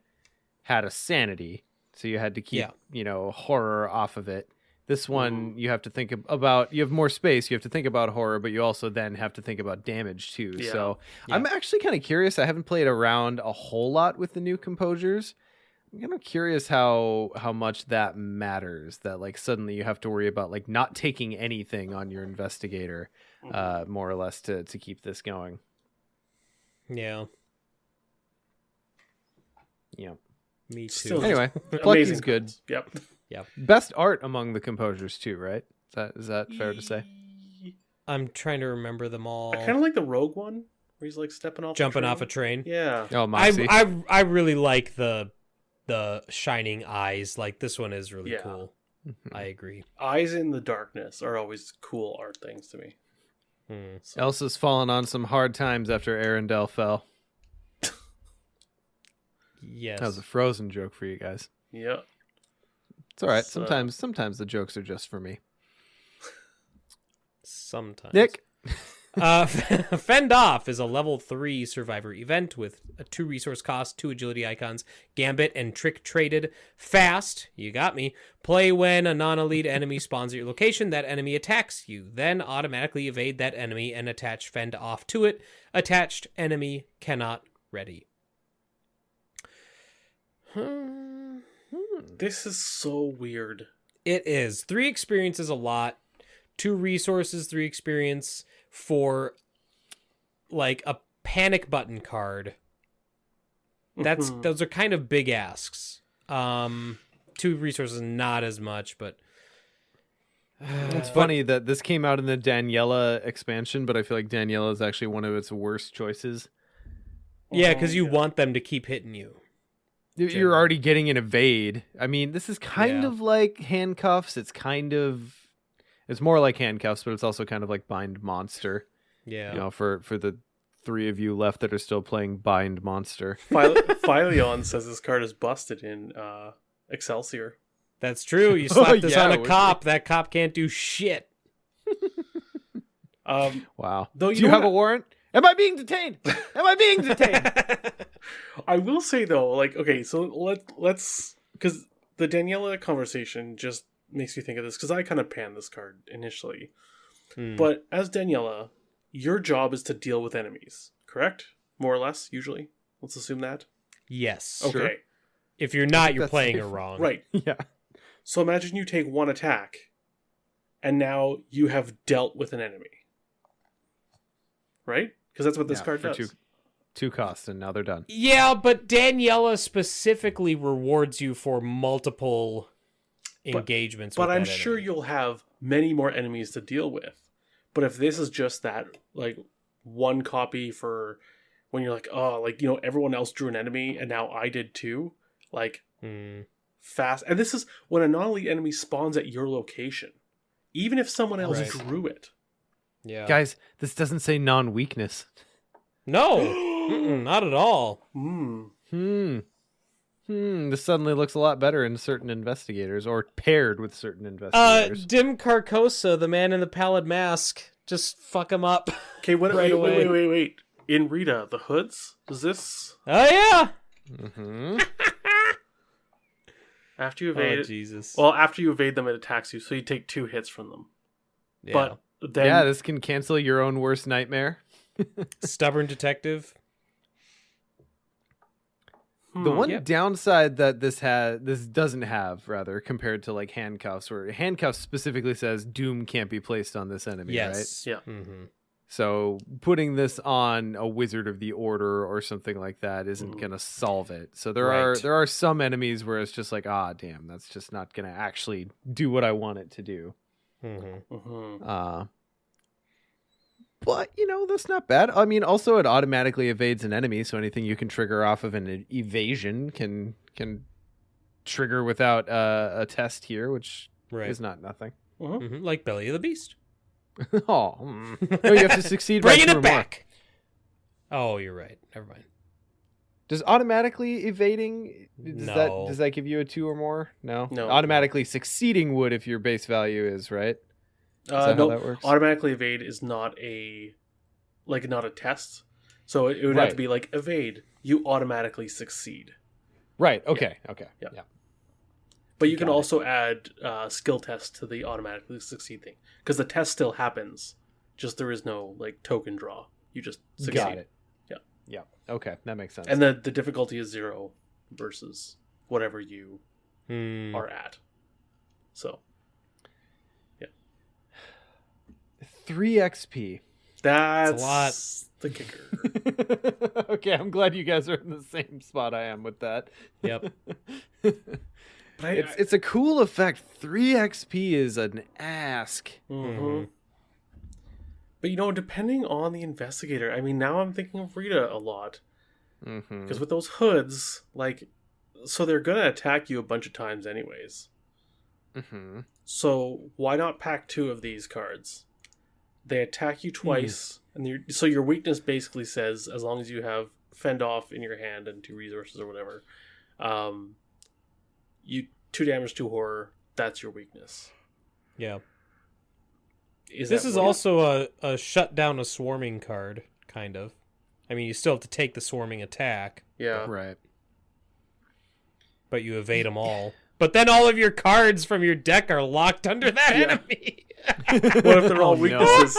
had a sanity, so you had to keep, horror off of it. This one, you have to think about, you have more space, you have to think about horror, but you also then have to think about damage too. Yeah. So Yeah. I'm actually kind of curious. I haven't played around a whole lot with the new composures. I'm kind of curious how much that matters, that like suddenly you have to worry about like not taking anything on your investigator, more or less to keep this going. Yeah, Yeah. me too. Still Anyway, Amazing Plucky's good. cards. Yep. Best art among the composers too, right? Is that fair to say? I'm trying to remember them all. I kind of like the rogue one where he's like stepping off, Jumping a off a train. Yeah. Oh, Moxie. I really like the shining eyes. Like this one is really Yeah. cool. I agree. Eyes in the darkness are always cool art things to me. So, Elsa's fallen on some hard times after Arendelle fell. Yes. That was a Frozen joke for you guys. yeah. It's all right. So- Sometimes the jokes are just for me. Sometimes. Nick. Fend Off is a level 3 survivor event with a 2 resource cost, 2 agility icons, gambit, and trick traded. Fast, you got me. Play when a non-elite enemy spawns at your location. That enemy attacks you. Then automatically evade that enemy and attach Fend Off to it. Attached enemy cannot ready. This is so weird. It is. 3 experience is a lot. 2 resources, 3 experience for like a panic button card. Those are kind of big asks. 2 resources, not as much, but It's funny that this came out in the Daniela expansion, but I feel like Daniela is actually one of its worst choices. yeah, because you want them to keep hitting you. You're already getting an evade. I mean, this is kind Yeah. of like handcuffs. It's more like handcuffs, but it's also kind of like bind monster. Yeah. For the 3 of you left that are still playing bind monster. Philion says this card is busted in Excelsior. That's true. You slap this yeah, on it a would cop, that cop can't do shit. Wow. Though Do you have a warrant? Am I being detained? Am I being detained? I will say though, like, okay, so let's because the Daniela conversation just makes me think of this because I kind of panned this card initially, but as Daniela, your job is to deal with enemies, correct? More or less, usually. Let's assume that. Yes. Okay. Sure. If you're not, you're that's playing safe. her wrong. Right. Yeah. So imagine you take one attack, and now you have dealt with an enemy. Right? Because that's what this card for does. two costs, and now they're done. Yeah, but Daniela specifically rewards you for multiple engagements. But with I'm that sure enemy. you'll have many more enemies to deal with. But if this is just that, like, one copy for when you're like, oh, like, you know, everyone else drew an enemy and now I did too, like, fast. And this is when a non-elite enemy spawns at your location, even if someone else Right. drew it. Yeah. Guys, this doesn't say non-weakness. No. Not at all. This suddenly looks a lot better in certain investigators, or paired with certain investigators. Dim Carcosa, the man in the pallid mask. Just fuck him up. Okay, Right away. wait. In Rita, the hoods, is this Oh, yeah. after you evade it? Jesus. Well, after you evade them, it attacks you, so you take 2 hits from them. Yeah. But then, Yeah, this can cancel your own worst nightmare. Stubborn detective. The one Yep. downside that this doesn't have, rather, compared to like handcuffs, where handcuffs specifically says doom can't be placed on this enemy, right? Yes. Yeah. Mm-hmm. So putting this on a Wizard of the Order or something like that isn't gonna solve it. So there Right. are some enemies where it's just like, ah, damn, that's just not gonna actually do what I want it to do. Mm-hmm. But you know, that's not bad. I mean, also it automatically evades an enemy, so anything you can trigger off of an evasion can trigger without a test here, which Right. is not nothing. Mm-hmm. Like Belly of the Beast. Oh, no, you have to succeed by Bringing 2 or it more. back. Oh, you're right. Never mind. Does automatically evading No. does that give you a 2 or more? No. No. Automatically succeeding would if your base value is right. Is that no, how that works? automatically evade is not not a test. So it would have to Right. be like evade. You automatically succeed. Right. Okay. Okay. Yeah. Yeah. But you can Got it. also add skill test to the automatically succeed thing because the test still happens. Just there is no like token draw. You just succeed. Got it. Yeah. Yeah. Okay, that makes sense. And the difficulty is 0 versus whatever you Hmm. are at. So 3 XP. that's a lot. the kicker. Okay, I'm glad you guys are in the same spot I am with that. Yep. But It's a cool effect. 3 XP is an ask. Mhm. But you know, depending on the investigator, I mean, now I'm thinking of Rita a lot Mm-hmm. because with those hoods, like, so they're gonna attack you a bunch of times, anyways. Mm-hmm. So why not pack 2 of these cards? They attack you twice, and so your weakness basically says as long as you have fend off in your hand and 2 resources or whatever, you 2 damage, 2 horror. That's your weakness. Yeah. This This is also a shut down a swarming card, kind of. I mean, you still have to take the swarming attack, yeah. Right. but you evade them all. But then all of your cards from your deck are locked under that Yeah. enemy. What if they're all Oh, no. weaknesses?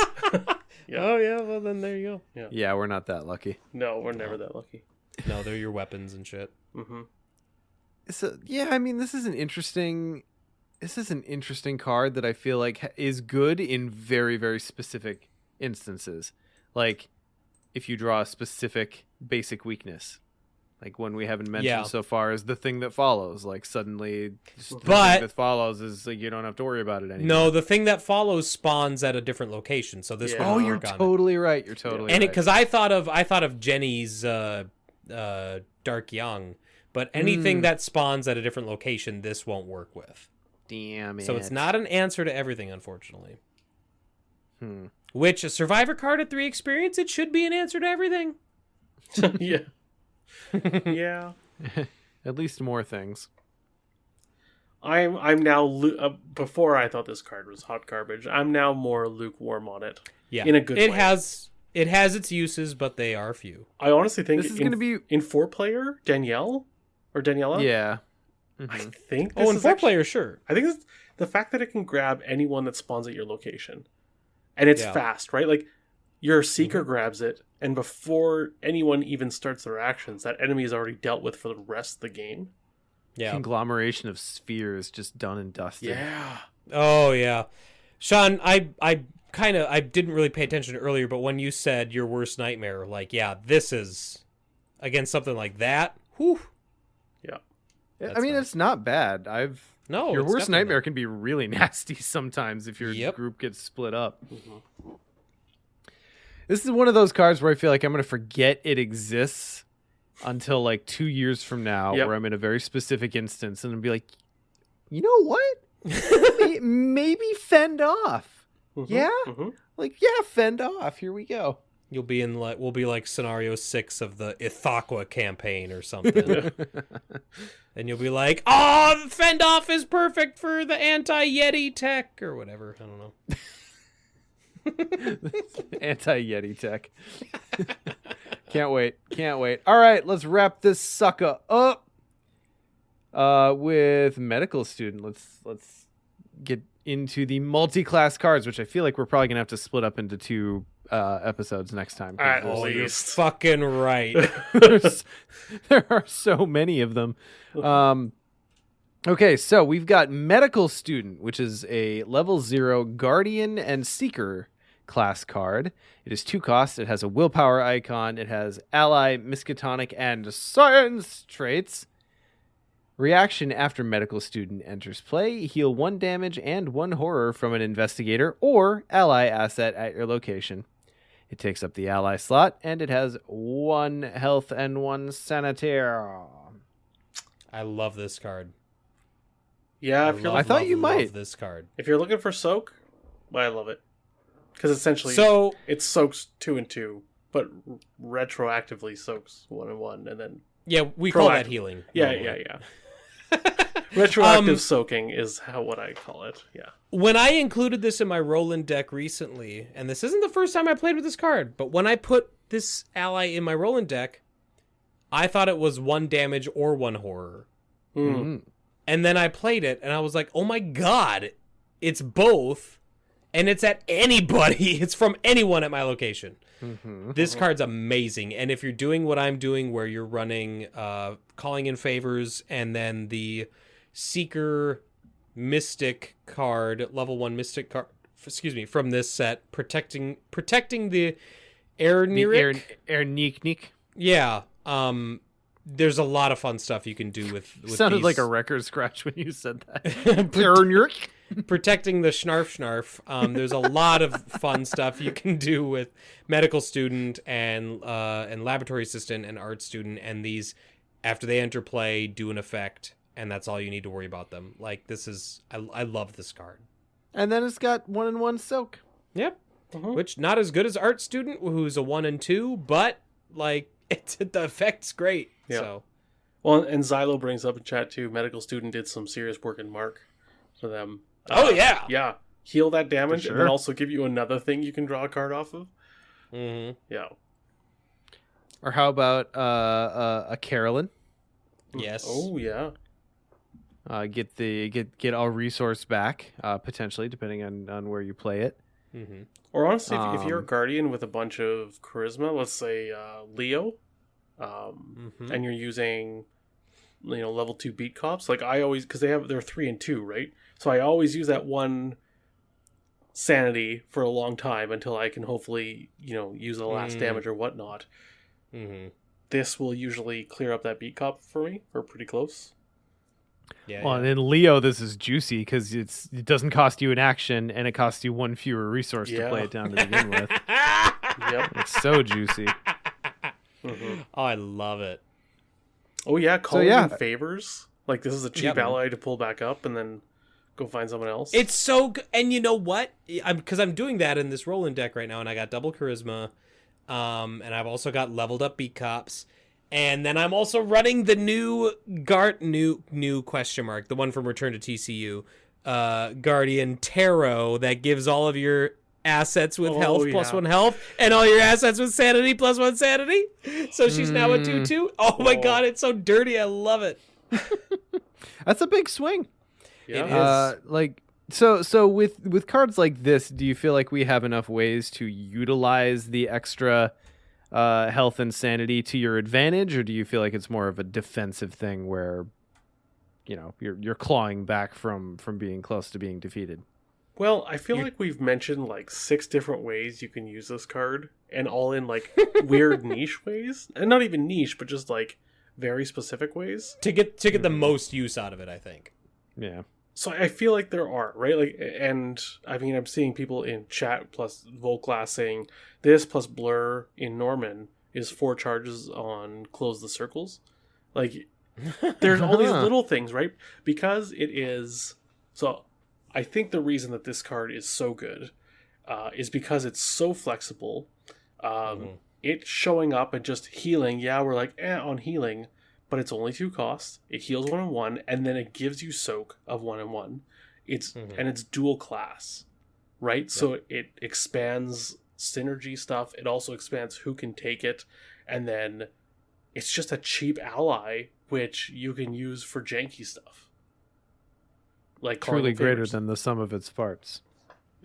Yeah. Oh, yeah, well, then there you go. Yeah, we're not that lucky. No, we're never that lucky. No, they're your weapons and shit. Mm-hmm. So yeah, I mean, this is an interesting card that I feel like is good in very, very specific instances. Like if you draw a specific basic weakness, like one we haven't mentioned Yeah. so far is the thing that follows. Like suddenly, just the But- thing that follows is like you don't have to worry about it anymore. No, the thing that follows spawns at a different location, so this Yeah. would Oh, you're work on it. totally right. You're totally And right. because I thought of Jenny's Dark Young, but anything that spawns at a different location, this won't work with. Damn it. So it's not an answer to everything, unfortunately. Hmm. Which a survivor card at 3 experience, it should be an answer to everything. Yeah. Yeah. At least more things. I'm now before I thought this card was hot garbage. I'm now more lukewarm on it. Yeah, In a good it way. has It has its uses, but they are few. I honestly think This is going to be... in 4-player, Danielle or Daniela. Yeah. I think. Oh, in 4-player, sure. I think it's the fact that it can grab anyone that spawns at your location, and it's fast, right? Like your seeker grabs it, and before anyone even starts their actions, that enemy is already dealt with for the rest of the game. Yeah. Conglomeration of spheres just done and dusted. Yeah. Oh yeah, Sean, I didn't really pay attention earlier, but when you said your worst nightmare, like, yeah, this is against something like that. Whew. Yeah. I mean, it's not bad. Your it's worst definitely nightmare not. can be really nasty sometimes if your group gets split up. This is one of those cards where I feel like I'm going to forget it exists until like 2 years from now, where I'm in a very specific instance and I'll be like, you know what? Maybe fend off. Yeah? Like, yeah, fend off. Here we go. We'll be like scenario 6 of the Ithaqua campaign or something. And you'll be like, oh, fend off is perfect for the anti-Yeti tech or whatever. I don't know. Anti-Yeti tech. Can't wait. All right, let's wrap this sucker up with medical student. Let's get into the multi-class cards, which I feel like we're probably gonna have to split up into 2 episodes next time. Oh, you're fucking right. There are so many of them. Okay, so we've got medical student, which is a level 0 guardian and seeker class card. It is 2 costs. It has a willpower icon. It has ally, miskatonic, and science traits. Reaction after medical student enters play. Heal 1 damage and 1 horror from an investigator or ally asset at your location. It takes up the ally slot, and it has 1 health and 1 sanitaire. I love this card. Yeah, I thought you might. Love this card. If you're looking for soak, I love it. Because essentially, it soaks 2 and 2, but retroactively soaks 1 and 1, and then we call that healing. Yeah. Retroactive soaking is what I call it. Yeah. When I included this in my Roland deck recently, and this isn't the first time I played with this card, but when I put this ally in my Roland deck, I thought it was 1 damage or 1 horror. Mm-hmm. And then I played it, and I was like, oh my god, it's both, and it's at anybody. It's from anyone at my location. This card's amazing, and if you're doing what I'm doing, where you're running calling in favors, and then the Seeker Mystic card, level 1 Mystic card, from this set, protecting the Erniek. Yeah. There's a lot of fun stuff you can do with Sounded these. like a record scratch when you said that. Protecting the Snarfsnarf. There's a lot of fun stuff you can do with medical student and laboratory assistant and art student, and these, after they enter play, do an effect, and that's all you need to worry about them. Like, this is, I love this card. And then it's got 1 and 1 soak. Yep. Which, not as good as art student, who's a 1 and 2, but like, the effect's great. Yeah. So. Well, and Xylo brings up in chat too, medical student did some serious work in Mark for them. Yeah. Heal that damage and then also give you another thing you can draw a card off of. Yeah. Or how about a Carolyn? Yes. Oh yeah. Get all resource back, potentially, depending on where you play it. Or honestly, if you're a guardian with a bunch of charisma, let's say Leo, and you're using, level 2 beat cops, like I always, because they're 3 and 2, right? So I always use that 1 sanity for a long time until I can hopefully, use the last damage or whatnot. This will usually clear up that beat cop for me, or pretty close. Yeah. Well, and in Leo, this is juicy because it doesn't cost you an action, and it costs you 1 fewer resource to play it down to begin with. Yep, it's so juicy. Oh, I love it. Oh yeah, calling in favors. Like, this is a cheap ally to pull back up and then go find someone else. It's so good. And you know what? Because I'm doing that in this Roland deck right now, and I got double charisma, and I've also got leveled up beat cops. And then I'm also running the new question mark, the one from Return to TCU, Guardian Tarot, that gives all of your assets with health plus yeah. 1 health, and all your assets with sanity plus 1 sanity. So she's now a 2/2. Oh my god, it's so dirty. I love it. That's a big swing. Yeah. It is. Like so with cards like this, do you feel like we have enough ways to utilize the extra health and sanity to your advantage, or do you feel like it's more of a defensive thing where you're clawing back from being close to being defeated? Well, I feel like we've mentioned like 6 different ways you can use this card, and all in like weird niche ways, and not even niche, but just like very specific ways to get the most use out of it, I think. Yeah. So I feel like there are, right? Like, and I mean, I'm seeing people in chat plus Volclass saying this plus Blur in Norman is 4 charges on Close the Circles. Like, there's all these little things, right? Because it is. So I think the reason that this card is so good is because it's so flexible. It showing up and just healing. Yeah, we're like, on healing. But it's only 2 costs. It heals 1 and 1, and then it gives you soak of 1 and 1. And it's dual class, right? Yep. So it expands synergy stuff. It also expands who can take it, and then it's just a cheap ally which you can use for janky stuff, like truly greater than the sum of its parts.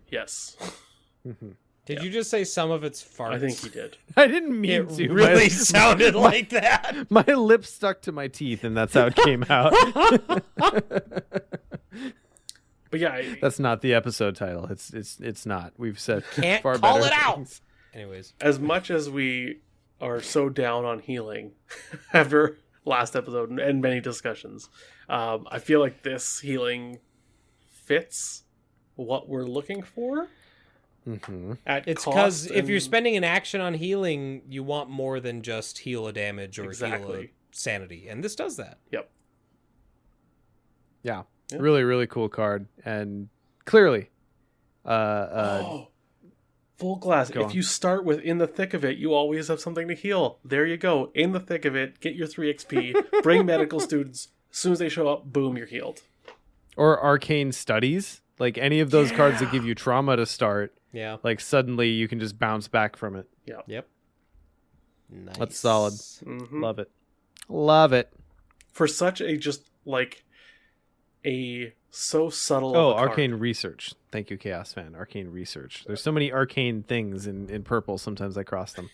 Yes. Did you just say some of its farts? I think he did. I didn't mean it to. It really sounded like that. My lips stuck to my teeth, and that's how it came out. But yeah, that's not the episode title. It's not. We've said can't far call better it out. things. Anyways, as much as we are so down on healing after last episode and many discussions, I feel like this healing fits what we're looking for. It's because if you're spending an action on healing, you want more than just heal a damage or heal a sanity, and this does that. Yep. Yeah. Really, really cool card, and clearly, full glass. If you start with in the thick of it, you always have something to heal. There you go, in the thick of it. Get your 3 XP. Bring medical students. As soon as they show up, boom, you're healed. Or arcane studies, like any of those cards that give you trauma to start. Yeah. Like suddenly you can just bounce back from it. Yeah. Yep. Nice. That's solid. Love it. Love it. For such a just like a so subtle. Oh, arcane research. Thank you, Chaos Fan. Arcane research. There's so many arcane things in purple. Sometimes I cross them.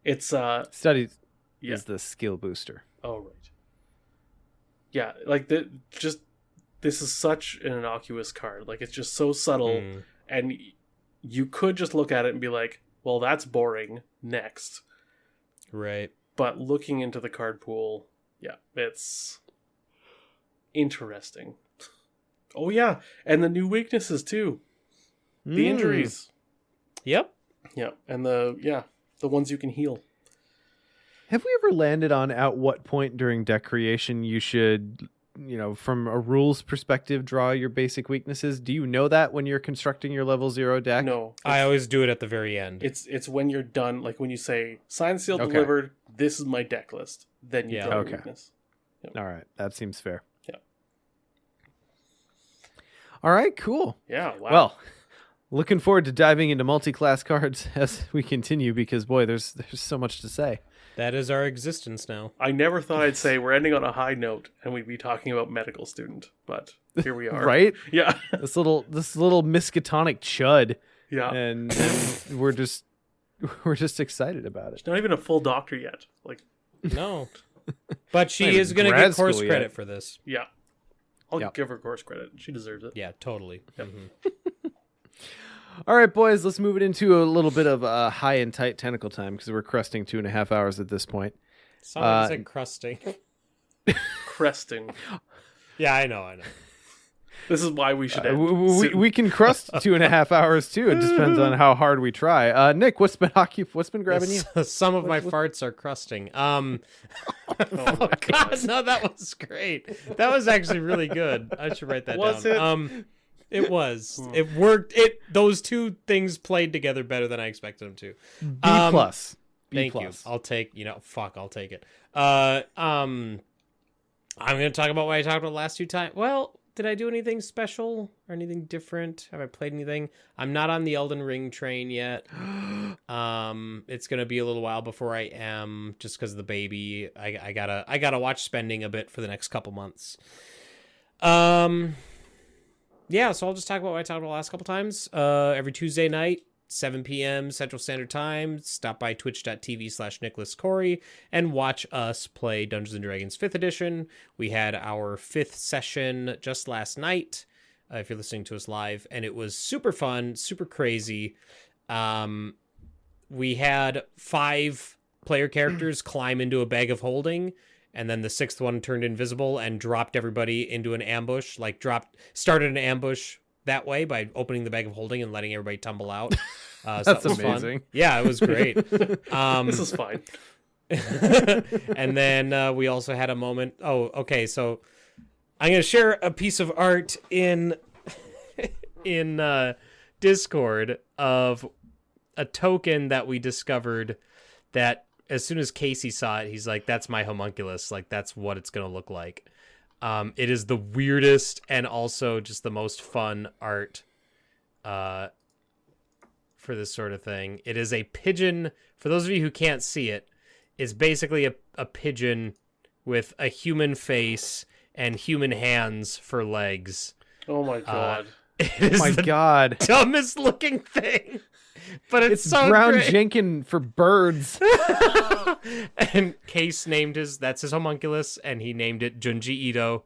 It's studies is the skill booster. Oh right. Yeah, like this is such an innocuous card. Like it's just so subtle. And you could just look at it and be like, well, that's boring. Next. Right. But looking into the card pool, yeah, it's interesting. Oh, yeah. And the new weaknesses, too. The injuries. Yep. Yeah. And the ones you can heal. Have we ever landed on at what point during deck creation you should, from a rules perspective, draw your basic weaknesses? Do you know that when you're constructing your level 0 deck? No. I always do it at the very end. It's when you're done, like when you say, sign, seal, delivered, this is my deck list. Then you draw a weakness. Yep. All right. That seems fair. Yeah. All right, cool. Yeah, wow. Well, looking forward to diving into multi-class cards as we continue because, boy, there's so much to say. That is our existence now. I never thought I'd say we're ending on a high note and we'd be talking about medical student, but here we are. Right? Yeah. This little miskatonic chud. Yeah. And we're just excited about it. She's not even a full doctor yet. Like no. But she is going to get course credit for this. Yeah. I'll give her course credit. She deserves it. Yeah, totally. Yep. All right, boys, let's move it into a little bit of high and tight tentacle time because we're cresting 2.5 hours at this point. Sorry, I said crusting. Cresting. Yeah, I know. This is why we should end. We can crust 2.5 hours too. It depends on how hard we try. Nick, what's been grabbing you? Some of my farts are crusting. Oh God, no, that was great. That was actually really good. I should write that down. It was. It worked. Those two things played together better than I expected them to. B plus. Thank you. I'll take. I'll take it. I'm going to talk about what I talked about last 2 times. Well, Did I do anything special or anything different? Have I played anything? I'm not on the Elden Ring train yet. It's gonna be a little while before I am, just because of the baby. I gotta watch spending a bit for the next couple months. Yeah, so I'll just talk about what I talked about the last couple times. Every Tuesday night, 7 p.m. Central Standard Time, stop by twitch.tv/Nicholas Corey and watch us play Dungeons & Dragons 5th edition. We had our 5th session just last night, if you're listening to us live, and it was super fun, super crazy. We had 5 player characters climb into a bag of holding, and then the 6th one turned invisible and dropped everybody into an ambush, started an ambush that way by opening the bag of holding and letting everybody tumble out. So That's that was amazing. Fun. Yeah, it was great. This is fine. And then we also had a moment. Oh, okay. So I'm going to share a piece of art in Discord of a token that we discovered that as soon as Casey saw it, he's like, that's my homunculus. Like, that's what it's going to look like. It is the weirdest and also just the most fun art for this sort of thing. It is a pigeon. For those of you who can't see it, it's basically a pigeon with a human face and human hands for legs. Oh my god. Oh my god. Dumbest looking thing. But it's so Brown great. Jenkin for birds. And Case named that's his homunculus, and he named it Junji Ito.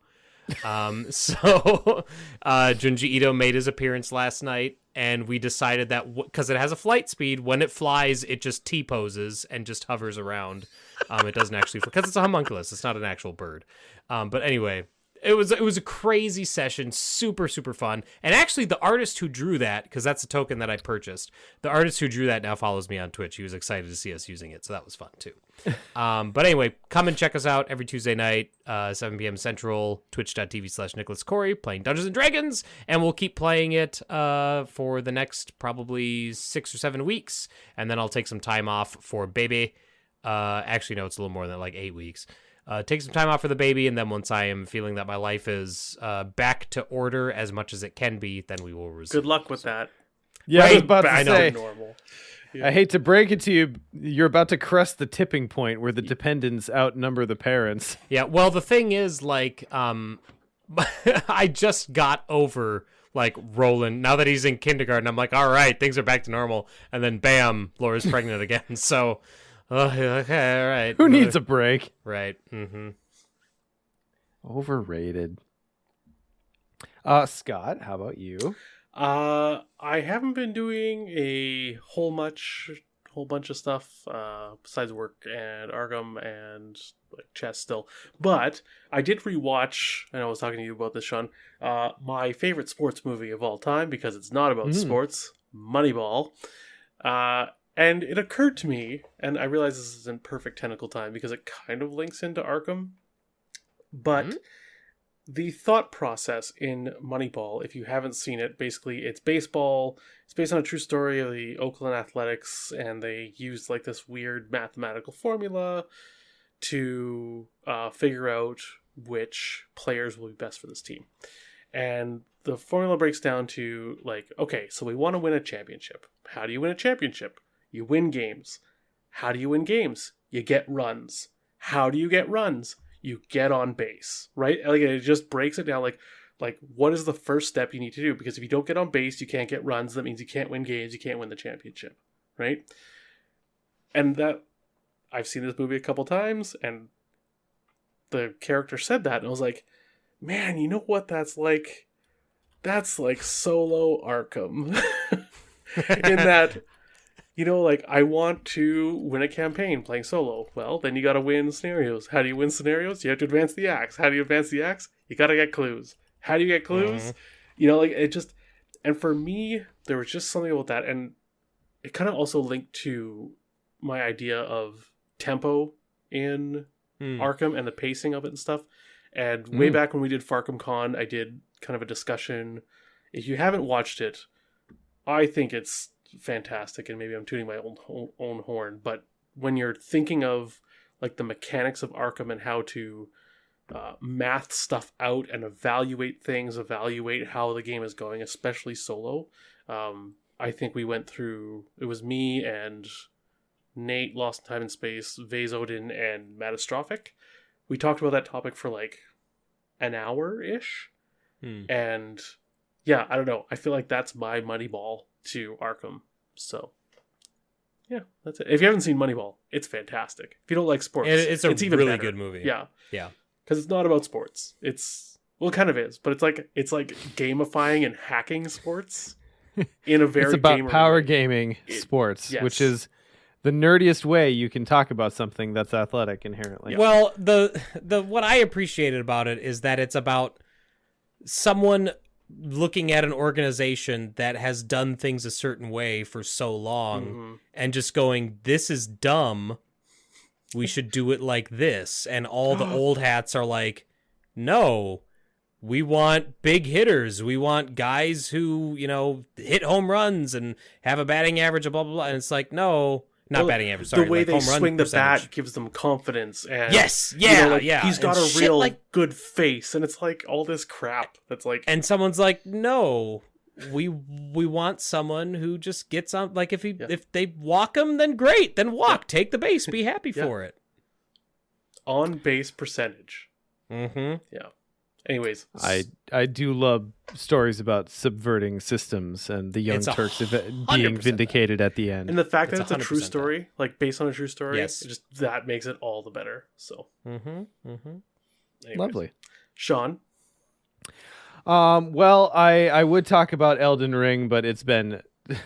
So Junji Ito made his appearance last night, and we decided that because it has a flight speed, when it flies, it just T-poses and just hovers around. It doesn't actually, because it's a homunculus, it's not an actual bird. But anyway, it was a crazy session, super, super fun. And actually, the artist who drew that, because that's a token that I purchased, the artist who drew that now follows me on Twitch. He was excited to see us using it, so that was fun, too. But anyway, come and check us out every Tuesday night, 7 p.m. Central, twitch.tv/Nicholas Corey, playing Dungeons & Dragons, and we'll keep playing it for the next probably 6 or 7 weeks, and then I'll take some time off for baby. Actually, no, it's a little more than 8 weeks. Take some time off for the baby, and then once I am feeling that my life is back to order as much as it can be, then we will resume. Good luck with that. Yeah, Right, I was about to I know. say. Normal. I hate to break it to you, you're about to crest the tipping point where the dependents outnumber the parents. Yeah, well, the thing is, I just got over, Roland. Now that he's in kindergarten, I'm like, all right, things are back to normal. And then, bam, Laura's pregnant again. So, okay, all right. Who needs a break? Right, mm-hmm. Overrated. Scott, how about you? I haven't been doing a whole bunch of stuff besides work and Arkham and chess still. But I did rewatch, and I was talking to you about this, Sean, my favorite sports movie of all time, because it's not about sports, Moneyball. And it occurred to me, and I realize this isn't perfect technical time because it kind of links into Arkham, but the thought process in Moneyball, if you haven't seen it, basically it's baseball. It's based on a true story of the Oakland Athletics, and they used this weird mathematical formula to figure out which players will be best for this team. And the formula breaks down to okay, so we want to win a championship. How do you win a championship? You win games. How do you win games? You get runs. How do you get runs? You get on base, right? It just breaks it down what is the first step you need to do? Because if you don't get on base, you can't get runs. That means you can't win games. You can't win the championship, right? And that, I've seen this movie a couple times, and the character said that, and I was like, man, you know what that's like? That's like Solo Arkham. In that, I want to win a campaign playing solo. Well, then you gotta win scenarios. How do you win scenarios? You have to advance the axe. How do you advance the axe? You gotta get clues. How do you get clues? It just... And for me, there was just something about that, and it kind of also linked to my idea of tempo in Arkham and the pacing of it and stuff. And way back when we did Farkham Con, I did kind of a discussion. If you haven't watched it, I think it's fantastic, and maybe I'm tooting my own horn, but when you're thinking of the mechanics of Arkham and how to math stuff out and evaluate things, evaluate how the game is going, especially solo. I think we went through, it was me and Nate, Lost in Time and Space, Vase Odin, and Matastrophic. We talked about that topic for like an hour-ish. And yeah, I don't know. I feel like that's my Moneyball to Arkham. So yeah, that's it. If you haven't seen Moneyball, it's fantastic. If you don't like sports, It's even really better. good movie. Yeah. Yeah. Because it's not about sports. It kind of is, but it's like gamifying and hacking sports in a very It's about gamer power way. gaming sports, yes. which is the nerdiest way you can talk about something that's athletic inherently. Yeah. Well, the what I appreciated about it is that it's about someone looking at an organization that has done things a certain way for so long and just going, this is dumb. We should do it like this. And all the old hats are like, no, we want big hitters. We want guys who, hit home runs and have a batting average of blah, blah, blah. And it's like, no, not batting average. Sorry, the way like they home run swing the percentage. bat gives them confidence. And Yes, yeah, yeah. He's got And a shit real like- good face, and it's like all this crap. That's like, And someone's like, no, we want someone who just gets on. Like if they walk him, then great, then walk, take the base, be happy for it. on base percentage. Mm-hmm. Yeah. Anyways, I do love stories about subverting systems and the Young It's Turks 100% being vindicated at the end. and the fact that It's it's a true 100% story, like based on a true story, Yes. that makes it all the better. So, Mm-hmm. anyways. Lovely. Sean. Well, I would talk about Elden Ring, but it's been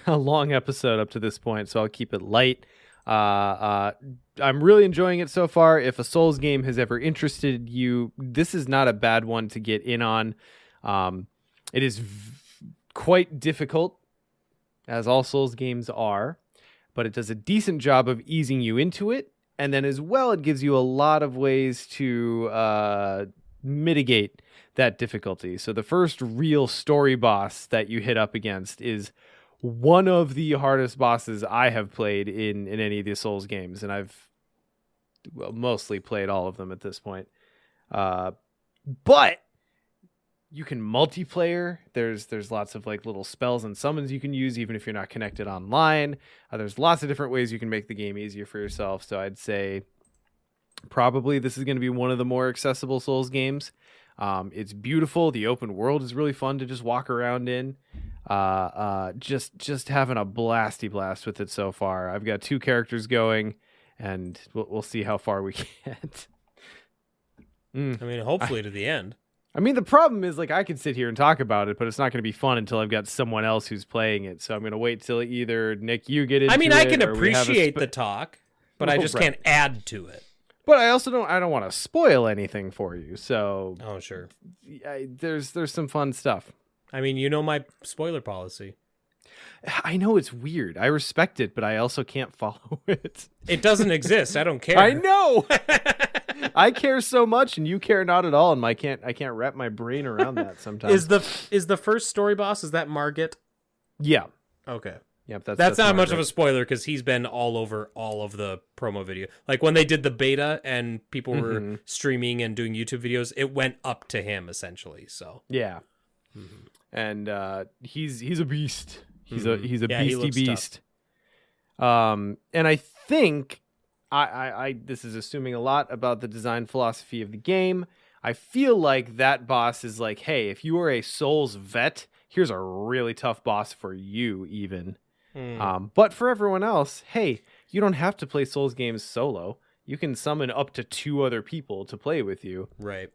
a long episode up to this point, so I'll keep it light. I'm really enjoying it so far. If a Souls game has ever interested you, this is not a bad one to get in on. It is quite difficult, as all Souls games are, but it does a decent job of easing you into it. And then as well, it gives you a lot of ways to mitigate that difficulty. So the first real story boss that you hit up against is one of the hardest bosses I have played in any of the Souls games, and I've mostly played all of them at this point. But you can multiplayer. There's lots of like little spells and summons you can use even if you're not connected online. There's lots of different ways you can make the game easier for yourself. So I'd say probably this is going to be one of the more accessible Souls games. It's beautiful. The open world is really fun to just walk around in. Just having a blasty blast with it so far. I've got 2 characters going, and we'll see how far we get. I mean, hopefully to the end. I mean, the problem is, like, I could sit here and talk about it, but it's not going to be fun until I've got someone else who's playing it. So I'm going to wait till either Nick, you get into it. I mean, I can or we have a appreciate the talk, but I just Right. can't add to it. But I also don't want to spoil anything for you. So Oh, sure. there's some fun stuff. I mean, my spoiler policy. I know it's weird. I respect it, but I also can't follow it. It doesn't exist. I don't care. I know. I care so much, and you care not at all, and I can't wrap my brain around that sometimes. Is the first story boss, is that Margit? Yeah. Okay. Yep. That's not much of Margaret. a spoiler because he's been all over all of the promo video. Like when they did the beta and people were streaming and doing YouTube videos, it went up to him essentially. So Yeah. And he's a beast. He's a Yeah, he beastie looks beast. And I think I this is assuming a lot about the design philosophy of the game. I feel like that boss is like, hey, if you are a Souls vet, here's a really tough boss for you even. But for everyone else, hey, you don't have to play Souls games solo. You can summon up to 2 other people to play with you. right.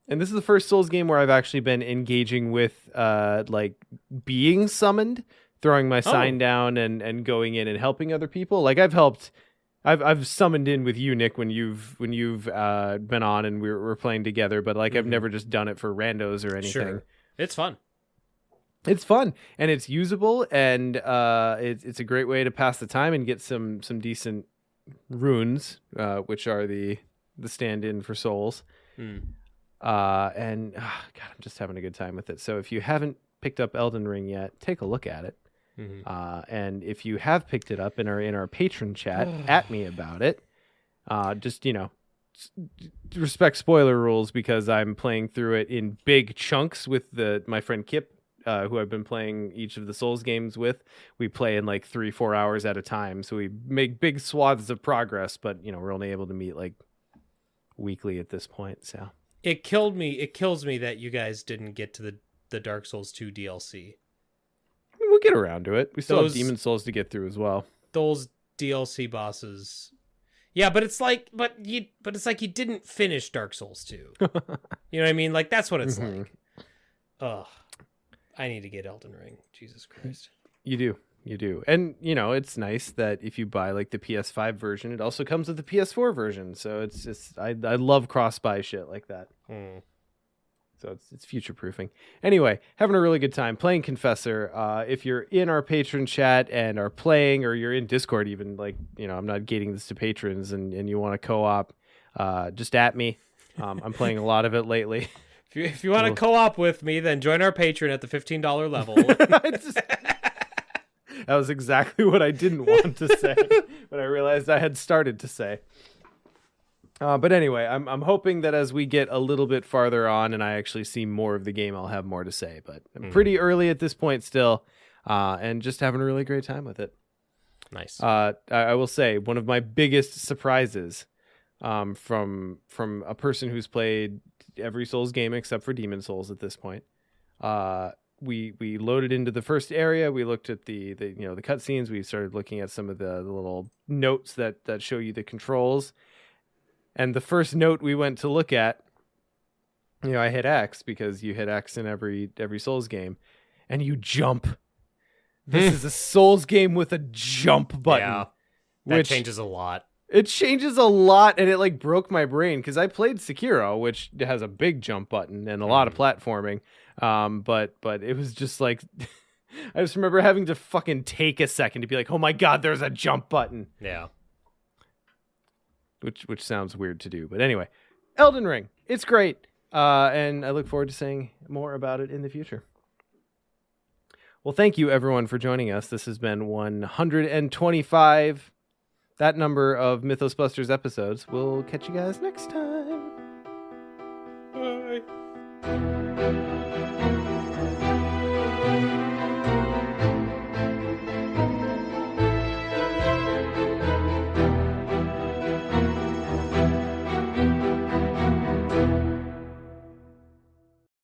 And this is the first Souls game where I've actually been engaging with like being summoned, throwing my sign down and going in and helping other people. Like I've summoned in with you, Nick, when you've been on and we're playing together, but like I've never just done it for randos or anything. Sure. It's fun. It's fun and it's usable and it's a great way to pass the time and get some decent runes, which are the stand-in for Souls. And God, I'm just having a good time with it. So if you haven't picked up Elden Ring yet, take a look at it. And if you have picked it up and are in our patron chat, at me about it. Just respect spoiler rules because I'm playing through it in big chunks with my friend Kip, who I've been playing each of the Souls games with. We play in like 3-4 hours at a time, so we make big swaths of progress. But we're only able to meet like weekly at this point. So it kills me that you guys didn't get to the Dark Souls 2 DLC. I mean, we'll get around to it. We still have Those- Demon Souls to get through as well. Those DLC bosses. Yeah, but it's like you didn't finish Dark Souls 2. You know what I mean? Like that's what it's like. Ugh. I need to get Elden Ring. Jesus Christ. You do. And it's nice that if you buy like the PS5 version, it also comes with the PS4 version. So it's just I love cross-buy shit like that. So it's future proofing. Anyway, having a really good time playing Confessor. If you're in our patron chat and are playing, or you're in Discord even, like, I'm not gating this to patrons, and you want to co-op, just at me. I'm playing a lot of it lately. If you want to co-op with me, then join our Patreon at the $15 level. That was exactly what I didn't want to say, but I realized I had started to say. But anyway, I'm hoping that as we get a little bit farther on and I actually see more of the game, I'll have more to say. But I'm pretty early at this point still, and just having a really great time with it. Nice. I will say one of my biggest surprises from a person who's played every Souls game except for Demon Souls at this point. We loaded into the first area. We looked at the cutscenes. We started looking at some of the little notes that show you the controls. And the first note we went to look at, I hit X because you hit X in every Souls game, and you jump. This is a Souls game with a jump button. Yeah, that changes a lot. It changes a lot, and it like broke my brain because I played Sekiro, which has a big jump button and a lot of platforming. But it was just like, I just remember having to fucking take a second to be like, oh my God, there's a jump button. Yeah. Which sounds weird to do, but anyway, Elden Ring, it's great, and I look forward to saying more about it in the future. Well, thank you everyone for joining us. This has been 125, that number of Mythos Busters episodes. We'll catch you guys next time. Bye.